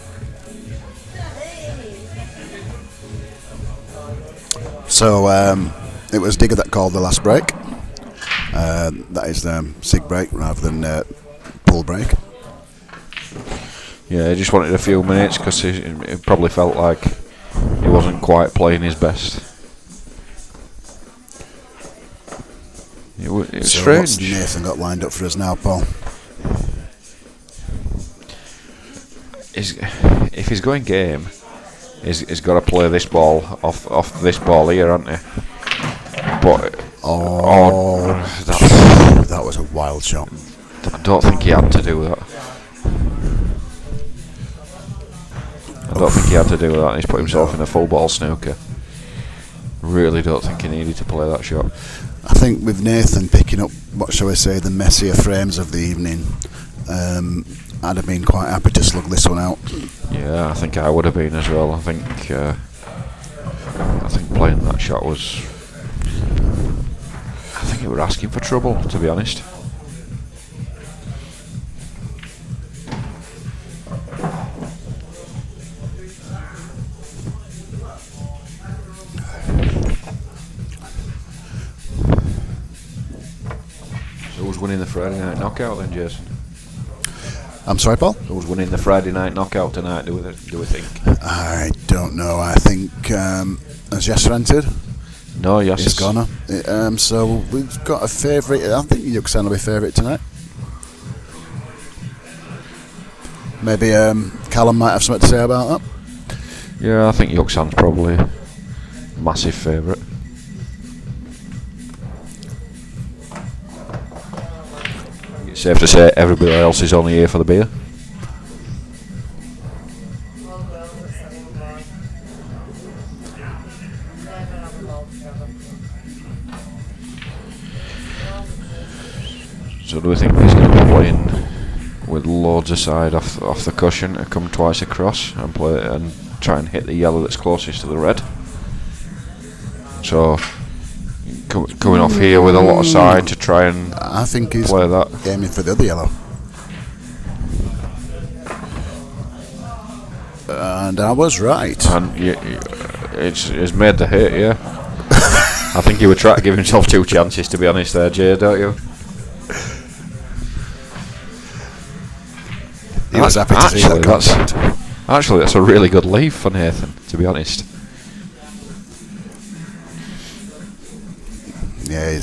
So it was Digger that called the last break. That is sig break rather than pull break. Yeah, he just wanted a few minutes because it probably felt like he wasn't quite playing his best. It's so strange. What's Nathan got lined up for us now, Paul? If he's going game, he's got to play this ball off this ball here, hasn't he? But that was a wild shot. I don't think he had to do that. I don't think he had to do that. He's put himself in a full ball snooker. Really don't think he needed to play that shot. I think with Nathan picking up, what shall we say, the messier frames of the evening, I'd have been quite happy to slug this one out. Yeah, I think I would have been as well. I think playing that shot was... I think it were asking for trouble, to be honest. So who's winning the Friday night knockout then, Jason? I'm sorry, Paul? Who's winning the Friday night knockout tonight, do we think? I don't know. I think has Yasser entered? No, Yasser's He's gone. So we've got a favourite. I think Yuxan will be favourite tonight. Maybe Callum might have something to say about that. Yeah, I think Yuxan's probably massive favourite. It's safe to say everybody else is only here for the beer. So do we think he's going to be playing with loads aside off the cushion to come twice across and play and try and hit the yellow that's closest to the red? So coming off here with a lot of side to try and I think he's play that. Aiming for the other yellow. And I was right. And it's made the hit, yeah. I think he would try to give himself two chances, to be honest there, Jay, don't you? He was happy to see that contact. Actually, that's a really good leave for Nathan, to be honest. Yeah,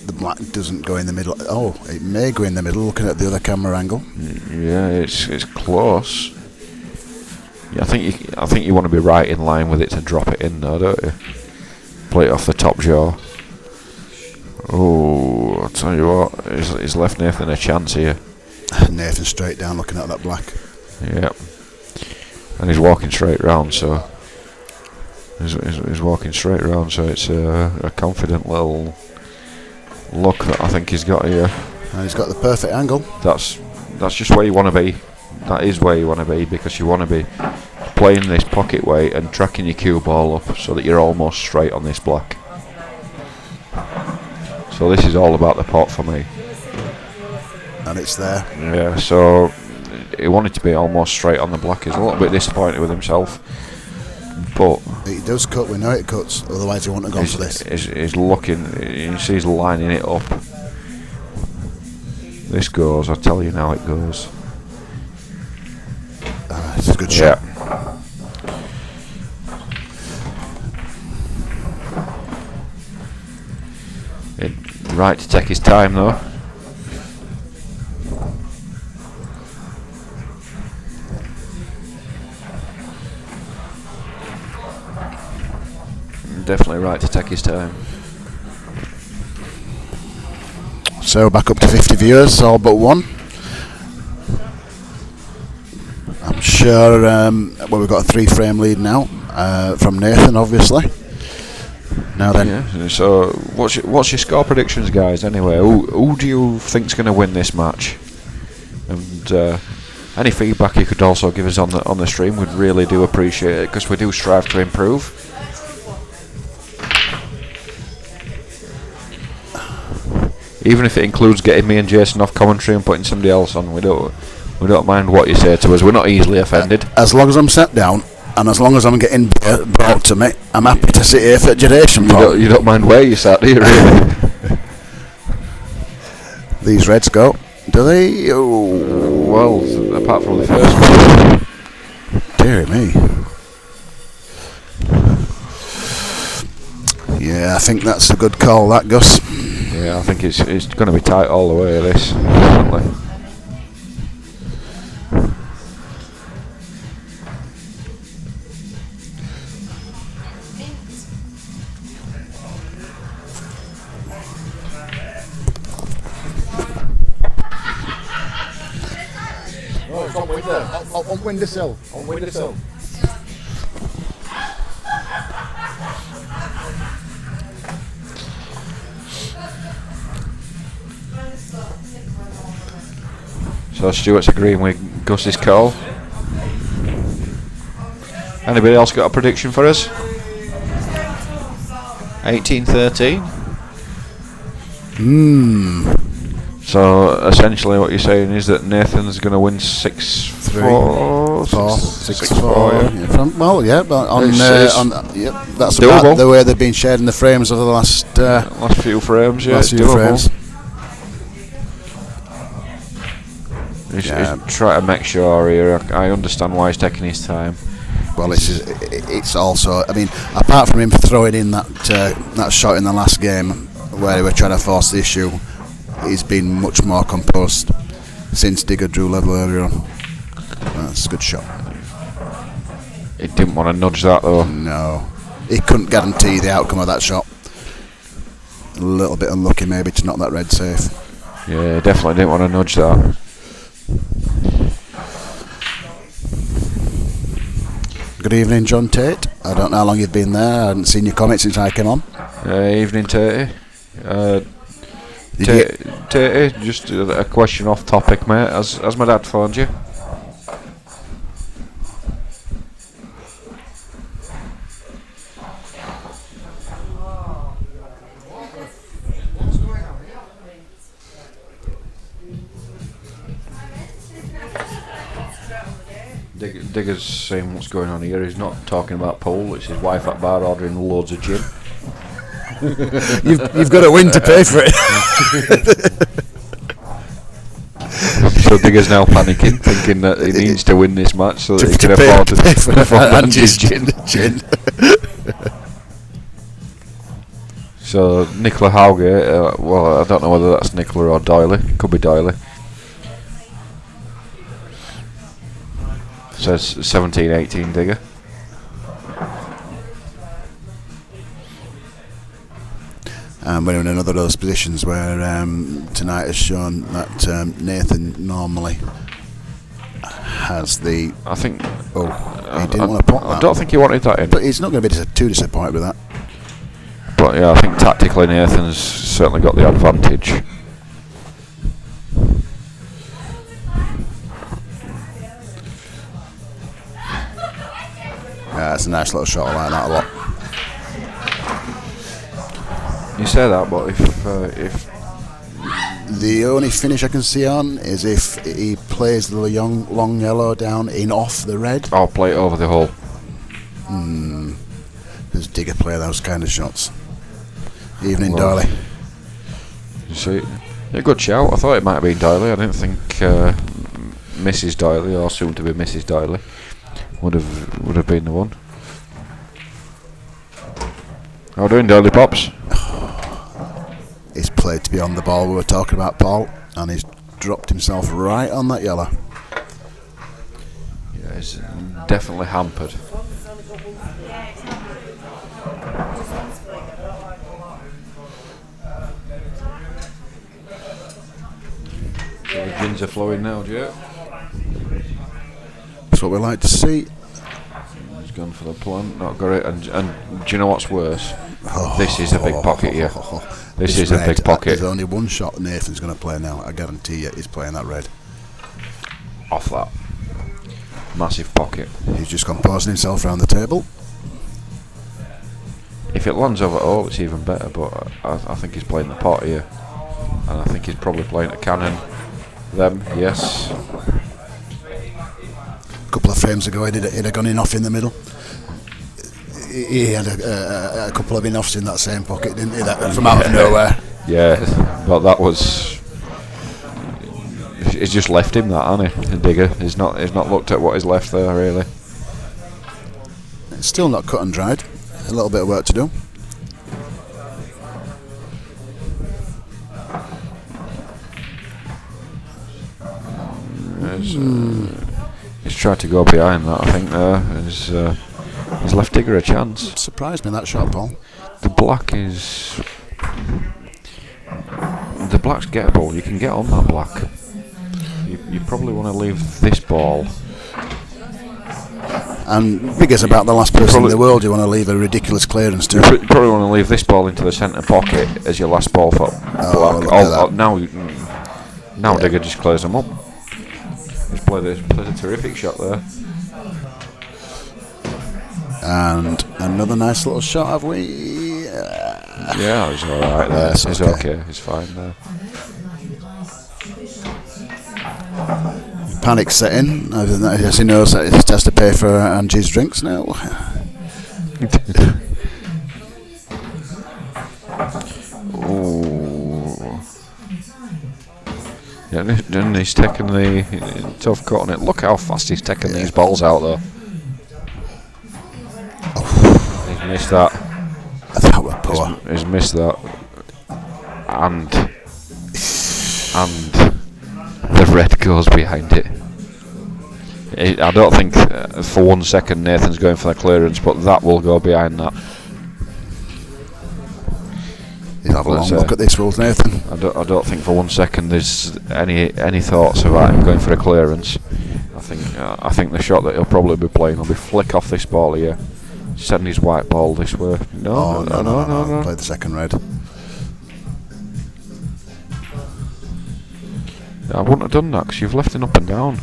the black doesn't go in the middle. Oh, it may go in the middle, looking at the other camera angle. Yeah, it's close. Yeah, I think you want to be right in line with it to drop it in, though, don't you? Play it off the top jaw. Oh, I'll tell you what, he's left Nathan a chance here. Nathan straight down, looking at that black. Yep. And he's walking straight round, so he's walking straight round, so it's a confident little look that I think he's got here. And he's got the perfect angle. That's just where you want to be. That is where you want to be, because you want to be playing this pocket weight and tracking your cue ball up so that you're almost straight on this black. So this is all about the pot for me. And it's there. Yeah, so he wanted to be almost straight on the black. He's a little bit disappointed with himself, but it does cut. We know it cuts. Otherwise, he wouldn't have gone for this. He's looking. You see, he's lining it up. This goes. I'll tell you now. It goes. It's a good shot. Right to take his time though. Definitely right to take his time. So back up to 50 viewers, all but one. I'm sure. Well, we've got a 3-frame lead now from Nathan, obviously. Now then. Yeah, so what's your score predictions, guys? Anyway, who do you think's going to win this match? And any feedback you could also give us on the stream, we'd really do appreciate it, because we do strive to improve. Even if it includes getting me and Jason off commentary and putting somebody else on, we don't mind what you say to us. We're not easily offended. As long as I'm sat down, and as long as I'm getting beer brought to me, I'm happy to sit here for duration. You don't mind where you sat, do you, really? These Reds go, do they? Oh. Well, apart from the first one. Dear me. Yeah, I think that's a good call, that, Gus. Yeah, I think it's going to be tight all the way, this, definitely. Oh, it's on window. On windowsill. On windowsill. So Stuart's agreeing with Gus's call. Anybody else got a prediction for us? 18-13. So essentially, what you're saying is that Nathan's going to win 6-4. 6-4. Well, yeah, but that's doable. about the way they've been shared in the frames over the last few frames. Yeah, last it's few doable. frames. He's trying to make sure here. I understand why he's taking his time. Well, it's also, I mean, apart from him throwing in that shot in the last game where he was trying to force the issue, he's been much more composed since Digger drew level earlier on. That's a good shot. He didn't want to nudge that though. No, he couldn't guarantee the outcome of that shot. A little bit unlucky maybe to knock that red safe. Yeah, definitely didn't want to nudge that. Good evening, John Tate. I don't know how long you've been there. I hadn't seen your comment since I came on. Evening, Tatey. Tatey, just a question off topic, mate. Has my dad phoned you? Digger's saying what's going on here. He's not talking about pool. It's his wife at bar ordering loads of gin. You've got to win to pay for it. So Digger's now panicking, thinking that he needs to win this match so that he can afford to pay for Angie's gin. So Nicola Howgate, well, I don't know whether that's Nicola or Doyley. Could be Doyley. Says 17-18 Digger. And we're in another of those positions where tonight has shown that Nathan normally has the. I think. Oh, he didn't want to put that. I don't think he wanted that in. But he's not going to be too disappointed with that. But yeah, I think tactically Nathan's certainly got the advantage. Yeah, it's a nice little shot. I like that a lot. You say that, but if the only finish I can see on is if he plays the long yellow down in off the red. I'll play it over the hole. Does Digger play those kind of shots? Evening, Darley. You see, a good shout. I thought it might have been Doyley. I didn't think Mrs. Doyley, or soon to be Mrs. Doyley, would have been the one. How doing, Doyley Pops? He's played to be on the ball. We were talking about Paul, and he's dropped himself right on that yellow. Yeah, he's definitely hampered. So the gins are flowing now, Joe. That's what we like to see. He's gone for the plant, not got it. And do you know what's worse? This is a big pocket here. This is red, a big pocket. There's only one shot Nathan's going to play now. I guarantee you he's playing that red. Off that. Massive pocket. He's just composing himself around the table. If it lands over all, it's even better, but I think he's playing the pot here. And I think he's probably playing a cannon. Them, yes. couple of frames ago, he'd have gone in off in the middle. He had a couple of in-offs in that same pocket, didn't he? That from out of nowhere. Yeah, but that was. He's just left him that, hasn't he? Digger. He's not looked at what is left there really. It's still not cut and dried. A little bit of work to do. He's tried to go behind that. I think he's left Digger a chance. Surprised me that shot, Paul. The black's gettable. You can get on that black. You probably want to leave this ball. And Digger's about the last person in the world you want to leave a ridiculous clearance to. You probably want to leave this ball into the centre pocket as your last ball for black. Now Digger just clears them up. He's played a terrific shot there. And another nice little shot, have we? Yeah, he's alright there. Yes, He's okay. He's fine there. Panic setting, as he knows that he has to pay for Angie's drinks now. Yeah, and he's taking the tough cut on it. Look how fast he's taking these balls out though. He's missed that. That were poor. He's missed that. And the red goes behind it. I don't think for 1 second Nathan's going for the clearance, but that will go behind that. You'll have a long look at this, will Nathan? I don't think for 1 second there's any thoughts about him going for a clearance. I think the shot that he'll probably be playing will be flick off this ball here, send his white ball this way. No. Play the second red. I wouldn't have done that because you've left him up and down.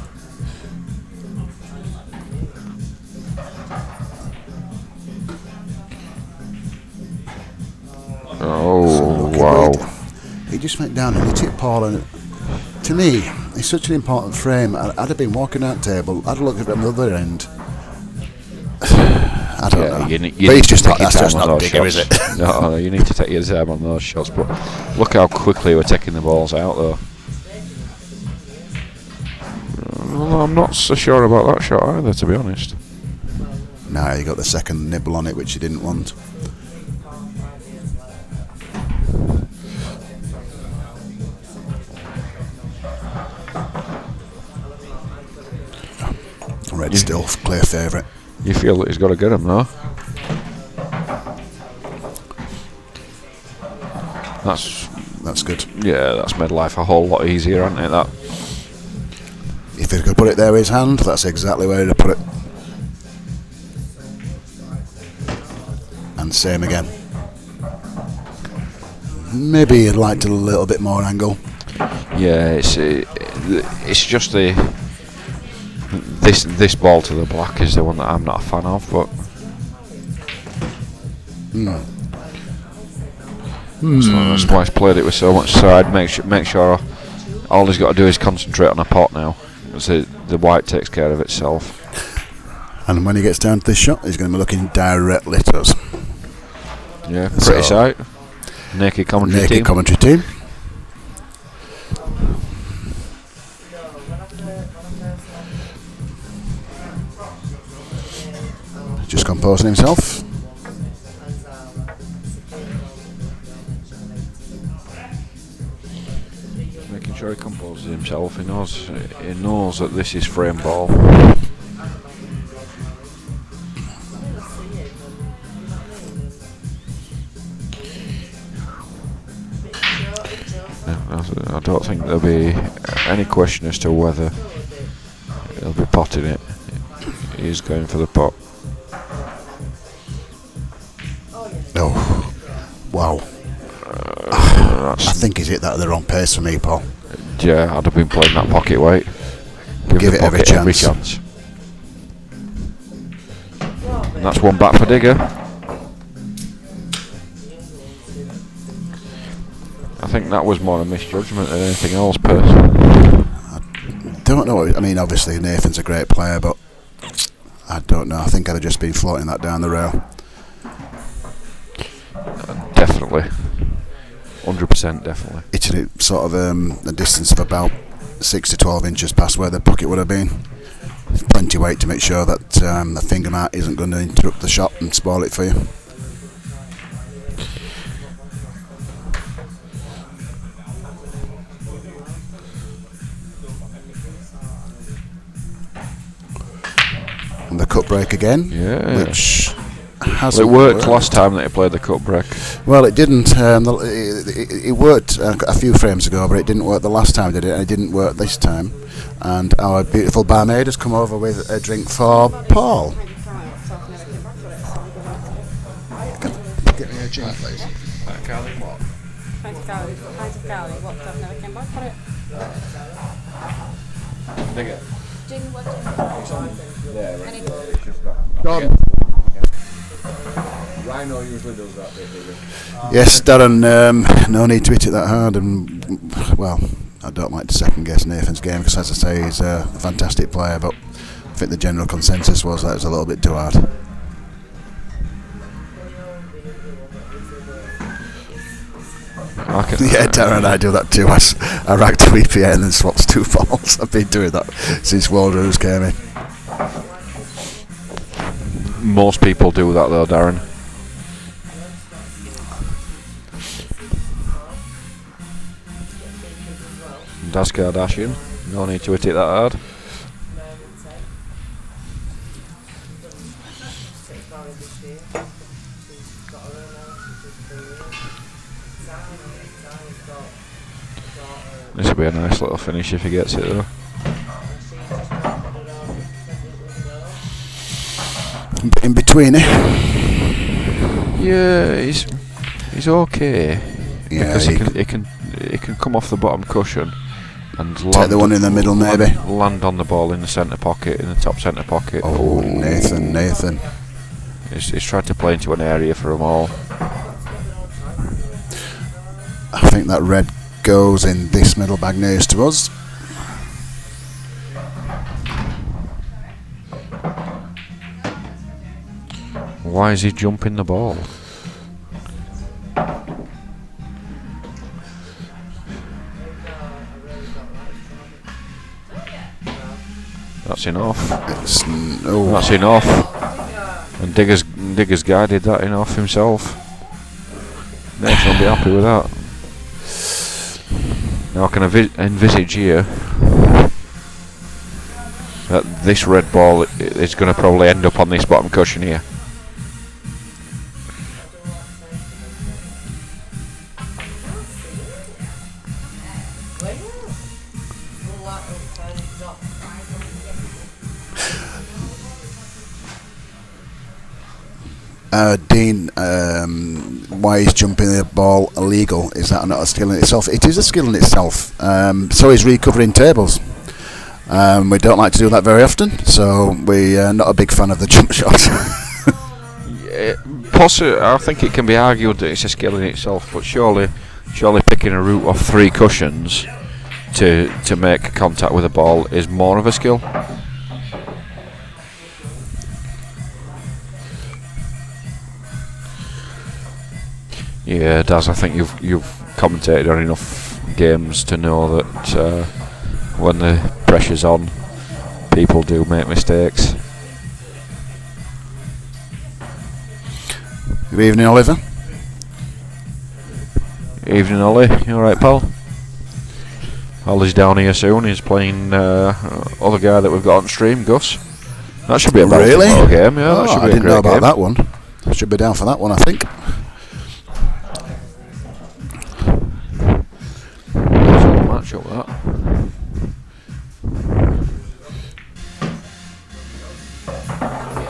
Oh, wow. He just went down and he took Paul, and to me, it's such an important frame. I'd have been walking out table, I'd have looked at him the other end. I don't know. But he's just like, that's just not Digger, is it? No, you need to take your time on those shots, but look how quickly we're taking the balls out though. Well, I'm not so sure about that shot either, to be honest. No, he got the second nibble on it, which he didn't want. Red's still clear favourite. You feel that he's got to get him though. That's good. Yeah, that's made life a whole lot easier, hasn't it? That. If he could put it there with his hand, that's exactly where he'd have put it. And same again. Maybe he'd liked a little bit more angle. Yeah, it's just this ball to the black is the one that I'm not a fan of, but. So that's why he's played it with so much side. Make sure all he's got to do is concentrate on a pot now. So the white takes care of itself. And when he gets down to this shot, he's going to be looking directly at us. Yeah, pretty sight. Naked commentary team. Just composing himself. Making sure he composes himself. He knows that this is frame ball. I don't think there'll be any question as to whether he'll be potting it. He's going for the pot. Oh, wow. I think he's hit that at the wrong pace for me, Paul. Yeah, I'd have been playing that pocket weight. Give it every chance. And that's one back for Digger. I think that was more a misjudgment than anything else, personally. I don't know. I mean, obviously Nathan's a great player, but I don't know. I think I'd have just been floating that down the rail. Definitely. 100% definitely. Hitting it sort of a distance of about 6 to 12 inches past where the pocket would have been. Plenty weight to make sure that the finger mark isn't going to interrupt the shot and spoil it for you. And the cut break again, which hasn't it worked last time that he played the cut break. Well, it didn't. It worked a few frames ago, but it didn't work the last time, did it? And it didn't work this time. And our beautiful barmaid has come over with a drink for Paul. Get me a drink, please. What? Stuff never came back for it. Dig it. Gin, what gin? Gordon. Rhino usually does that bit, does he? Yes, Darren, no need to hit it that hard, and well, I don't like to second guess Nathan's game because, as I say, he's a fantastic player, but I think the general consensus was that it was a little bit too hard. Yeah, Darren and I do that too. I rack 2 EPA and then swaps 2 balls. I've been doing that since Waldrose came in. Most people do that though, Darren. Das Kardashian, no need to hit it that hard. This will be a nice little finish if he gets it though. In between, Yeah, he's okay. Yeah, because he can come off the bottom cushion and take the one in the middle, maybe. Land on the ball in the centre pocket, in the top centre pocket. Oh, Nathan. He's tried to play into an area for them all. I think that red goes in this middle bag nearest to us. Why is he jumping the ball? That's enough. That's enough. And Digger's guy did that enough himself. Nathan will be happy with that. Now I can envisage here that this red ball is going to probably end up on this bottom cushion here. Dean, why is jumping the ball illegal? Is that not a skill in itself? It is a skill in itself. So is recovering tables. We don't like to do that very often, so we're not a big fan of the jump shot. I think it can be argued that it's a skill in itself, but surely picking a route off 3 cushions to make contact with the ball is more of a skill. Yeah, Daz, I think you've commentated on enough games to know that when the pressure's on, people do make mistakes. Good evening, Oliver. Evening, Ollie. You alright, pal? Ollie's down here soon. He's playing other guy that we've got on stream, Gus. That should be a really game, yeah. That should be I didn't know about game. that one. I should be down for that one, I think. Match up that.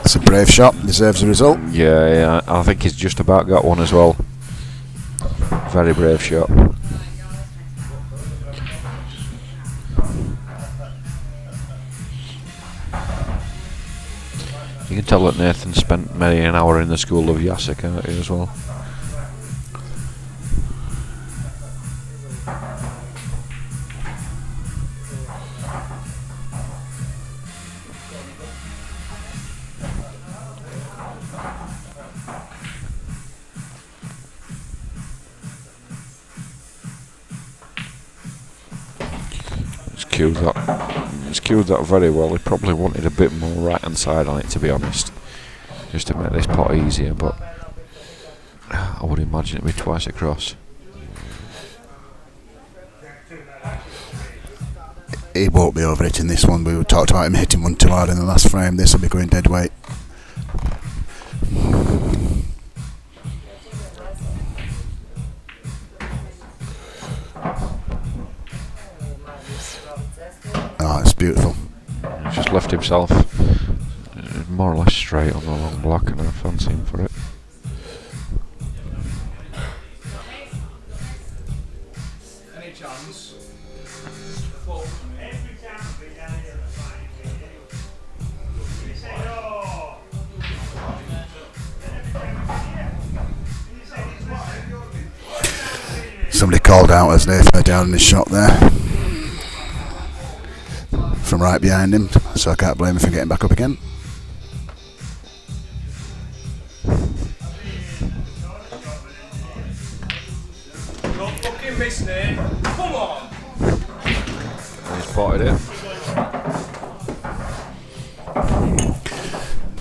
It's a brave shot, deserves a result. Yeah, I think he's just about got one as well. Very brave shot. You can tell that Nathan spent many an hour in the school of Yasser, can't you, as well? cued that. He's cued that very well. He probably wanted a bit more right hand side on it, to be honest, just to make this pot easier. But I would imagine it'd be twice across. He won't be over hitting this one. We talked about him hitting one too hard in the last frame. This will be going dead weight. Oh, it's beautiful. He's just left himself more or less straight on the long block, and I fancy him for it. Any chance? Somebody called out as Nathan down in his shot there from right behind him, so I can't blame him for getting back up again. Don't fucking miss, Nate. Come on! He's spotted it.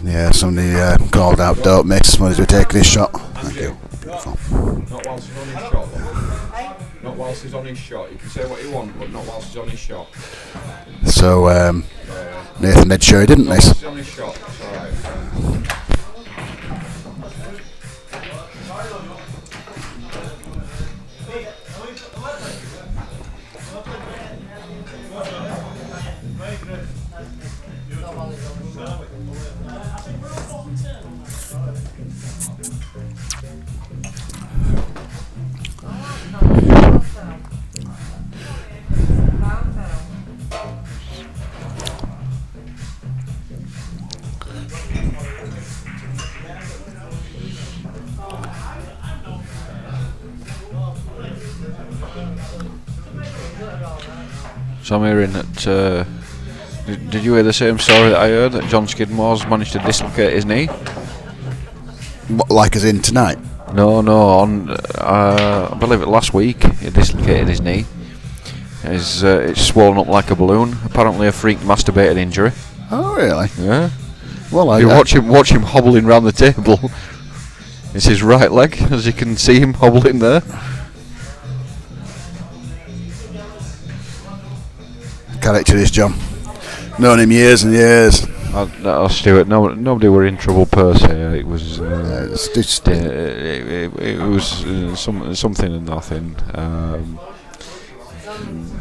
Yeah, somebody called out, don't miss, when he's taking his shot. Thank you. Beautiful. Not whilst he's on his shot, though. Not whilst he's on his shot. You can say what you want, but not whilst he's on his shot. So, Nathan Ned sure he didn't miss. Whilst he's on his shot, it's alright. So I'm hearing that. Did you hear the same story that I heard, that John Skidmore's managed to dislocate his knee? Like as in tonight? No, on I believe it last week he dislocated his knee. It's swollen up like a balloon. Apparently a freak masturbated injury. Oh really? Yeah. Well, you watch him hobbling round the table. It's his right leg, as you can see him hobbling there. Character is John. Known him years and years. I'll Stuart. No, nobody were in trouble per se. It was it was something and nothing.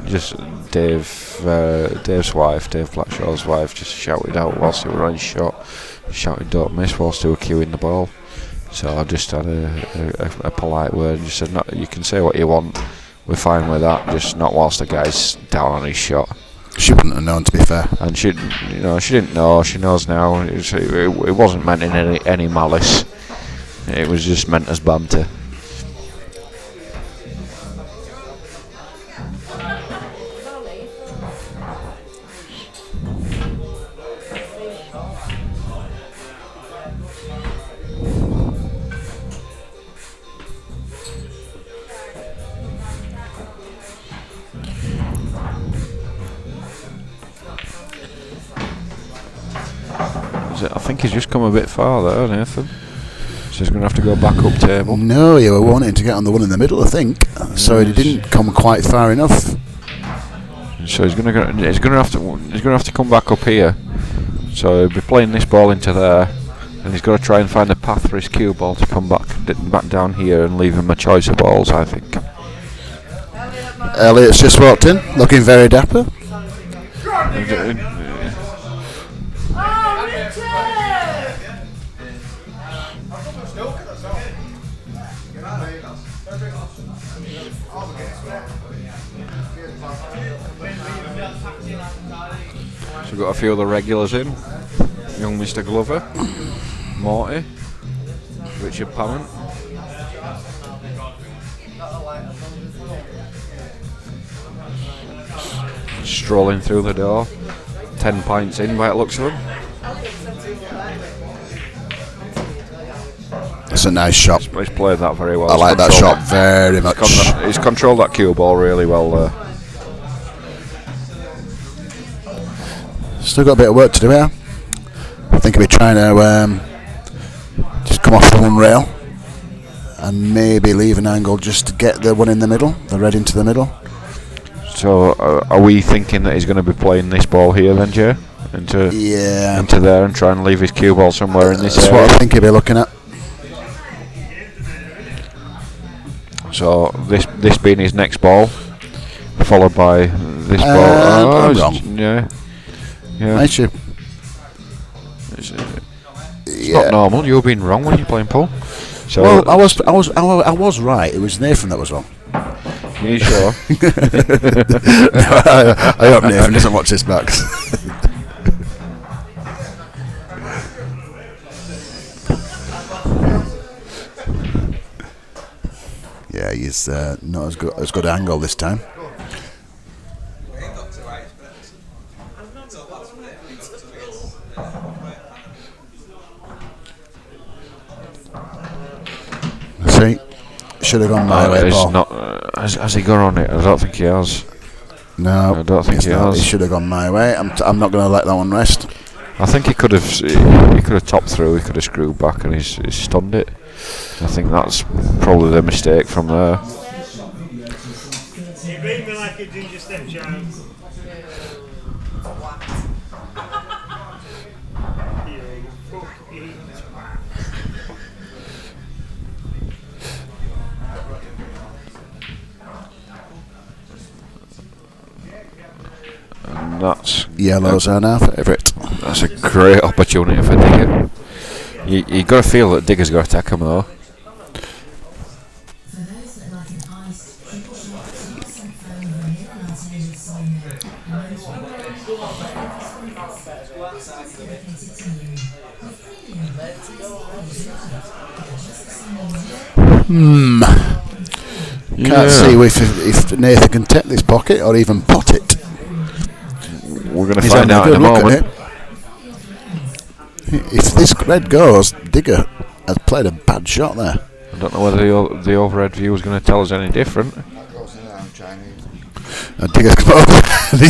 Just Dave's wife, Dave Blackshaw's wife, just shouted out whilst they were on his shot. Shouted "Don't miss" whilst they were queuing the ball. So I just had a polite word and just said, "No, you can say what you want. We're fine with that. Just not whilst the guy's down on his shot." She wouldn't have known, to be fair. And she didn't know. She knows now. It wasn't meant in any malice. It was just meant as banter. I think he's just come a bit far there, Nathan. So he's going to have to go back up table. No, you were wanting to get on the one in the middle, I think. So he didn't come quite far enough. So he's going to have to come back up here. So he'll be playing this ball into there, and he's got to try and find a path for his cue ball to come back down here and leave him a choice of balls, I think. Elliot's just walked in, looking very dapper. So we've got a few of the regulars in. Young Mr. Glover, Morty, Richard Pamment. Strolling through the door. 10 pints in by the looks of them. It's a nice shot. He's played that very well. I like that shot very much. He's controlled that cue ball really well there. Still got a bit of work to do here. I think he'll be trying to just come off the one rail and maybe leave an angle just to get the one in the middle, the red into the middle. So are we thinking that he's going to be playing this ball here then, Jay? Into there and try and leave his cue ball somewhere in this area? That's what I think he'll be looking at. So this being his next ball, followed by this ball. I'm wrong. Yeah. Ain't you? It's not normal. You're being wrong when you're playing pool. So well, I was right. It was Nathan that was wrong. Are you sure? No, I hope Nathan doesn't watch this back. Yeah, he's not as good angle this time. See, should have gone my way. It's not. Has he gone on it? I don't think he has. No, I don't think he has. He should have gone my way. I'm not going to let that one rest. I think he could have. He could have topped through. He could have screwed back, and he's stunned it. I think that's probably the mistake from there. You beat me like a ginger stepchild. And that's yellows are now favourite. That's a great opportunity for Digger. You got to feel that Digger's got to attack him though. Can't see if Nathan can take this pocket or even pot it. We're going to find out in a moment. If this red goes, Digger has played a bad shot there. I don't know whether the overhead view is going to tell us any different. Digger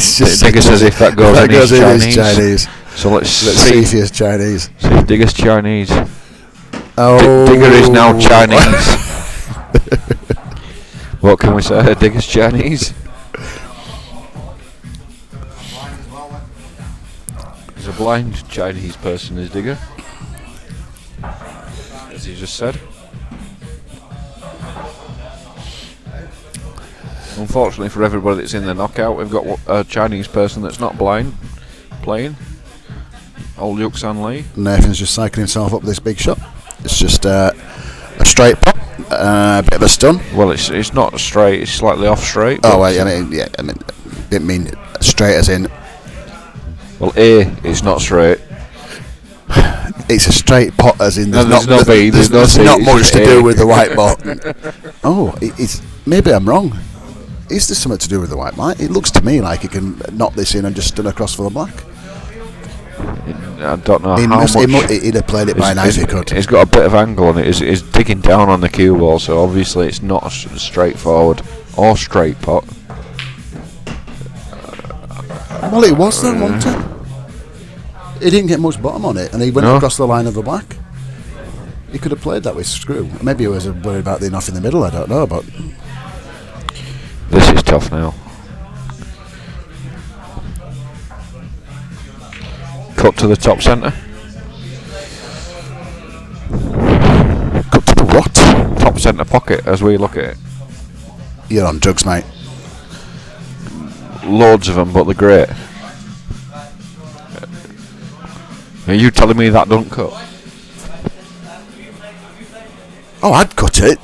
says if that goes in, he's Chinese. So let's see if he's Chinese. See if Digger's Chinese. Oh. Digger is now Chinese. What can we say? Digger's Chinese. He's a blind Chinese person, is Digger, as he just said. Unfortunately for everybody that's in the knockout, we've got a Chinese person that's not blind playing. Old Yuk-San Lee. Nathan's just cycling himself up this big shot. It's just a straight pop, a bit of a stun. Well, it's not straight; it's slightly off straight. Oh, wait, I mean, didn't mean straight as in. Well, A, it's not straight. It's a straight pot, as in there's not much to do with the white button. Oh, it's maybe I'm wrong. Is there something to do with the white light? It looks to me like he can knock this in and just stun across for the black. I don't know how much. He'd have played it by now if he could. He's got a bit of angle on it. He's digging down on the cue ball, so obviously it's not straightforward or straight pot. Well, it was though, wasn't it? He didn't get much bottom on it, and he went across the line of the black. He could have played that with screw. Maybe he was worried about the enough in the middle, I don't know, but... This is tough now. Cut to the top centre. Cut to the what? Top centre pocket, as we look at it. You're on drugs, mate. Loads of them, but they're great. Are you telling me that don't cut? Oh, I'd cut it.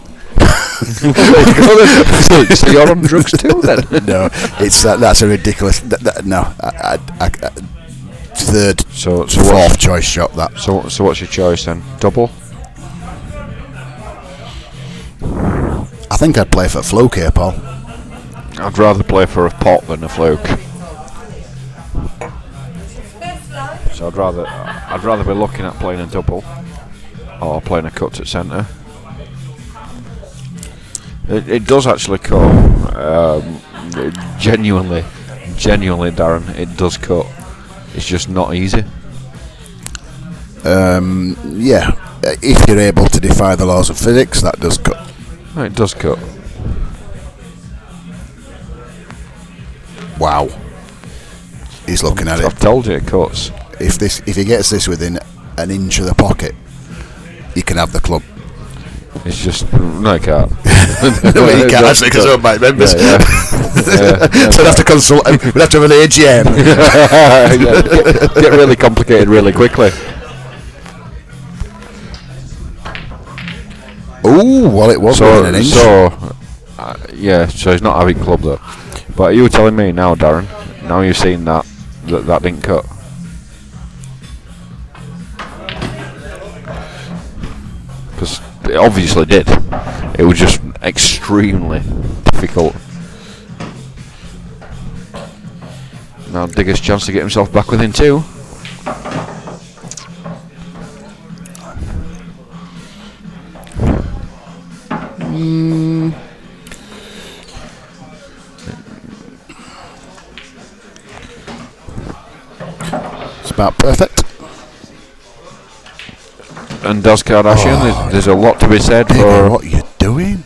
So you're on drugs too, then? No, it's that's a ridiculous. No, third, fourth choice shot. That. So what's your choice then? Double? I think I'd play for fluke here, Paul. I'd rather play for a pot than a fluke. So I'd rather be looking at playing a double or playing a cut at centre. It does actually cut. Genuinely, Darren, it does cut. It's just not easy. Yeah, if you're able to defy the laws of physics, that does cut. It does cut. Wow. He's looking at I've it. told you it cuts. If he gets this within an inch of the pocket, he can have the club. It's just no, he can't. No, he can't actually because of my members. Yeah. So we'd have to consult. We'd have to have an AGM. Get really complicated really quickly. Ooh, well, it was within an inch. So he's not having club though. But you were telling me now, Darren. Now you've seen that didn't cut. Because it obviously did. It was just extremely difficult. Now Digger's chance to get himself back within 2. It's about perfect. And Daz Kardashian, there's a lot to be said for. What are you doing?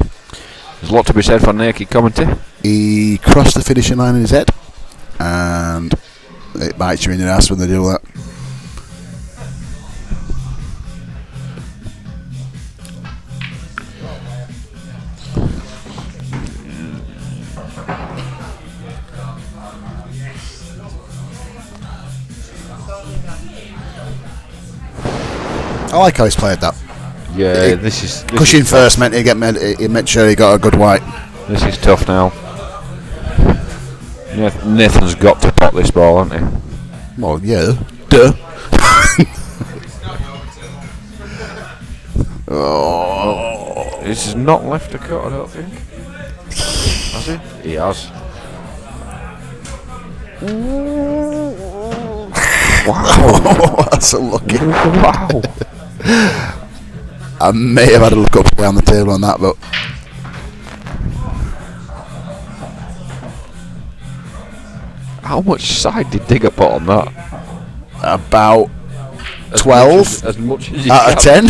There's a lot to be said for naked commentary. He crossed the finishing line in his head, and it bites you in your ass when they do that. I like how he's played that. Yeah, this is Pushing first meant he made sure he got a good white. This is tough now. Nathan's got to pot this ball, hasn't he? Well, yeah. Duh. Oh. He's not left a cut, I don't think. Has he? He has. Wow. That's unlucky. Wow. I may have had a look up down the table on that, but how much side did Digger put on that? about 12 as much as out of 10.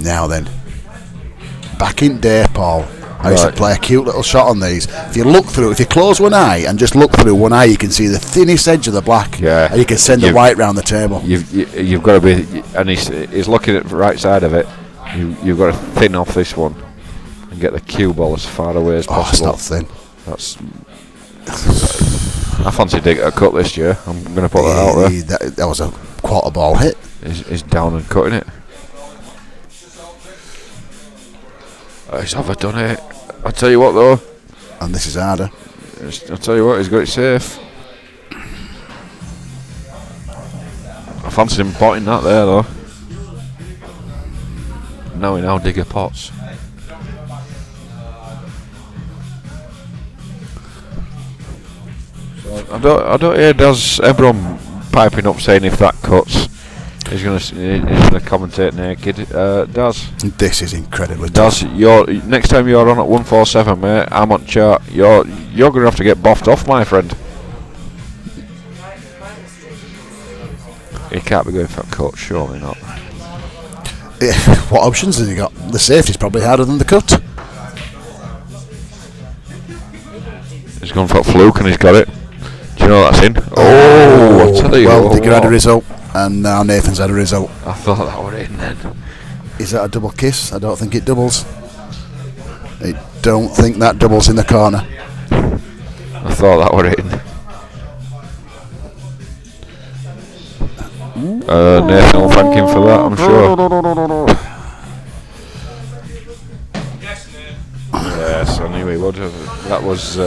Now then, back in day, Paul. I used to play a cute little shot on these. If you look through, if you close one eye and just look through one eye, you can see the thinnest edge of the black. Yeah. And you can send the white round the table. You've got to be, and he's looking at the right side of it. You've got to thin off this one and get the cue ball as far away as possible. It's not thin. I fancy Digger a cut this year. I'm going to put that out there. That was a quarter ball hit. He's down and cutting it. He's overdone it. I tell you what though. And this is harder. I tell you what, he's got it safe. I fancied him potting that there though. Now he now Digger pots. I don't hear Daz Ebron piping up saying if that cuts. He's gonna commentate naked. Daz. This is incredibly Daz, tough. next time you're on at 147, mate, I'm on chart. You're gonna have to get boffed off, my friend. He can't be going for a cut, surely not. What options has he got? The safety's probably harder than the cut. He's gone for a fluke and he's got it. Do you know that's in? Oh, I tell you well, what. Digger had a result, and now Nathan's had a result. I thought that were in then. Is that a double kiss? I don't think it doubles. I don't think that doubles in the corner. I thought that were in. Nathan will thank him for that, I'm sure. Yes, I knew he would. That was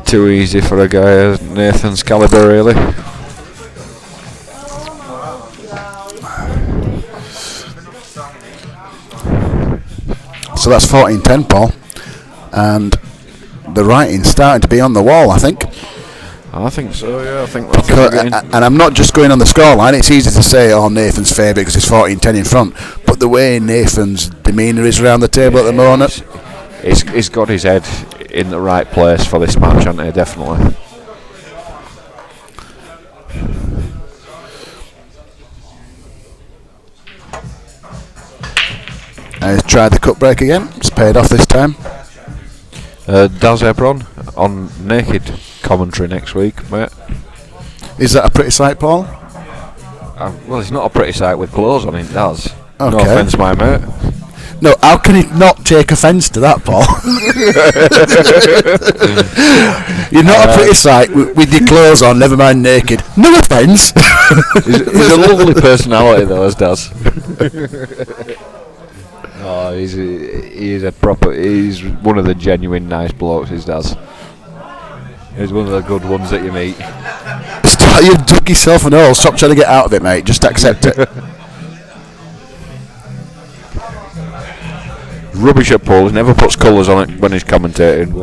too easy for a guy of Nathan's calibre, really. So that's 14-10, Paul. And the writing's starting to be on the wall, I think. I think so, yeah. I think And I'm not just going on the scoreline. It's easy to say, oh, Nathan's favourite because it's 14-10 in front. But the way Nathan's demeanour is around the table at the moment, he's got his head in the right place for this match, hasn't he? Definitely. He's tried the cut break again. It's paid off this time. Daz Ebron on Naked commentary next week, mate. Is that a pretty sight, Paul? Well, it's not a pretty sight with clothes on, it does. Okay. No offence, my mate. No, how can he not take offence to that, Paul? You're not a pretty sight with your clothes on, never mind naked. No offence. He's a lovely personality, though, as Daz. Oh, he's one of the genuine nice blokes, his Daz. He's one of the good ones that you meet. You've dug yourself an hole. Stop trying to get out of it, mate. Just accept it. Rubbish at Paul. He never puts colours on it when he's commentating.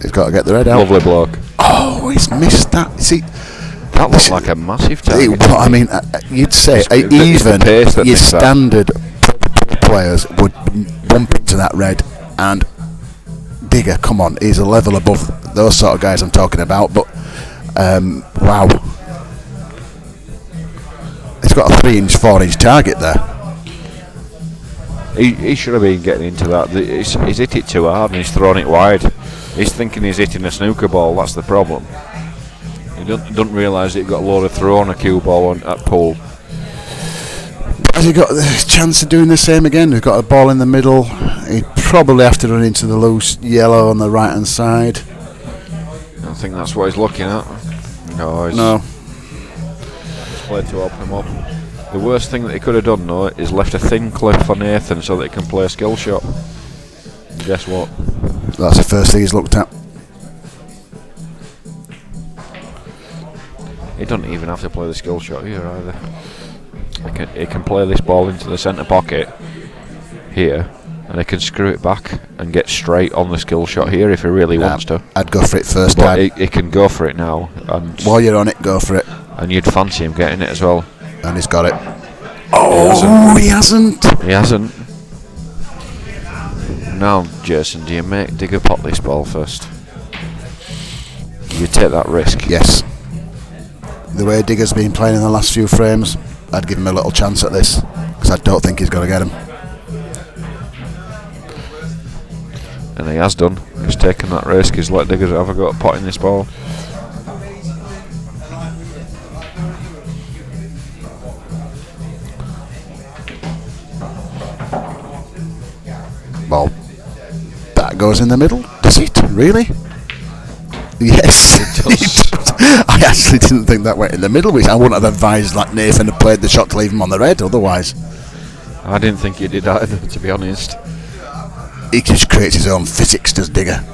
He's got to get the red out. Lovely bloke. Oh, he's missed that. See, that looks like a massive target. I mean, you'd say even your standard players would bump into that red, and Digger, come on, he's a level above those sort of guys I'm talking about. But wow, he's got a 3-inch, 4-inch target there. He should have been getting into that. He's hit it too hard and he's thrown it wide. He's thinking he's hitting a snooker ball. That's the problem. He doesn't realise that you've got a load of throw on a cue ball at pool. Has he got the chance of doing the same again? He's got a ball in the middle. He'd probably have to run into the loose yellow on the right hand side. I think that's what he's looking at. No. Played to open him up. The worst thing that he could have done, though, is left a thin clip for Nathan so that he can play a skill shot. Guess what? That's the first thing he's looked at. He doesn't even have to play the skill shot here either. He can play this ball into the centre pocket here, and he can screw it back and get straight on the skill shot here if he really wants to. I'd go for it first. But he can go for it now. And while you're on it, go for it. And you'd fancy him getting it as well. And he's got it. Oh, he hasn't. He hasn't. Now, Jason, do you make Digger pot this ball first? You take that risk? Yes. The way Digger's been playing in the last few frames, I'd give him a little chance at this, because I don't think he's going to get him. And he has done. He's taken that risk. He's let Digger have a go at potting this ball. Well, that goes in the middle. Does it? Really? Yes. It does. I actually didn't think that went in the middle, which I wouldn't have advised like Nathan had played the shot to leave him on the red otherwise. I didn't think he did either, to be honest. He just creates his own physics, does Digger.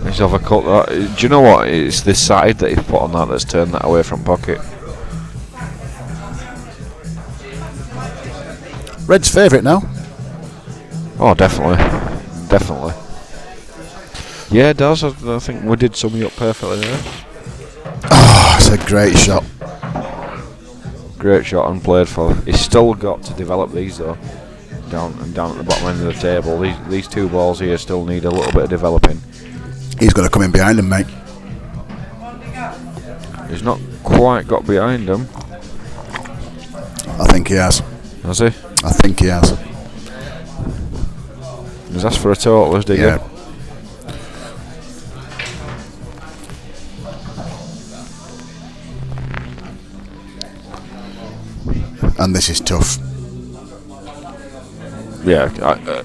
He's overcut that. Do you know what? It's this side that he's put on that that's turned that away from pocket. Red's favourite now. Oh, definitely. Definitely. Yeah, it does. I think we did sum you up perfectly there. Oh, it's a great shot. Great shot and played for. He's still got to develop these though. Down at the bottom end of the table. These two balls here still need a little bit of developing. He's going to come in behind him, mate. He's not quite got behind him. I think he has. Has he? I think he has. He's asked for a total, has Digger? Yeah. And this is tough. Yeah,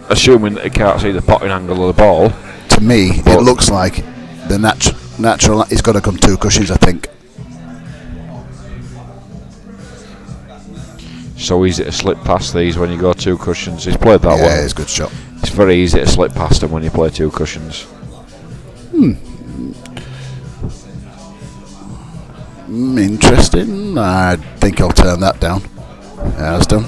assuming that he can't see the potting angle of the ball. To me, it looks like the natural. He's got to come 2 cushions, I think. So easy to slip past these when you go 2 cushions. He's played that one. Yeah, it's a good shot. It's very easy to slip past him when you play 2 cushions. Interesting. I think I'll turn that down. Yeah, that's done.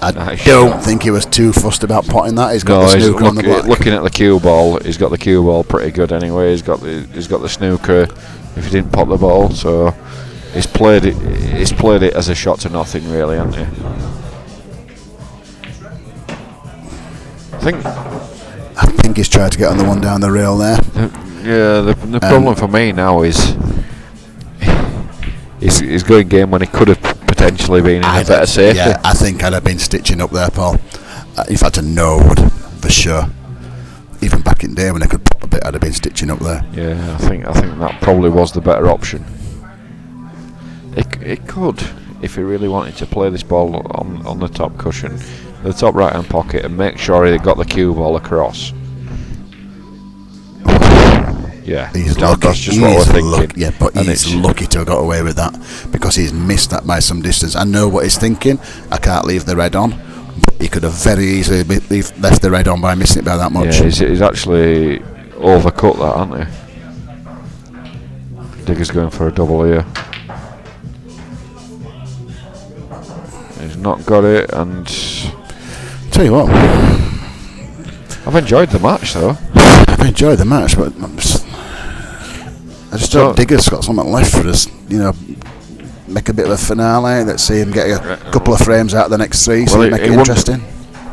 I don't think he was too fussed about potting that. He's got the snooker on the black. Looking at the cue ball, he's got the cue ball pretty good anyway. He's got the snooker if he didn't pot the ball, so he's played it as a shot to nothing really, hasn't he? I think he's tried to get on the one down the rail there. The problem for me now is he's going game when he could have potentially been in a better safety. Yeah, I think I'd have been stitching up there, Paul. In fact, I know I would, for sure. Even back in the day when I could pop a bit, I'd have been stitching up there. Yeah, I think that probably was the better option. It could, if he really wanted to play this ball on the top cushion, the top right hand pocket, and make sure he got the cue ball across. Yeah, he's lucky. That's just what we're thinking. But he's lucky to have got away with that because he's missed that by some distance. I know what he's thinking. I can't leave the red on. But he could have very easily left the red on by missing it by that much. Yeah, he's actually overcut that, hasn't he? Digger's going for a double here. He's not got it, and tell you what, I've enjoyed the match though. I've enjoyed the match, but I just hope Digger's got something left for us. Make a bit of a finale. Let's see him get a couple of frames out of the next three, so make it interesting.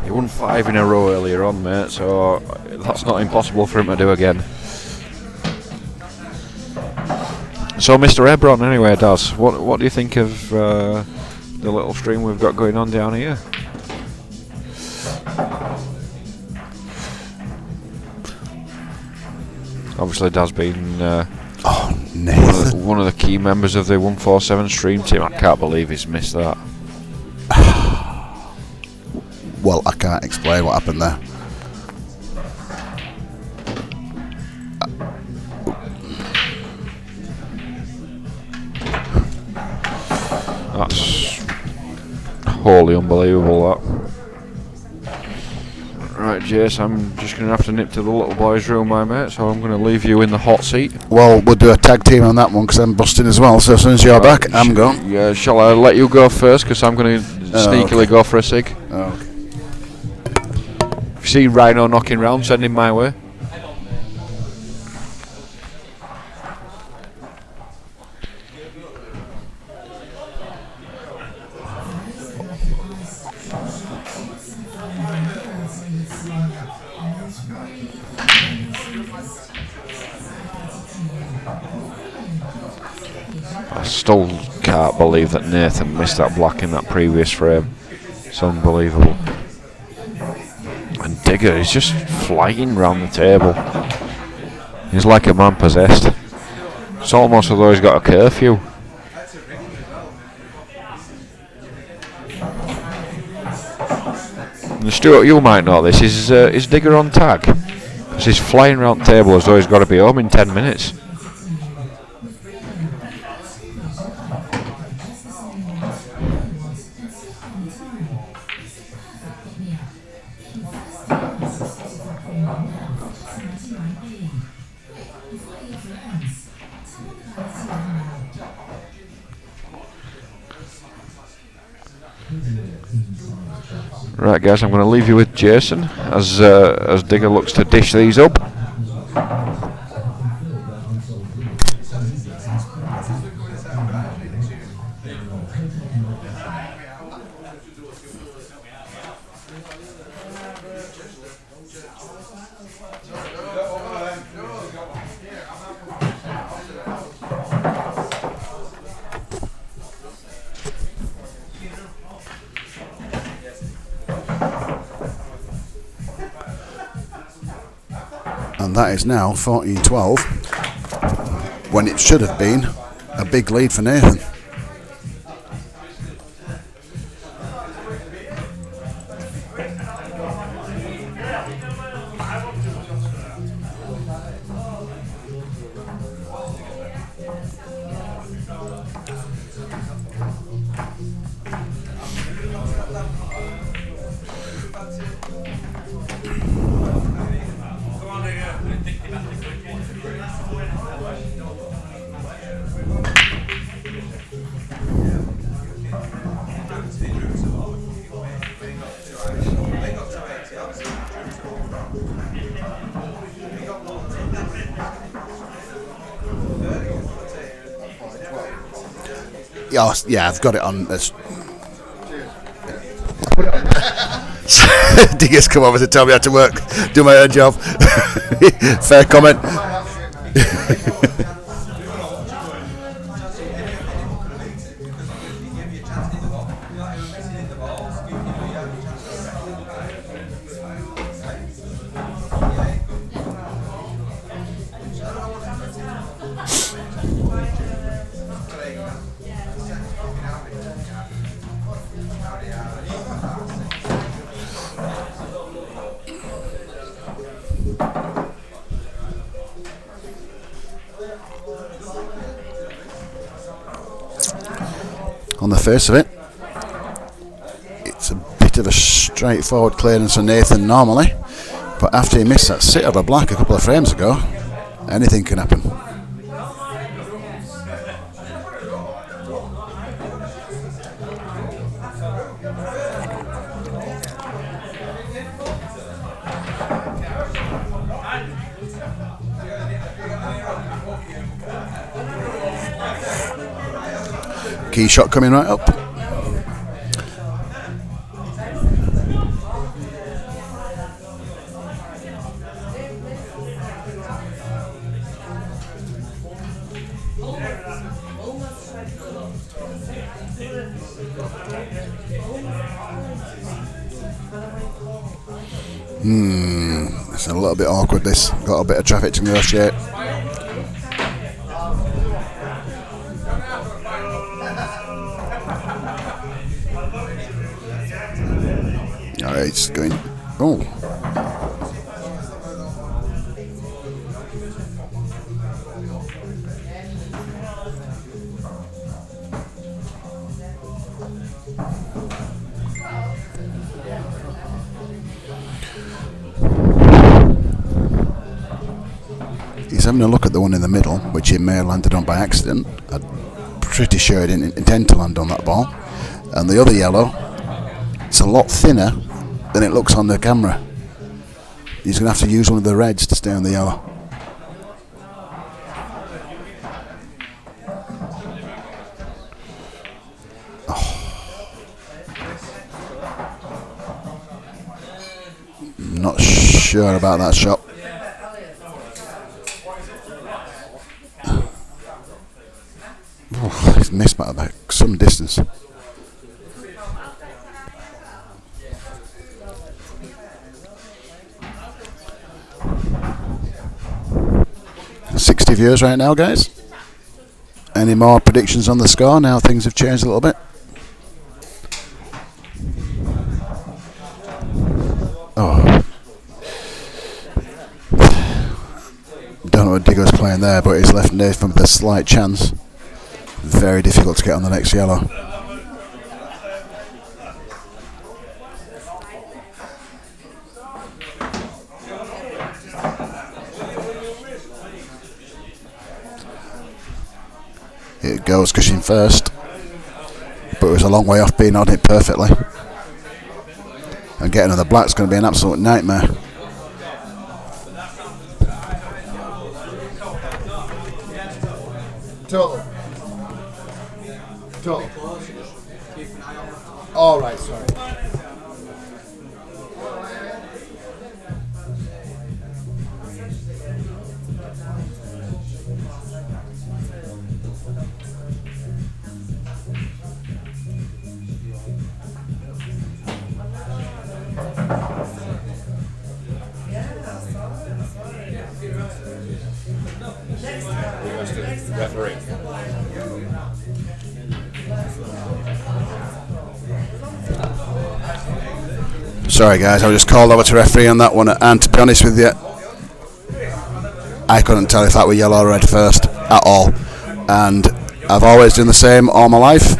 He won 5 in a row earlier on, mate, so that's not impossible for him to do again. So, Mr. Ebron, anyway, Daz, what do you think of the little stream we've got going on down here? Obviously, Daz been one of the key members of the 147 stream team. I can't believe he's missed that. Well, I can't explain what happened there. That's wholly unbelievable, that. Right, Jace, I'm just going to have to nip to the little boys' room, my mate, so I'm going to leave you in the hot seat. Well, we'll do a tag team on that one because I'm busting as well, so as soon as you're back, I'm gone. Yeah, shall I let you go first because I'm going to sneakily go for a cig? Okay. If you see Rhino knocking round, send him my way. I still can't believe that Nathan missed that black in that previous frame. It's unbelievable. And Digger is just flying round the table. He's like a man possessed. It's almost as though he's got a curfew. And Stuart, you might know this. Is Digger on tag? Because he's flying round the table as though he's got to be home in 10 minutes. Right, guys, I'm going to leave you with Jason as Digger looks to dish these up. And that is now 14-12 when it should have been a big lead for Nathan. Oh, yeah, I've got it on. Digger's come over to tell me how to work, do my own job. Fair comment. On the face of it, it's a bit of a straightforward clearance for Nathan normally, but after he missed that sit of a black a couple of frames ago, anything can happen. Key shot coming right up. It's a little bit awkward this. Got a bit of traffic to negotiate. Alright, it's going. Oh. He's having a look at the one in the middle, which he may have landed on by accident. I'm pretty sure he didn't intend to land on that ball. And the other yellow, it's a lot thinner than it looks on the camera. He's going to have to use one of the reds to stay on the yellow. Not sure about that shot. Oh, he's missed by about some distance. .60 viewers right now, guys. Any more predictions on the score? Now things have changed a little bit. Oh. Don't know what Diggo's playing there, but he's left Nathan with a slight chance. Very difficult to get on the next yellow. It goes Cushing first, but it was a long way off being on it perfectly. And getting on the black's going to be an absolute nightmare. Total. All right, sorry. Referee. Sorry guys, I was just called over to referee on that one, and to be honest with you, I couldn't tell if that were yellow or red first at all, and I've always done the same all my life.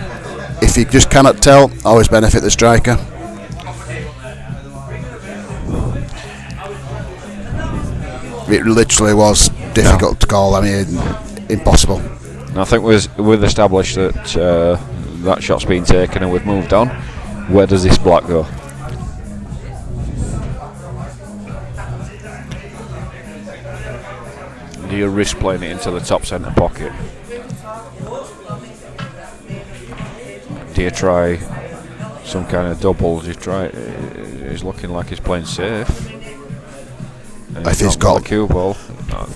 If you just cannot tell, always benefit the striker. It literally was difficult to call. I mean, impossible. And I think we've established that that shot's been taken and we've moved on. Where does this black go? Do you risk playing it into the top centre pocket? do you try some kind of doubles? You try. He's looking like he's playing safe. And If he's got the cue ball,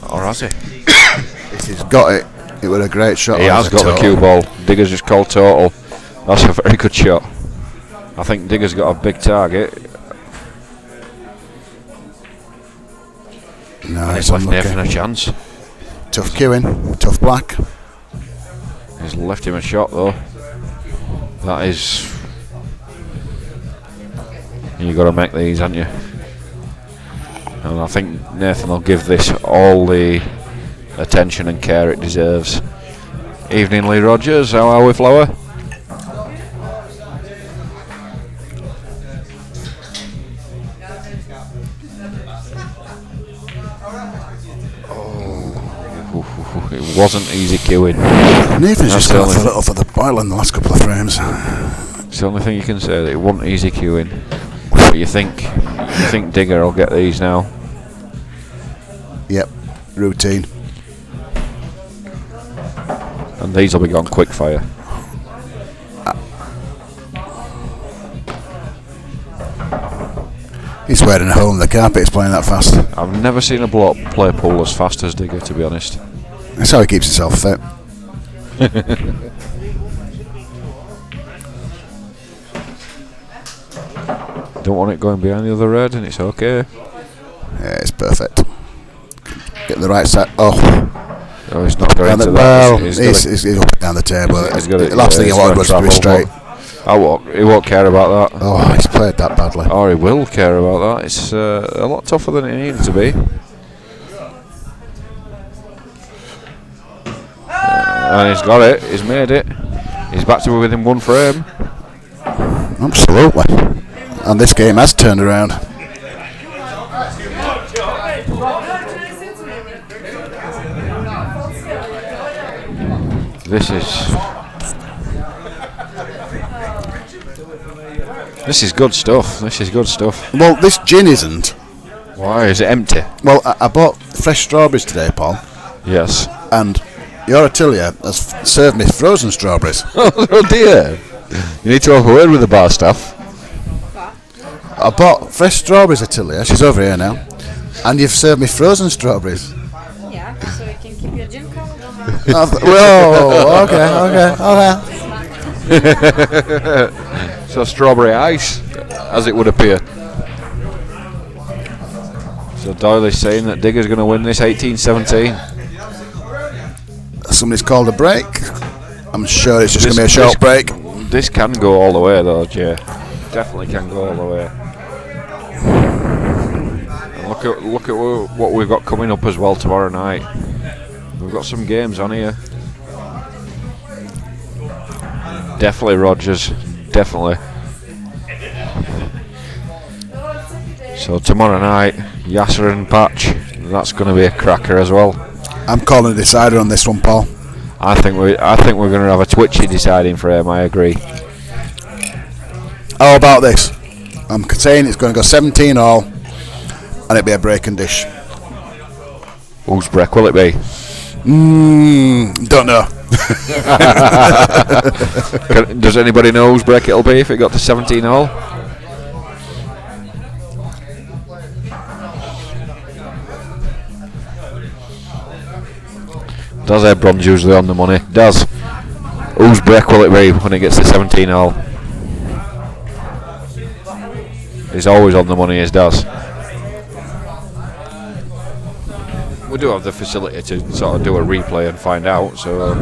or has he? If he's got it, it was a great shot. He has got the cue ball. Digger's just called total. That's a very good shot. I think Digger's got a big target. No, And he's he's left unlucky. Nathan a chance. Tough queuing, tough black. He's left him a shot though. That is. You got to make these, haven't you? And I think Nathan will give this all the attention and care it deserves. Evening, Lee Rogers. How are we, Flower? Oh, it wasn't easy queuing. Nathan's That's just the got only a little for the boil in the last couple of frames. It's the only thing you can say, that it wasn't easy queuing. But you think Digger will get these now? Yep, routine. And these will be gone quick fire. He's wearing a hole in the carpet, he's playing that fast. I've never seen a bloke play pool as fast as Digger, to be honest. That's how he keeps himself fit. Don't want it going behind the other red, and it's okay. Yeah, it's perfect. Get the right side. Oh, he's not going into well, that. he's up and down the table. He's got it, The last thing he wanted was to be straight. He won't care about that. Oh, he's played that badly. Or he will care about that. It's a lot tougher than it needed to be. And he's got it. He's made it. He's back to within one frame. Absolutely. And this game has turned around. This is good stuff. This is good stuff. Well, this gin isn't. Why is it empty? Well, I bought fresh strawberries today, Paul. Yes. And your atelier has served me frozen strawberries. Oh dear. You need to have a word with the bar staff. I bought fresh strawberries, atelier. She's over here now. And you've served me frozen strawberries. Yeah, so we can keep your gin cold. Whoa, okay. So strawberry ice, as it would appear. So Doyle is saying that Digger's going to win this 18-17. Somebody's called a break. I'm sure it's just going to be a short break. This can go all the way though, Jay. Definitely can go all the way. And look at what we've got coming up as well tomorrow night. We've got some games on here. Definitely Rogers. Definitely. So tomorrow night, Yasser and Patch. That's going to be a cracker as well. I'm calling a decider on this one, Paul. I think we're going to have a twitchy deciding frame. I agree. How about this? I'm saying it's going to go 17 all, and it'll be a break and dish. Whose break will it be? Don't know. Does anybody know whose break it'll be if it got to 17 all? Does Ebron's usually on the money? Does. Whose break will it be when it gets to 17 all? He's always on the money, as does. We do have the facility to sort of do a replay and find out, so...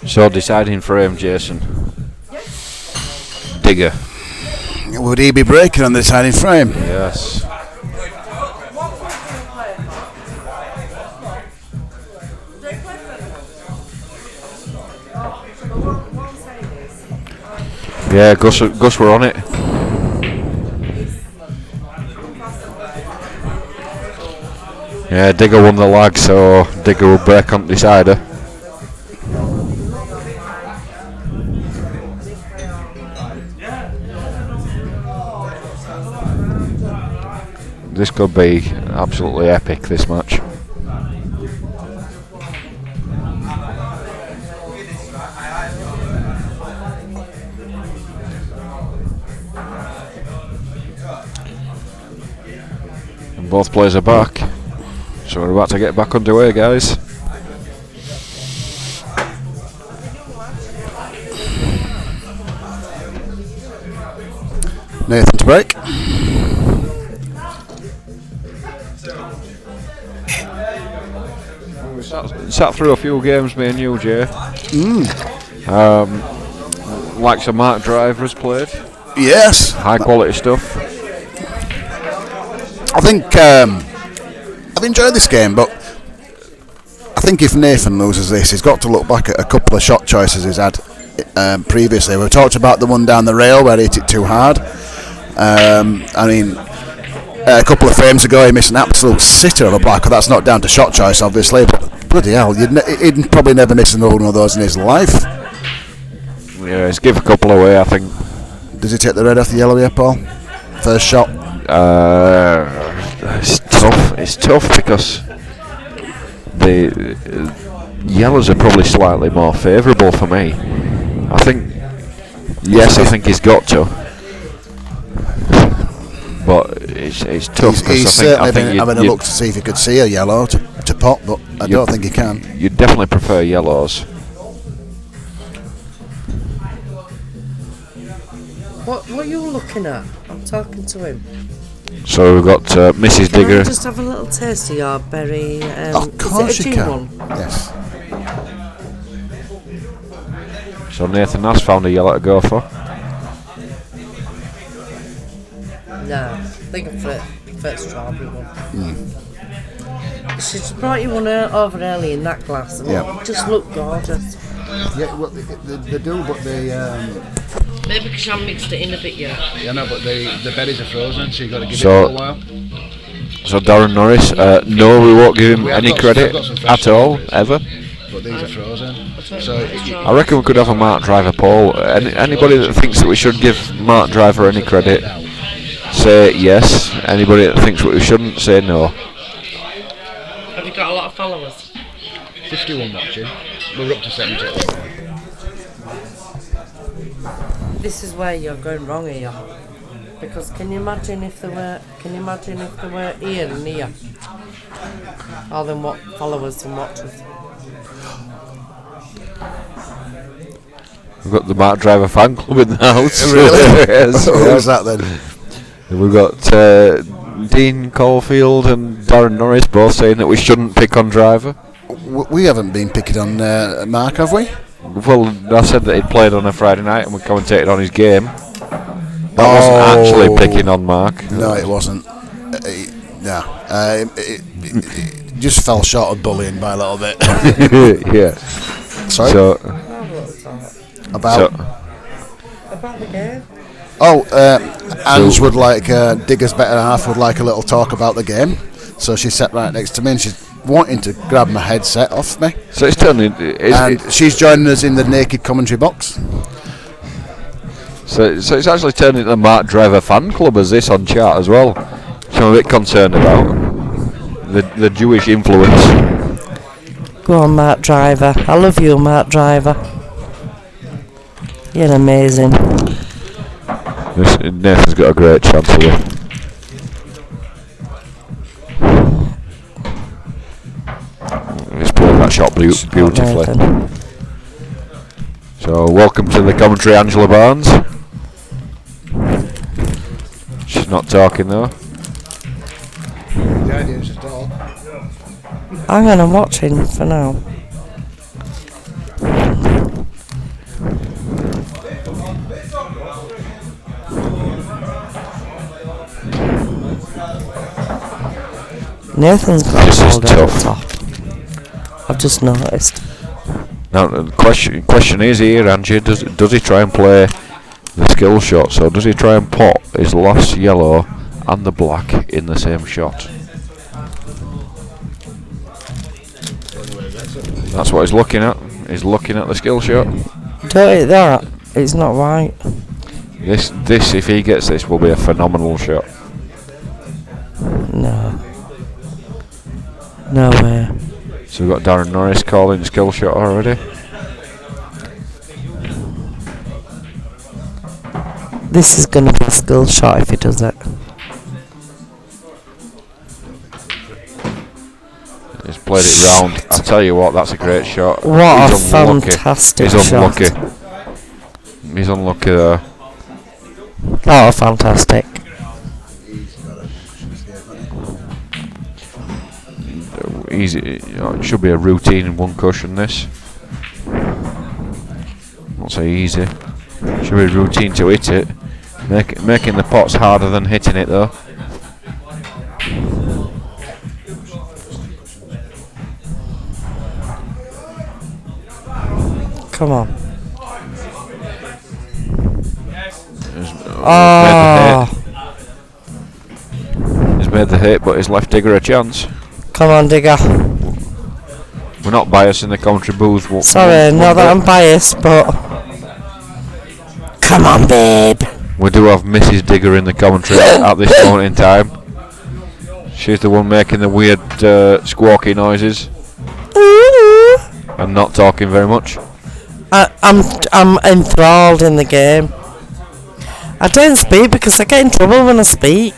So deciding frame, Jason. Digger. Would he be breaking on the deciding frame? Yes. Yeah, Gus were on it. Yeah, Digger won the lag, so Digger will break on the decider. This could be absolutely epic, this match. And both players are back. So we're about to get back underway, guys. Nathan to break. Sat through a few games, me and you, Jay. Like some Mark Drivers played. Yes. High quality stuff. I think I've enjoyed this game, but I think if Nathan loses this, he's got to look back at a couple of shot choices he's had previously. We've talked about the one down the rail where he hit it too hard. I mean, a couple of frames ago he missed an absolute sitter of a black. That's not down to shot choice, obviously, but bloody hell, he'd probably never miss another one of those in his life. Yeah, he's give a couple away, I think. Does he take the red off the yellow here, Paul? First shot? It's tough. It's tough because the yellows are probably slightly more favourable for me. I think, yes, I think he's got to, but it's tough. He's certainly been having a look to see if he could see a yellow to pop, but I don't think he can. You'd definitely prefer yellows. What are you looking at? I'm talking to him. So we've got Mrs. Can Digger. I just have a little taste of your berry? Of course is it a you gin can. one? Yes. So Nathan has found a yellow to go for. No, I think I prefer strawberry one. She's brought you one over early in that glass, and it just looked gorgeous. Yeah, well, they do, but they. Maybe because I mixed it in a bit yet. Yeah, no, but the berries are frozen, so you've got to give So- it a little while. So Darren Norris, no, we won't give him any credit at all, ever. But these are frozen. So I reckon we could have a Mark Driver poll. Anybody that thinks that we should give Mark Driver any credit, say yes. Anybody that thinks we shouldn't, say no. Have you got a lot of followers? 51 watching. We're up to 70. This is where you're going wrong here. Because can you imagine if they were here and here? All them what followers and watchers. We've got the Mark Driver fan club in the house. Really? Yes. Who's that then? We've got Dean Caulfield and Darren Norris both saying that we shouldn't pick on Driver. We haven't been picking on Mark, have we? Well, I said that he'd played on a Friday night and we commentated on his game. That wasn't actually picking on Mark. No, it wasn't. It just fell short of bullying by a little bit. Yeah. Sorry? So, about the game. Ange would like, Digger's better half would like a little talk about the game. So she sat right next to me and she's wanting to grab my headset off me. So it's turning. She's joining us in the naked commentary box. So it's actually turning into the Mark Driver fan club as this on chat as well. So I'm a bit concerned about the Jewish influence. Go on, Mark Driver. I love you, Mark Driver. You're amazing. Nathan's got a great chance here. He's playing that shot beautifully. So welcome to the commentary, Angela Barnes. She's not talking though. The idea is to talk. I'm going to watch him for now. Nathan's got This a is hold at tough. the top. I've just noticed. Now, the question is here, Angie, does he try and play the skill shot? So does he try and put his last yellow and the black in the same shot? That's what he's looking at. He's looking at the skill shot. Don't hit that. It's not right. This, if he gets this, will be a phenomenal shot. No. No way. So we've got Darren Norris calling skill shot already. This is going to be a skill shot if he does it. He's played it round. I'll tell you what, that's a great shot. What He's a unlucky. fantastic He's unlucky. shot. He's unlucky there. Oh, fantastic. Easy. It should be a routine in one cushion, this. Not so easy. Should be a routine to hit it. Making the pots harder than hitting it though. Come on. He's made the hit, but he's left Digger a chance. Come on, Digger. We're not biased in the commentary booth. Sorry, not that I'm biased, but... Come on, babe. We do have Mrs. Digger in the commentary at this moment in time. She's the one making the weird squawky noises and not talking very much. I'm enthralled in the game. I don't speak because I get in trouble when I speak.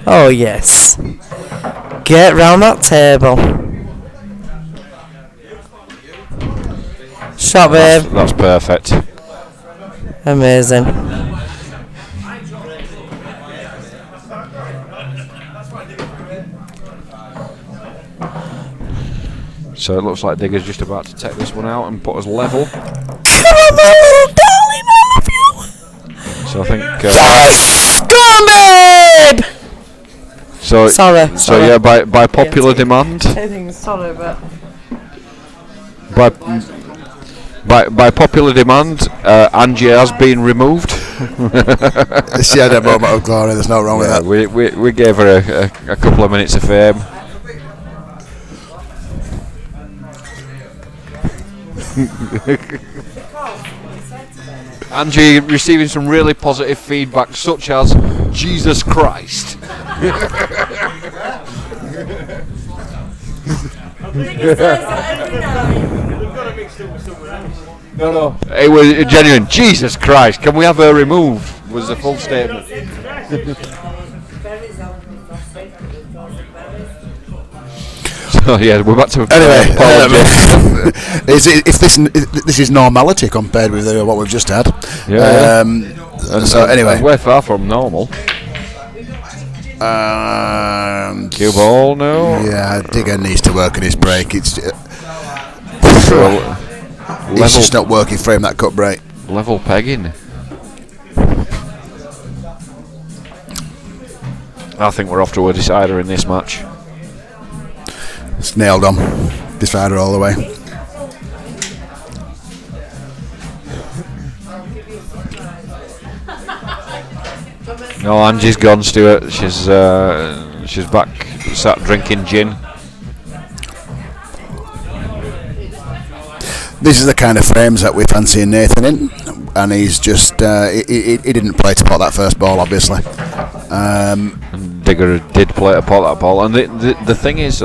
Oh yes. Get round that table. Shot, babe. That's perfect. Amazing. So it looks like Digger's just about to take this one out and put us level. Come on, my little darling, I love you. So I think. Yes! Come on, babe! So Sorry. yeah, by popular demand. I think sorry, but by popular demand, Angie has been removed. She had a moment of glory. There's no wrong with that. We gave her a couple of minutes of fame. Angie receiving some really positive feedback, such as Jesus Christ. No. It was genuine. Jesus Christ, can we have her removed? Was the full statement. So yeah, we're back to anyway. If this is normality compared with what we've just had. Yeah. So anyway, we're far from normal. Cue ball now. Yeah, Digger needs to work on his break. It's just not working for him, that cut break. Level pegging. I think we're off to a decider in this match. It's nailed on. Decider all the way. No, Angie's gone, Stuart. She's back, sat drinking gin. This is the kind of frames that we're fancying Nathan in, and he's just he didn't play to pot that first ball, obviously. And Digger did play to pot that ball, and the thing is,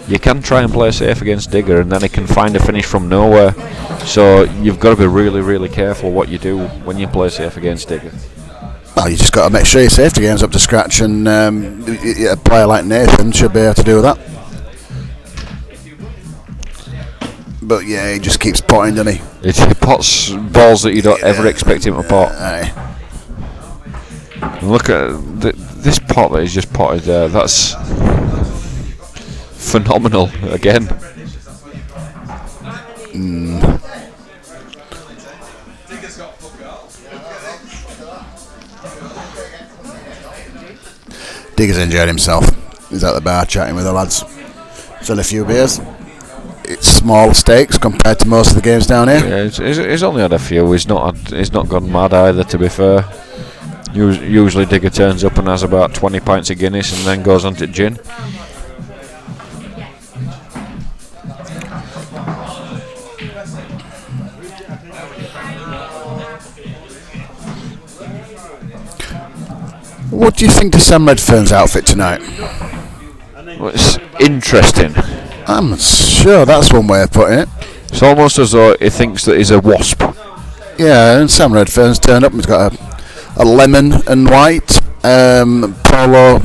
you can try and play safe against Digger, and then he can find a finish from nowhere. So you've got to be really, really careful what you do when you play safe against Digger. Well, you just got to make sure your safety game's up to scratch, and a player like Nathan should be able to do that. But yeah, he just keeps potting, doesn't he? He pots balls that you don't ever expect him to pot. And look at this pot that he's just potted there. That's phenomenal again. Digger's enjoyed himself. He's at the bar chatting with the lads. He's had a few beers. It's small stakes compared to most of the games down here. Yeah, he's only had a few. He's not gone mad either, to be fair. Usually Digger turns up and has about 20 pints of Guinness and then goes on to gin. What do you think of Sam Redfern's outfit tonight? Well, it's interesting. I'm sure that's one way of putting it. It's almost as though he thinks that he's a wasp. Yeah, and Sam Redfern's turned up and he's got a lemon and white polo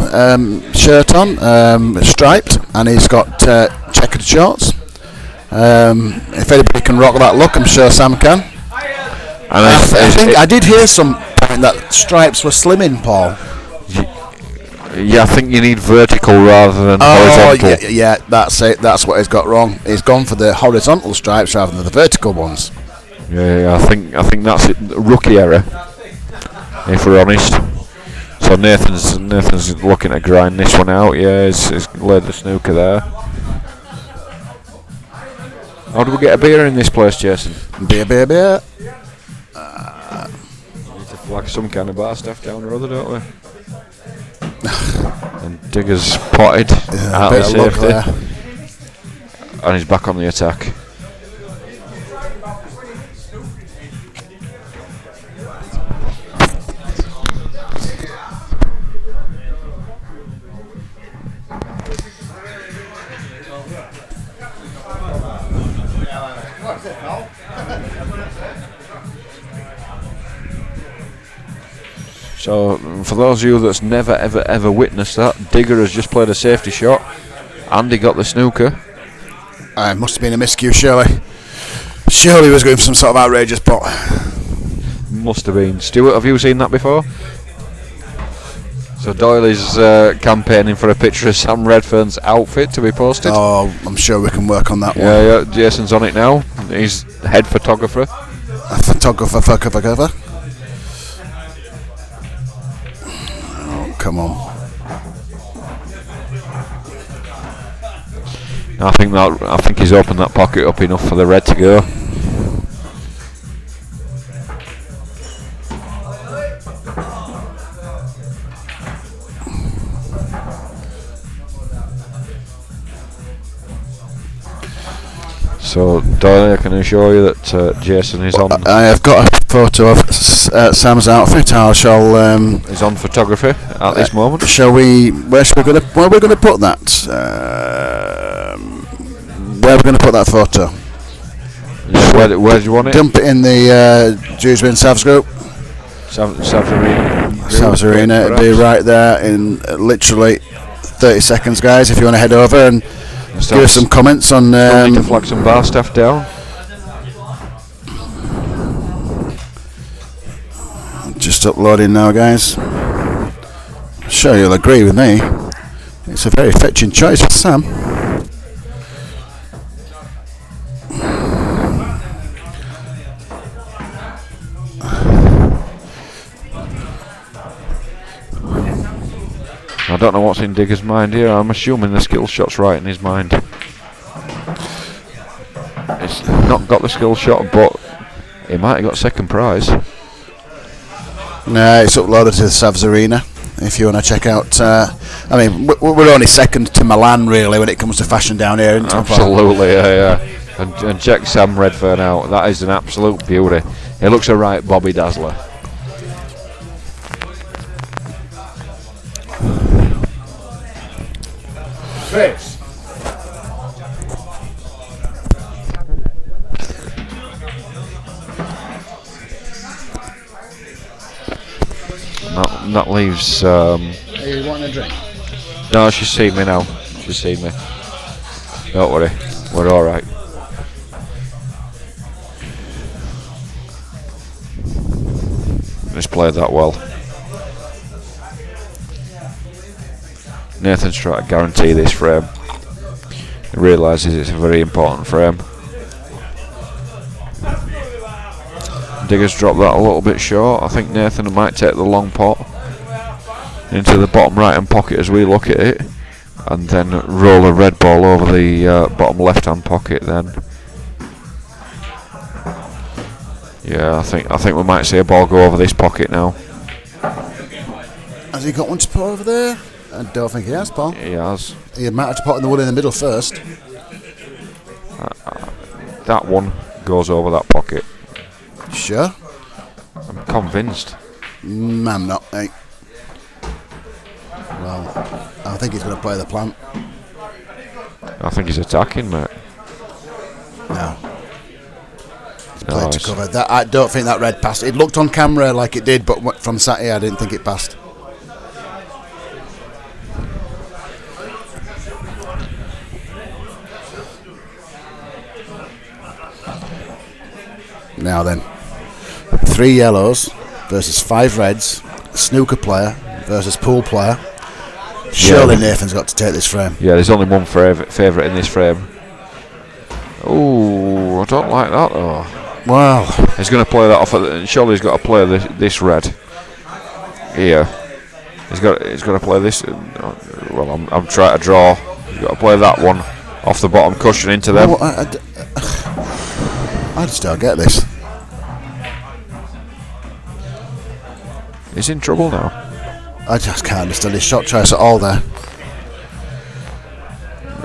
shirt on, striped, and he's got checkered shorts. If anybody can rock that look, I'm sure Sam can. And I think I did hear some point that stripes were slimming, Paul. Yeah, I think you need vertical rather than horizontal. Yeah, that's it. That's what he's got wrong. He's gone for the horizontal stripes rather than the vertical ones. Yeah, I think that's it. Rookie error, if we're honest. So Nathan's looking to grind this one out. Yeah, he's laid the snooker there. How do we get a beer in this place, Jason? Beer. We need to flag some kind of bar stuff down the other, don't we? And Digger's potted out of safety, and he's back on the attack. So, for those of you that's never ever witnessed that, Digger has just played a safety shot. Andy got the snooker. It must have been a miscue, surely. Surely he was going for some sort of outrageous pot. Must have been. Stuart, have you seen that before? So Doyle is campaigning for a picture of Sam Redfern's outfit to be posted. Oh, I'm sure we can work on that one. Yeah, Jason's on it now. He's head photographer. A photographer. Oh, come on. I think he's opened that pocket up enough for the red to go. So Doyle, I can assure you that Jason is on. I have got a photo of Sam's outfit. I shall. Is on photography at this moment. Shall we? Where are we going to put that? Where are we going to put that photo? Yeah, where do you want it? Dump it in the Dewsbury and Savs group. Savs Arena. Savs Arena. It'll be right there in literally 30 seconds, guys. If you want to head over and give us some comments on. Need to flag some bar staff down. Just uploading now, guys. I'm sure you'll agree with me. It's a very fetching choice for Sam. I don't know what's in Digger's mind here. I'm assuming the skill shot's right in his mind. It's not got the skill shot, but he might have got second prize. No, it's uploaded to the Savs Arena. If you want to check out, I mean, we're only second to Milan really when it comes to fashion down here, isn't it? Absolutely, yeah. And check Sam Redfern out. That is an absolute beauty. He looks a right Bobby Dazzler. Face. That leaves. Are you wanting a drink? No, she's seen me now. She's seen me. Don't worry, we're all right. Just played that well. Nathan's trying to guarantee this frame. He realises it's a very important frame. Digger's dropped that a little bit short. I think Nathan might take the long pot. into the bottom right hand pocket as we look at it, and then roll a red ball over the bottom left hand pocket. Then, yeah, I think we might see a ball go over this pocket now. Has he got one to put over there? I don't think he has, Paul. He has. He might have to put in the one in the middle first. That one goes over that pocket. Sure? I'm convinced. I'm not, mate. Well, I think he's going to play the plant. I think he's attacking, mate. No. He's played to cover. That, I don't think that red passed. It looked on camera like it did, but from sat here, I didn't think it passed. Now then, 3 yellows versus 5 reds, snooker player versus pool player. Surely Nathan's got to take this frame. Yeah, there's only one favourite in this frame. Oh, I don't like that though. Wow. He's going to play that off. Surely he's got to play this red here. He's got to play this. Well, I'm trying to draw. He's got to play that one off the bottom cushion into them. I just don't get this. He's in trouble now. I just can't understand his shot choice at all there.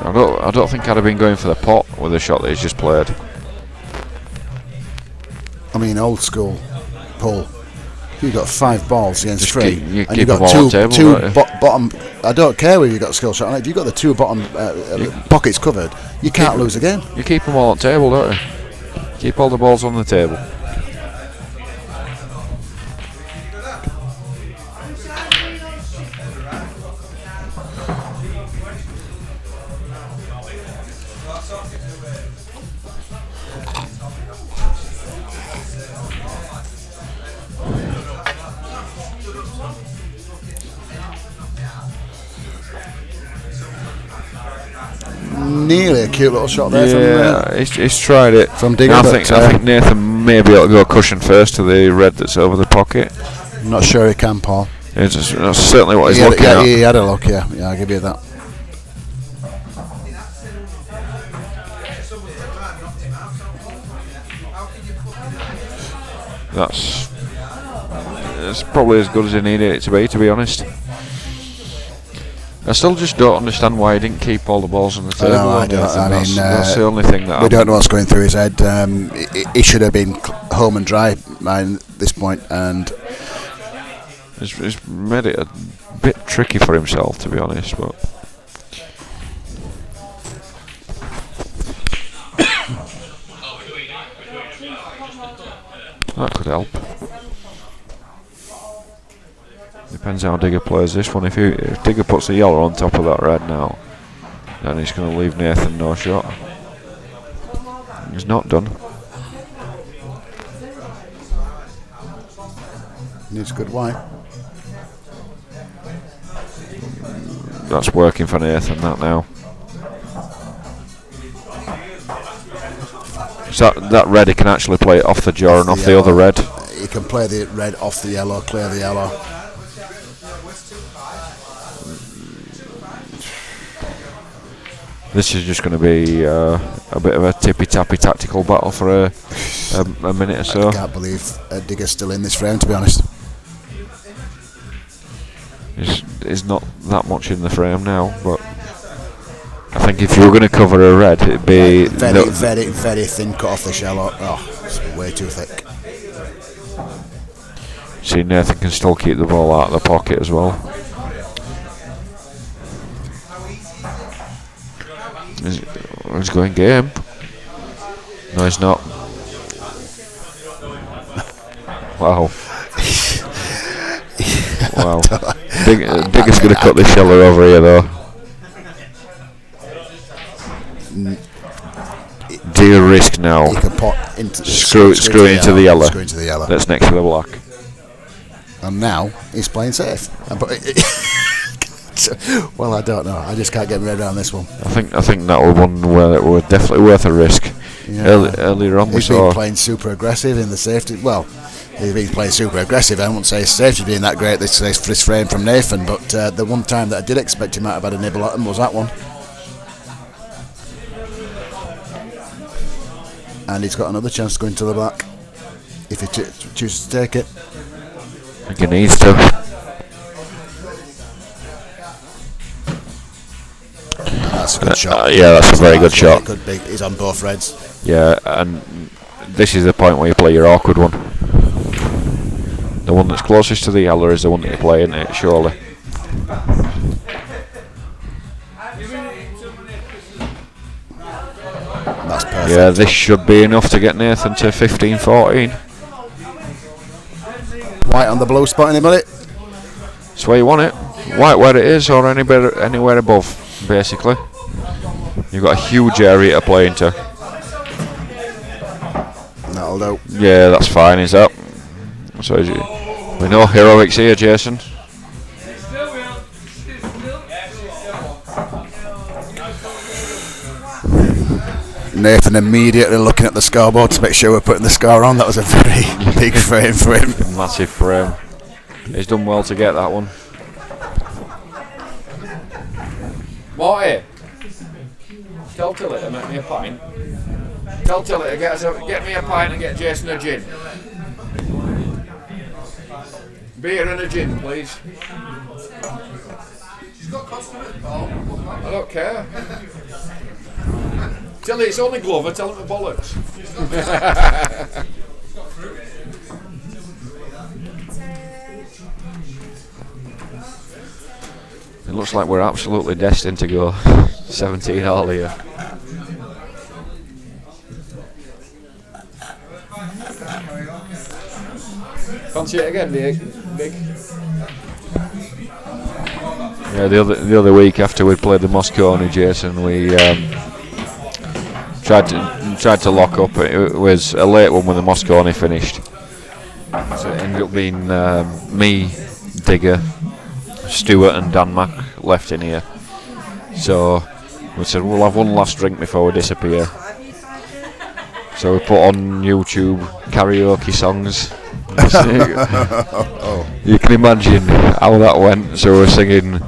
I don't think I'd have been going for the pot with the shot that he's just played. I mean, old school, Paul. You've got 5 balls against Just 3, you and you've got two bottom. I don't care whether you've got a skill shot on it. If you've got the 2 bottom pockets covered, you can't lose again. You keep them all on the table, don't you? Keep all the balls on the table. Nearly a cute little shot there. Yeah, he's tried it. From Digger. I think Nathan may be able to go cushion first to the red that's over the pocket. I'm not sure he can, Paul. That's certainly what he's looking at. He had a look, yeah, I'll give you that. It's probably as good as he needed it to be honest. I still just don't understand why he didn't keep all the balls on the table. I don't. That's the only thing that we don't know what's going through his head. He should have been home and dry by this point, and he's made it a bit tricky for himself, to be honest. But that could help. Depends how Digger plays this one. If Digger puts the yellow on top of that red now, then he's going to leave Nathan no shot. He's not done. Needs a good white. That's working for Nathan, that now. So that red, he can actually play it off the jaw and off the other red. He can play the red off the yellow, clear the yellow. This is just going to be a bit of a tippy-tappy tactical battle for a minute or so. I can't believe Digger's still in this frame, to be honest. He's not that much in the frame now, but I think if you were going to cover a red, it'd be very thin cut off the shell. Oh, it's way too thick. See, Nathan can still keep the ball out of the pocket as well. He's going game. No, he's not. Wow. Wow. Digger's going to cut this sheller over here, though. Do you risk now? He can pop into screw into the yellow. Screw into the yellow. That's next to the black. And now he's playing safe. Well, I don't know. I just can't get my head around this one. I think that was one where it was definitely worth a risk. Yeah. Earlier on, he's been playing super aggressive in the safety. Well, He's been playing super aggressive. I wouldn't say his safety's been that great this frame from Nathan, but the one time that I did expect he might have had a nibble at him was that one. And he's got another chance to go into the back if he chooses to take it. I think he needs to. That's a good shot. Yeah, that's a very good shot. Could be. He's on both reds. Yeah, and this is the point where you play your awkward one. The one that's closest to the yellow is the one that you play, isn't it? Surely. That's perfect. Yeah, this should be enough to get Nathan to 15-14. White on the blue spot, anybody? That's where you want it. White where it is, or anywhere above, basically. You've got a huge area to play into. That'll do. Yeah, that's fine, is that? So we know heroics here, Jason. Nathan immediately looking at the scoreboard to make sure we're putting the score on. That was a very big frame for him. Massive frame. He's done well to get that one. Marty, tell Tilly to make me a pint. Tell Tilly to get me a pint and get Jason a gin. Beer and a gin, please. She's got customers, Paul. I don't care. Tilly, it's only Glover, tell him the bollocks. It looks like we're absolutely destined to go 17 all here. Fancy it again, Big? Yeah, the other week after we'd played the Moscone, Jason, we tried to lock up. It was a late one when the Moscone finished. So it ended up being me, Digger, Stuart and Dan Mack left in here. So we said we'll have one last drink before we disappear. So we put on YouTube karaoke songs. You can imagine how that went. So we're singing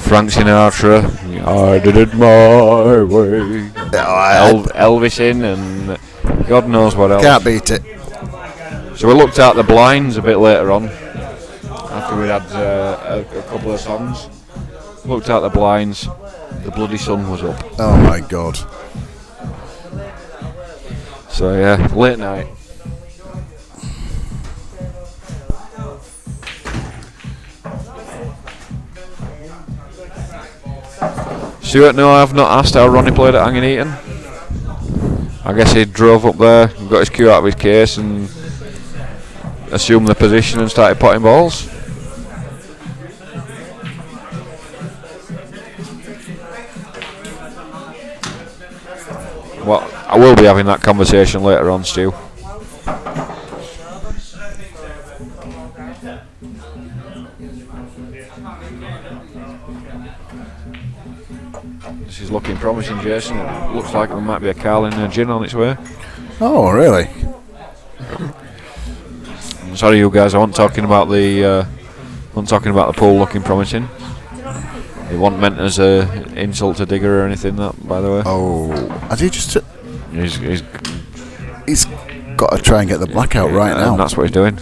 Frank Sinatra, I did it my way, Elvis in, and God knows what else. Can't beat it. So we looked at the blinds a bit later on, after we'd had a couple of songs. Looked at the blinds, the bloody sun was up. Oh my God. So yeah, late night. Stuart, no, I've not asked how Ronnie played at Hanging Eaton. I guess he drove up there, got his cue out of his case and assumed the position and started potting balls. Well, I will be having that conversation later on, Stu. This is looking promising, Jason. It looks like there might be a Carlin and a gin on its way. Oh, really? I'm sorry, you guys. I wasn't talking about the pool looking promising. It wasn't meant as an insult to Digger or anything. That, by the way. Oh, has he just? He's got to try and get the blackout right now. And that's what he's doing.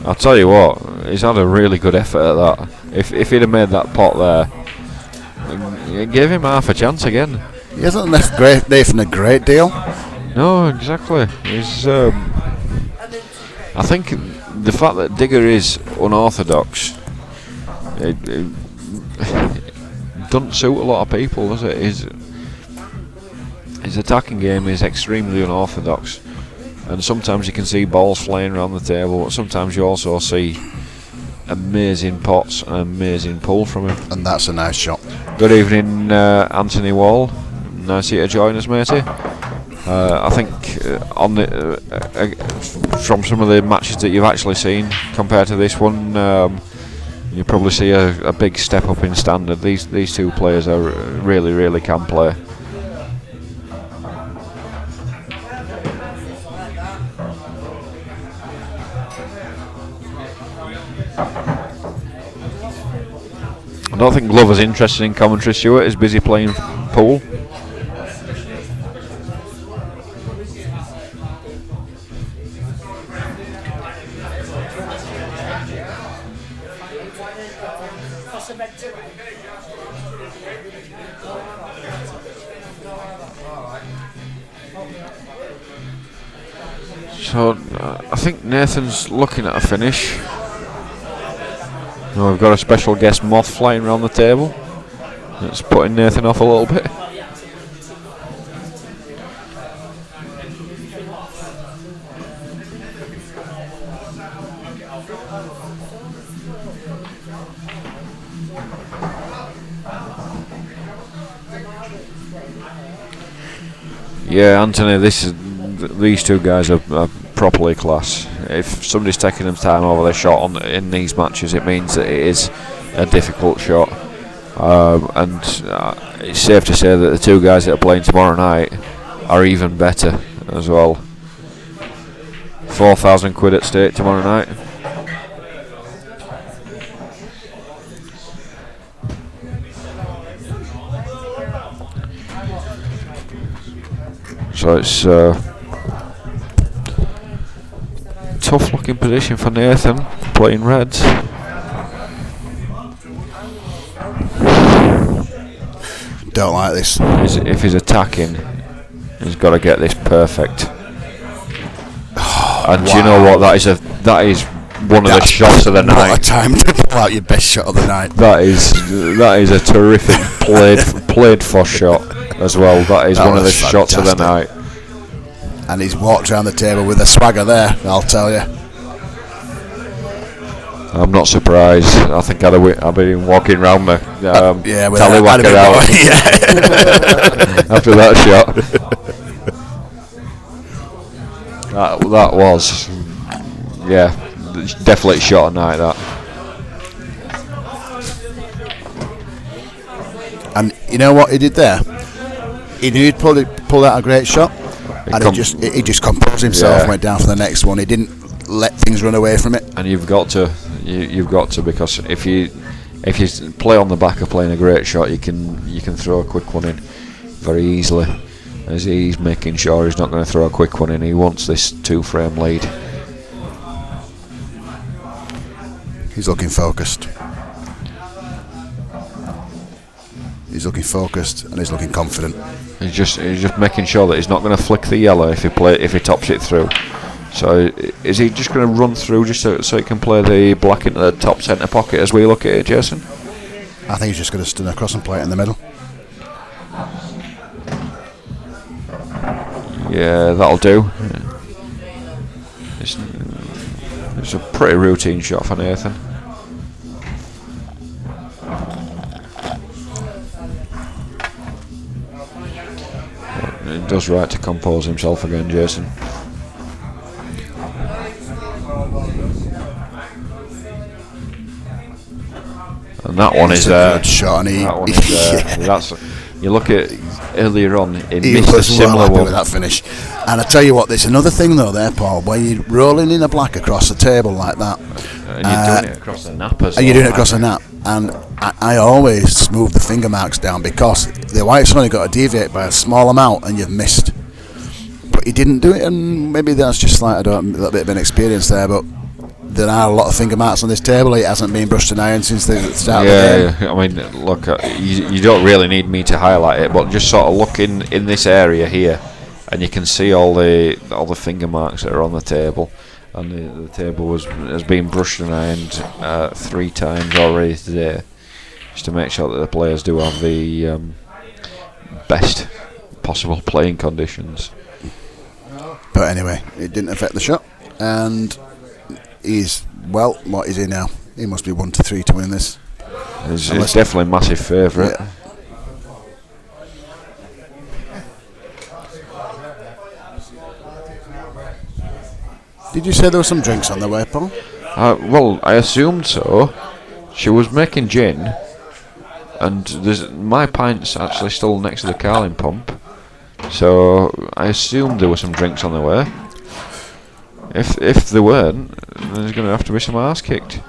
I'll tell you what, he's had a really good effort at that. If he'd have made that pot there, it gave him half a chance again. He hasn't left Nathan a great deal. No, exactly. He's. I think the fact that Digger is unorthodox, it doesn't suit a lot of people, does it? His attacking game is extremely unorthodox. And sometimes you can see balls flying around the table, but sometimes you also see amazing pots and amazing pull from him. And that's a nice shot. Good evening, Anthony Wall. Nice of you to join us, matey. I think on the from some of the matches that you've actually seen compared to this one, you probably see a big step up in standard. These two players are really can play. I don't think Glover's interested in commentary. Stuart is busy playing pool. So I think Nathan's looking at a finish. Now we've got a special guest moth flying around the table. It's putting Nathan off a little bit. Yeah, Anthony, these two guys are properly class. If somebody's taking them time over their shot in these matches, it means that it is a difficult shot. And it's safe to say that the two guys that are playing tomorrow night are even better as well. 4,000 quid at stake tomorrow night. So it's tough looking position for Nathan playing reds. Don't like this. If he's attacking, he's got to get this perfect. And do you know what? That is one of the shots of the night. What a time to pull out your best shot of the night. That is a terrific played for shot as well. That is one of the shots of the night. And he's walked around the table with a swagger there, I'll tell you. I'm not surprised. I think I've been walking around my tallywhacker out after that shot. that was, definitely shot of night, that. And you know what he did there? He knew he'd pulled out a great shot, and he just composed himself and went down for the next one. He didn't let things run away from it. And you've got to, because if you play on the back of playing a great shot, you can throw a quick one in very easily. As he's making sure he's not going to throw a quick one in, he wants this 2-frame lead. He's looking focused. He's looking focused and he's looking confident. He's just making sure that he's not going to flick the yellow if he tops it through. So is he just going to run through just so he can play the black into the top centre pocket as we look at it, Jason? I think he's just going to stand across and play it in the middle. Yeah, that'll do. It's a pretty routine shot for Nathan. It does right to compose himself again, Jason. And that one is a good shot, and that one is that's, you look at earlier on, he missed a was similar one with that finish. And I tell you what, there's another thing though there, Paul, where you're rolling in a black across the table like that, and you're doing it across the nap as well. And you're doing it across the nap, and I always smooth the finger marks down, because the white's only got to deviate by a small amount and you've missed. But he didn't do it, and maybe that's just like a little bit of an experience there, but there are a lot of finger marks on this table. It hasn't been brushed and ironed since the start of the game. Yeah, I mean, look, you don't really need me to highlight it, but just sort of look in this area here, and you can see all the finger marks that are on the table, and the table has been brushed and ironed 3 times already today, just to make sure that the players do have the best possible playing conditions. But anyway, it didn't affect the shot, and he's, what is he now? He must be 1-3 to win this. He's definitely a massive favourite. Yeah. Did you say there were some drinks on the way, Paul? Well, I assumed so. She was making gin, and my pint's actually still next to the Carling pump, so I assumed there were some drinks on the way. If there weren't, there's going to have to be some arse kicked.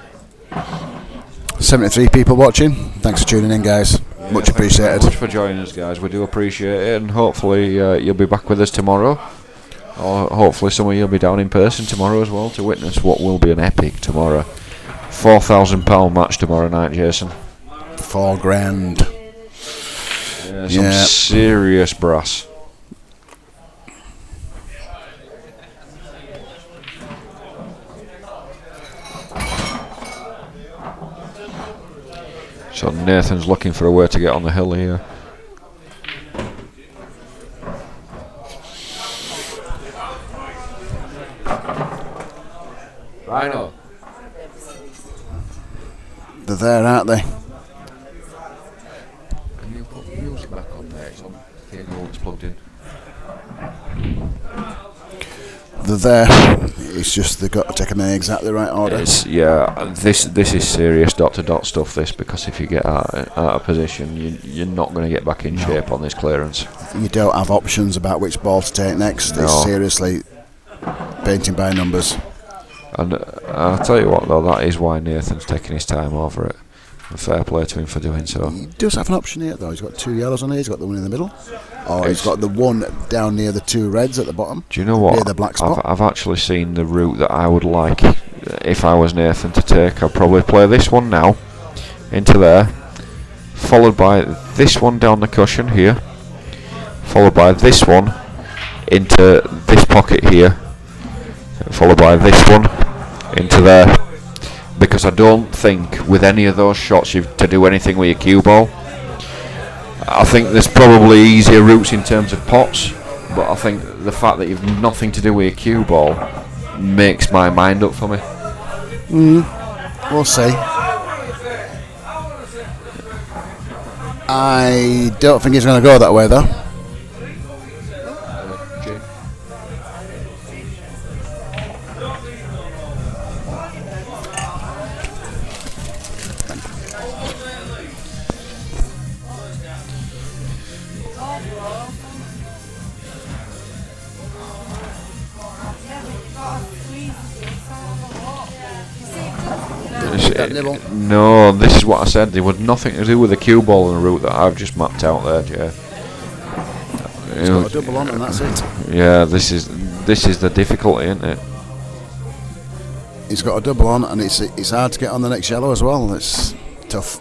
73 people watching. Thanks for tuning in, guys. Much appreciated. Much for joining us, guys. We do appreciate it, and hopefully you'll be back with us tomorrow. Or hopefully some of you will be down in person tomorrow as well to witness what will be an epic tomorrow. £4,000 match tomorrow night, Jason. $4,000. Yeah, some serious brass. So Nathan's looking for a way to get on the hill here. Rhino. They're there, aren't they? Can you put music back on there? It's on. It's plugged in. They're there. It's just they've got to take them in exactly the right order. This is serious dot-to-dot stuff, this, because if you get out of position, you're not going to get back in shape on this clearance. You don't have options about which ball to take next. No. It's seriously painting by numbers. And I'll tell you what, though, that is why Nathan's taking his time over it. And fair play to him for doing so. He does have an option here, though. He's got 2 yellows on here. He's got the one in the middle. Or he's got the one down near the 2 reds at the bottom. Do you know what? Near the black spot. I've actually seen the route that I would like if I was Nathan to take. I'd probably play this one now into there, followed by this one down the cushion here, followed by this one into this pocket here, followed by this one into there. Because I don't think with any of those shots you've to do anything with your cue ball. I think there's probably easier routes in terms of pots, but I think the fact that you've nothing to do with your cue ball makes my mind up for me. We'll see. I don't think he's going to go that way, though. No, this is what I said. There was nothing to do with the cue ball and the route that I've just mapped out there, Jay. He's got a double on and that's it. Yeah, this is the difficulty, isn't it? He's got a double on and it's hard to get on the next yellow as well. It's tough.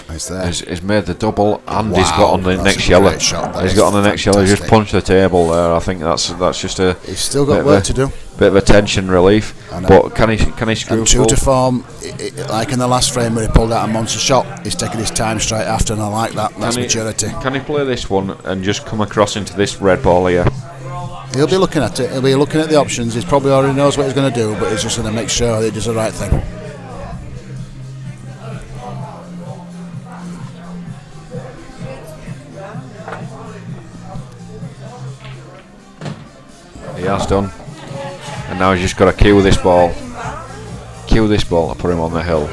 It's there. He's made the double and he's got on the next yellow. He's got on the next yellow. Just punched the table there. I think that's just a. He's still got work to do. Bit of a tension relief, but can he screw? And true to form, like in the last frame where he pulled out a monster shot, he's taking his time straight after, and I like that. That's maturity. Can he play this one and just come across into this red ball here? He'll be looking at it. He'll be looking at the options. He's probably already knows what he's going to do, but he's just going to make sure that he does the right thing. He has done. And now he's just got to cue this ball to put him on the hill.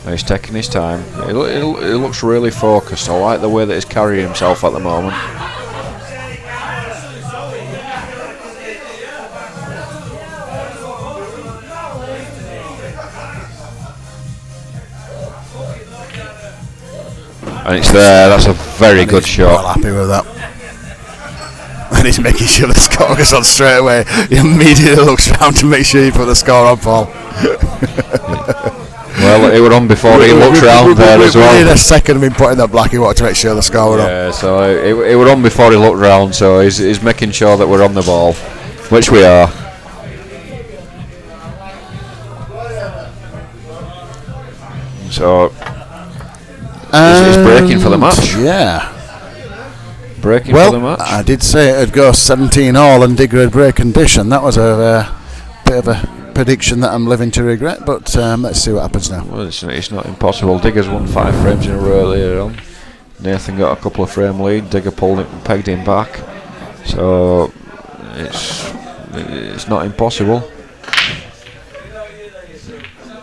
And he's taking his time. He looks really focused. I like the way that he's carrying himself at the moment. And it's there. That's a very good shot. Well happy with that. And he's making sure the score goes on straight away. He immediately looks round to make sure he put the score on, Paul. Well, it was on before he looked round there as well. In a second of him putting that black, he wanted to make sure the score was on. Yeah, so it was on before he looked round, so he's making sure that we're on the ball, which we are. So it's breaking for the match. Yeah. Breaking for the match. I did say it'd go 17 all and Digger would break condition. That was a bit of a prediction that I'm living to regret, but let's see what happens now. Well, it's not impossible. Digger's won 5 frames in a row earlier on. Nathan got a couple of frame lead. Digger pegged him back. So it's not impossible.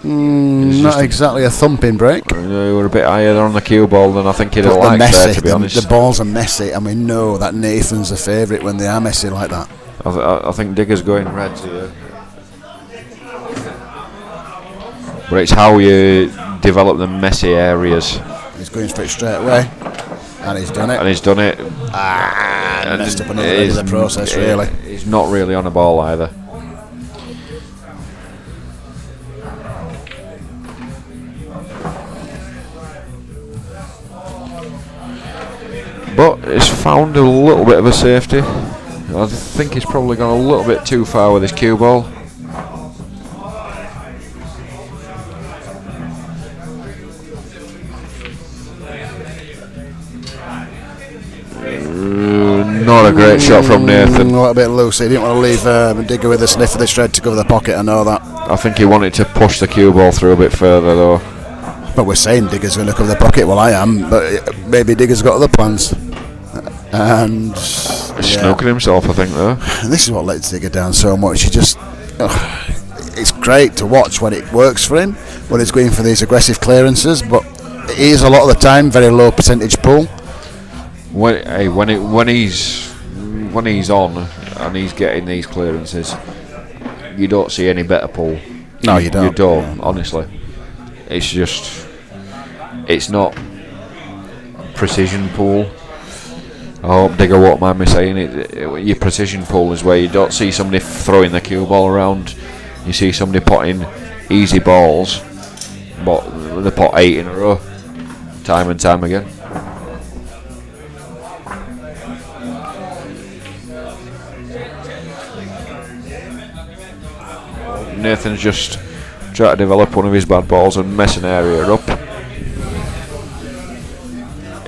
Not exactly a thumping break. We're a bit higher on the cue ball than I think he'd have But they're liked there, messy. to be honest. The balls are messy, and we know that Nathan's a favourite when they are messy like that. I think Digger's going reds here. But it's how you develop the messy areas. He's going for it straight away, and he's done it. And messed up another end of the process, really. He's not really on a ball either. But it's found a little bit of a safety. I think he's probably gone a little bit too far with his cue ball. Not a great shot from Nathan. A little bit loose. He didn't want to leave Digger with a sniff of the thread to cover the pocket. I know that. I think he wanted to push the cue ball through a bit further though. But we're saying Digger's going to cover the pocket. Well, I am, but maybe Digger's got other plans. And he's snooking himself, I think, though. And this is what lets Digger down so much. He just, it's great to watch when it works for him, when he's going for these aggressive clearances. But it is a lot of the time very low percentage pull. When he's on and he's getting these clearances, you don't see any better pull. No, you don't. You don't, honestly. It's just, it's not precision pull. I hope Digger won't mind me saying it. Your precision pull is where you don't see somebody throwing the cue ball around. You see somebody putting easy balls, but they put 8 in a row, time and time again. Nathan's just trying to develop one of his bad balls and mess an area up.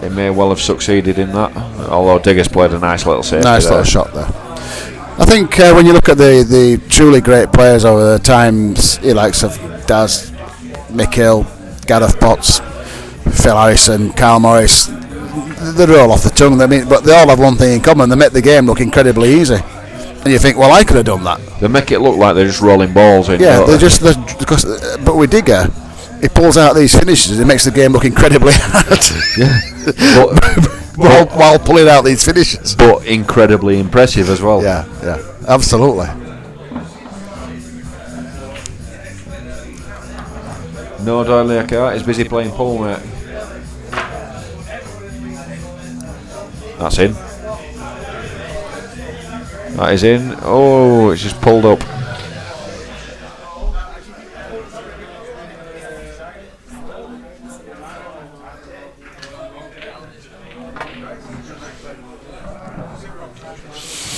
He may well have succeeded in that, although Digger's played a nice little safety. Nice little shot there. I think when you look at the truly great players over the times, he likes of Daz, Mikhail, Gareth Potts, Phil Harrison, Carl Morris, they're all off the tongue. But they all have one thing in common: they make the game look incredibly easy. And you think, well, I could have done that. They make it look like they're just rolling balls in. Yeah, but with Digger, he pulls out these finishes. It makes the game look incredibly hard. Yeah, while pulling out these finishes. But incredibly impressive as well. Yeah, absolutely. No, Doyle he's busy playing pool, mate. That's in. That is in. Oh, it's just pulled up.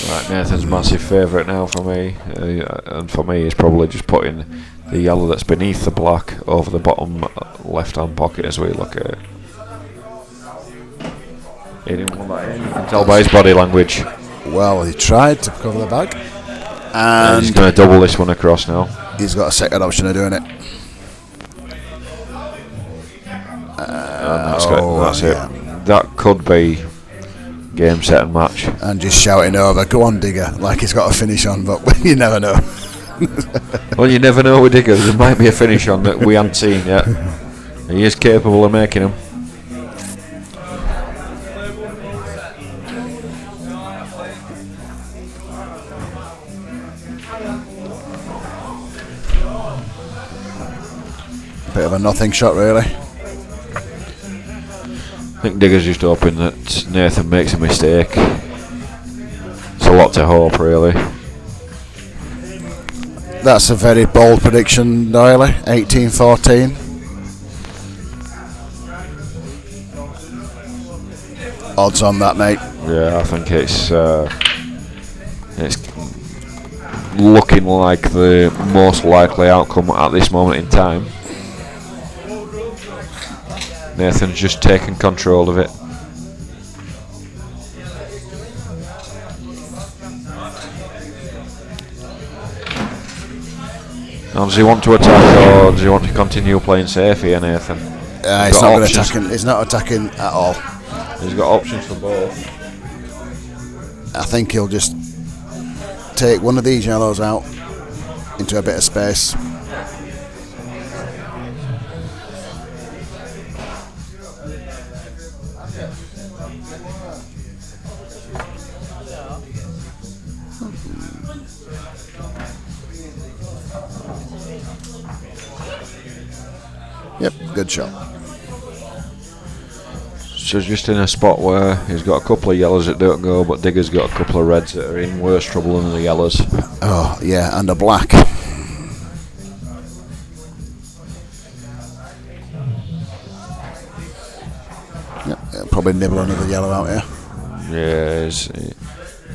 Right, Nathan's massive favourite now for me, and for me, he's probably just putting the yellow that's beneath the black over the bottom left-hand pocket as we look at it. He didn't want that in. You can tell by his body language. Well, he tried to cover the bag, and he's going to double this one across now. He's got a second option of doing it. That's it. That could be game, set and match. And just shouting over, "Go on, Digger," like he's got a finish on, but you never know. Well, you never know with Digger. There might be a finish on that we haven't seen yet. He is capable of making them. Bit of a nothing shot, really. I think Digger's just hoping that Nathan makes a mistake. It's a lot to hope, really. That's a very bold prediction, Doyle. 18-14. Odds on that, mate. Yeah, I think it's looking like the most likely outcome at this moment in time. Nathan's just taken control of it. Now, does he want to attack or does he want to continue playing safe here, Nathan? He's not attacking. He's not attacking at all. He's got options for both. I think he'll just take one of these yellows out into a bit of space. Yep, good shot. So just in a spot where he's got a couple of yellows that don't go, but Digger's got a couple of reds that are in worse trouble than the yellows. Oh, yeah, and a black. Yep, he'll probably nibble another yellow out here. Yeah,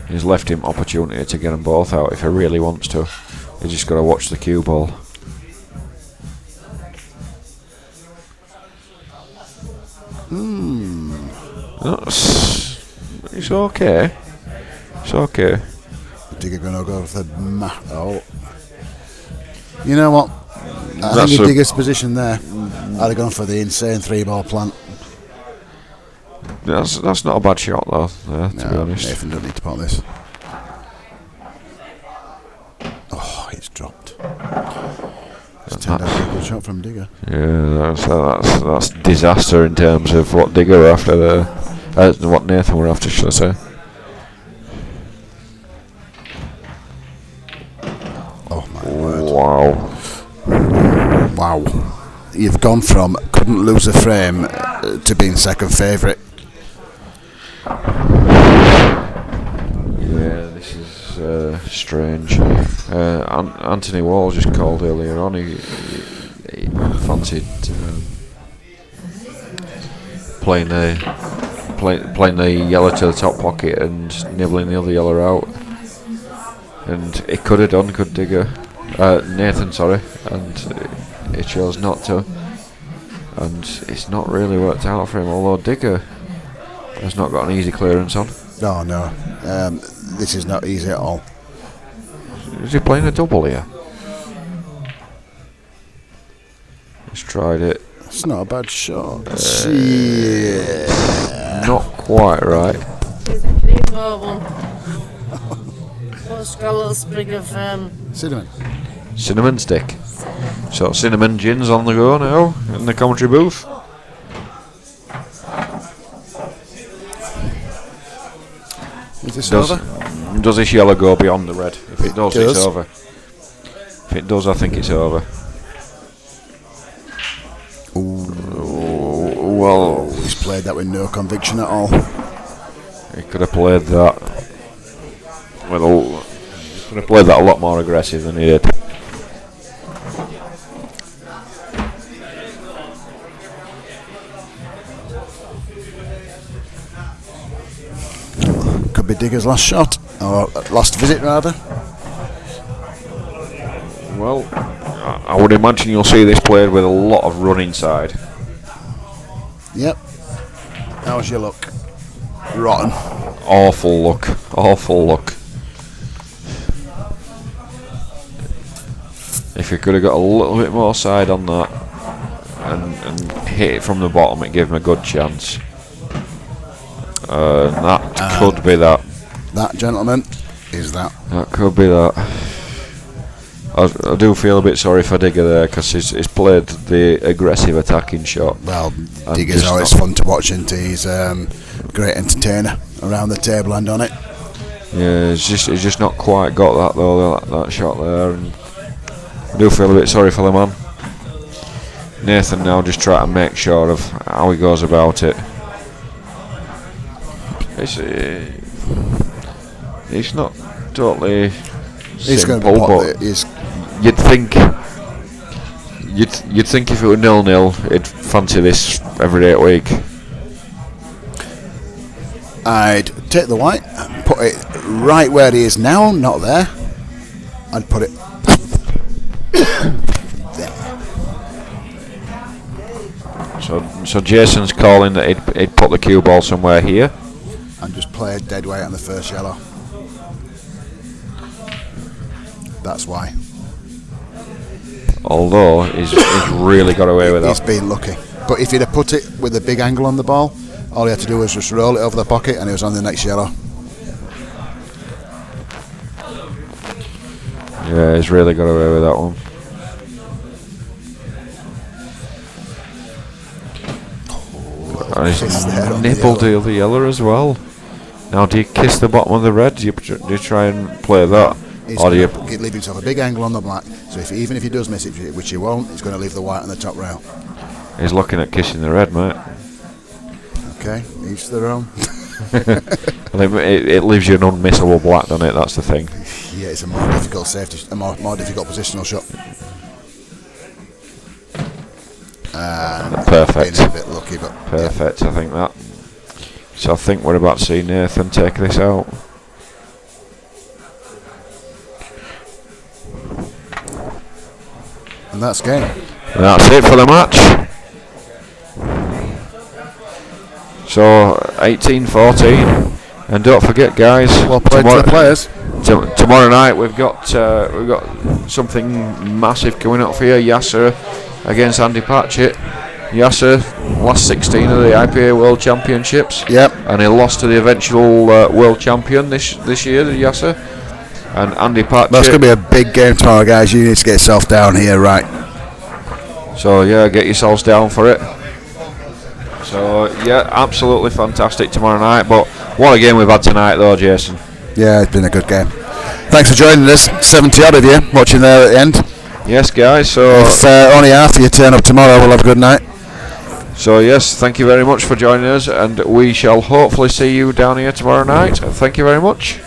he's left him opportunity to get them both out if he really wants to. He's just got to watch the cue ball. It's okay. It's okay. Digger gonna go for the oh. You know what? I That's think in a- Digger's position there, I'd have gone for the insane 3-ball plant. That's not a bad shot though, to be honest. Nathan doesn't need to pot this. Oh, it's dropped. It's turned out to be a good shot from Digger. Yeah, that's disaster in terms of what Digger were after what Nathan were after, should I say. Oh my word. Wow. Wow. You've gone from couldn't lose a frame to being second favourite. Yeah, this is strange. Anthony Wall just called earlier on. He fancied playing the yellow to the top pocket and nibbling the other yellow out, and it could have done, could Digger, Nathan, sorry, and it chose not to, and it's not really worked out for him. Although Digger has not got an easy clearance on. Oh no, this is not easy at all. Is he playing a double here? He's tried it. It's not a bad shot. Not quite right. What's got a little sprig of Cinnamon. Cinnamon stick. So Cinnamon Gin's on the go now in the commentary booth. Is this over? Does this yellow go beyond the red? If it does, it's over. If it does, I think it's over. Well, he's played that with no conviction at all. He could have played that with could have played that a lot more aggressive than he did. Could be Digger's last shot, or last visit rather. Well, I would imagine you'll see this played with a lot of run inside. Yep. How's your luck? Rotten. Awful luck. Awful luck. If you could have got a little bit more side on that and hit it from the bottom, it gave him a good chance. That could be that. That, gentlemen, is that. That could be that. I do feel a bit sorry for Digger there because he's played the aggressive attacking shot. Well, Digger's always fun to watch, and he's a great entertainer around the table and on it. Yeah, he's just not quite got that though, that shot there, and I do feel a bit sorry for the man. Nathan now just trying to make sure of how he goes about it. It's not totally He's going simple, to but you'd think if it were 0-0, he'd fancy this every day of the week. I'd take the white and put it right where he is now, not there. I'd put it there. So Jason's calling that he'd put the cue ball somewhere here. And just play a dead weight on the first yellow. That's why. Although he's really got away with that. He's been lucky. But if he'd have put it with a big angle on the ball, all he had to do was just roll it over the pocket and it was on the next yellow. Yeah, he's really got away with that one. And Kiss his there on the nipple yellow. to the yellow as well. Now, do you kiss the bottom of the red? Do you try and play that? He's Or do you... going to leave himself a big angle on the black, so even if he does miss it, which he won't, he's going to leave the white on the top rail. He's looking at kissing the red, mate. Okay, each to their own. I think it leaves you an unmissable black, doesn't it? That's the thing. Yeah, it's a more difficult safety, a more difficult positional shot. Perfect. Being a bit lucky, but perfect. I think that. So I think we're about to see Nathan take this out. And that's game. And that's it for the match. So 18-14, and don't forget, guys. Well played to the players. Tomorrow night we've got something massive coming up for you. Yasser against Andy Patchett. Yasser, last 16 of the IPA World Championships. Yep. And he lost to the eventual world champion this year, Yasser. And Andy Patchett. That's going to be a big game tomorrow, guys. You need to get yourself down here, right? So yeah, get yourselves down for it. So yeah, absolutely fantastic tomorrow night. But what a game we've had tonight, though, Jason. Yeah, it's been a good game. Thanks for joining us. 70 odd of you watching there at the end. Yes, guys. So if only half of you turn up tomorrow, we'll have a good night. So yes, thank you very much for joining us, and we shall hopefully see you down here tomorrow night. Thank you very much.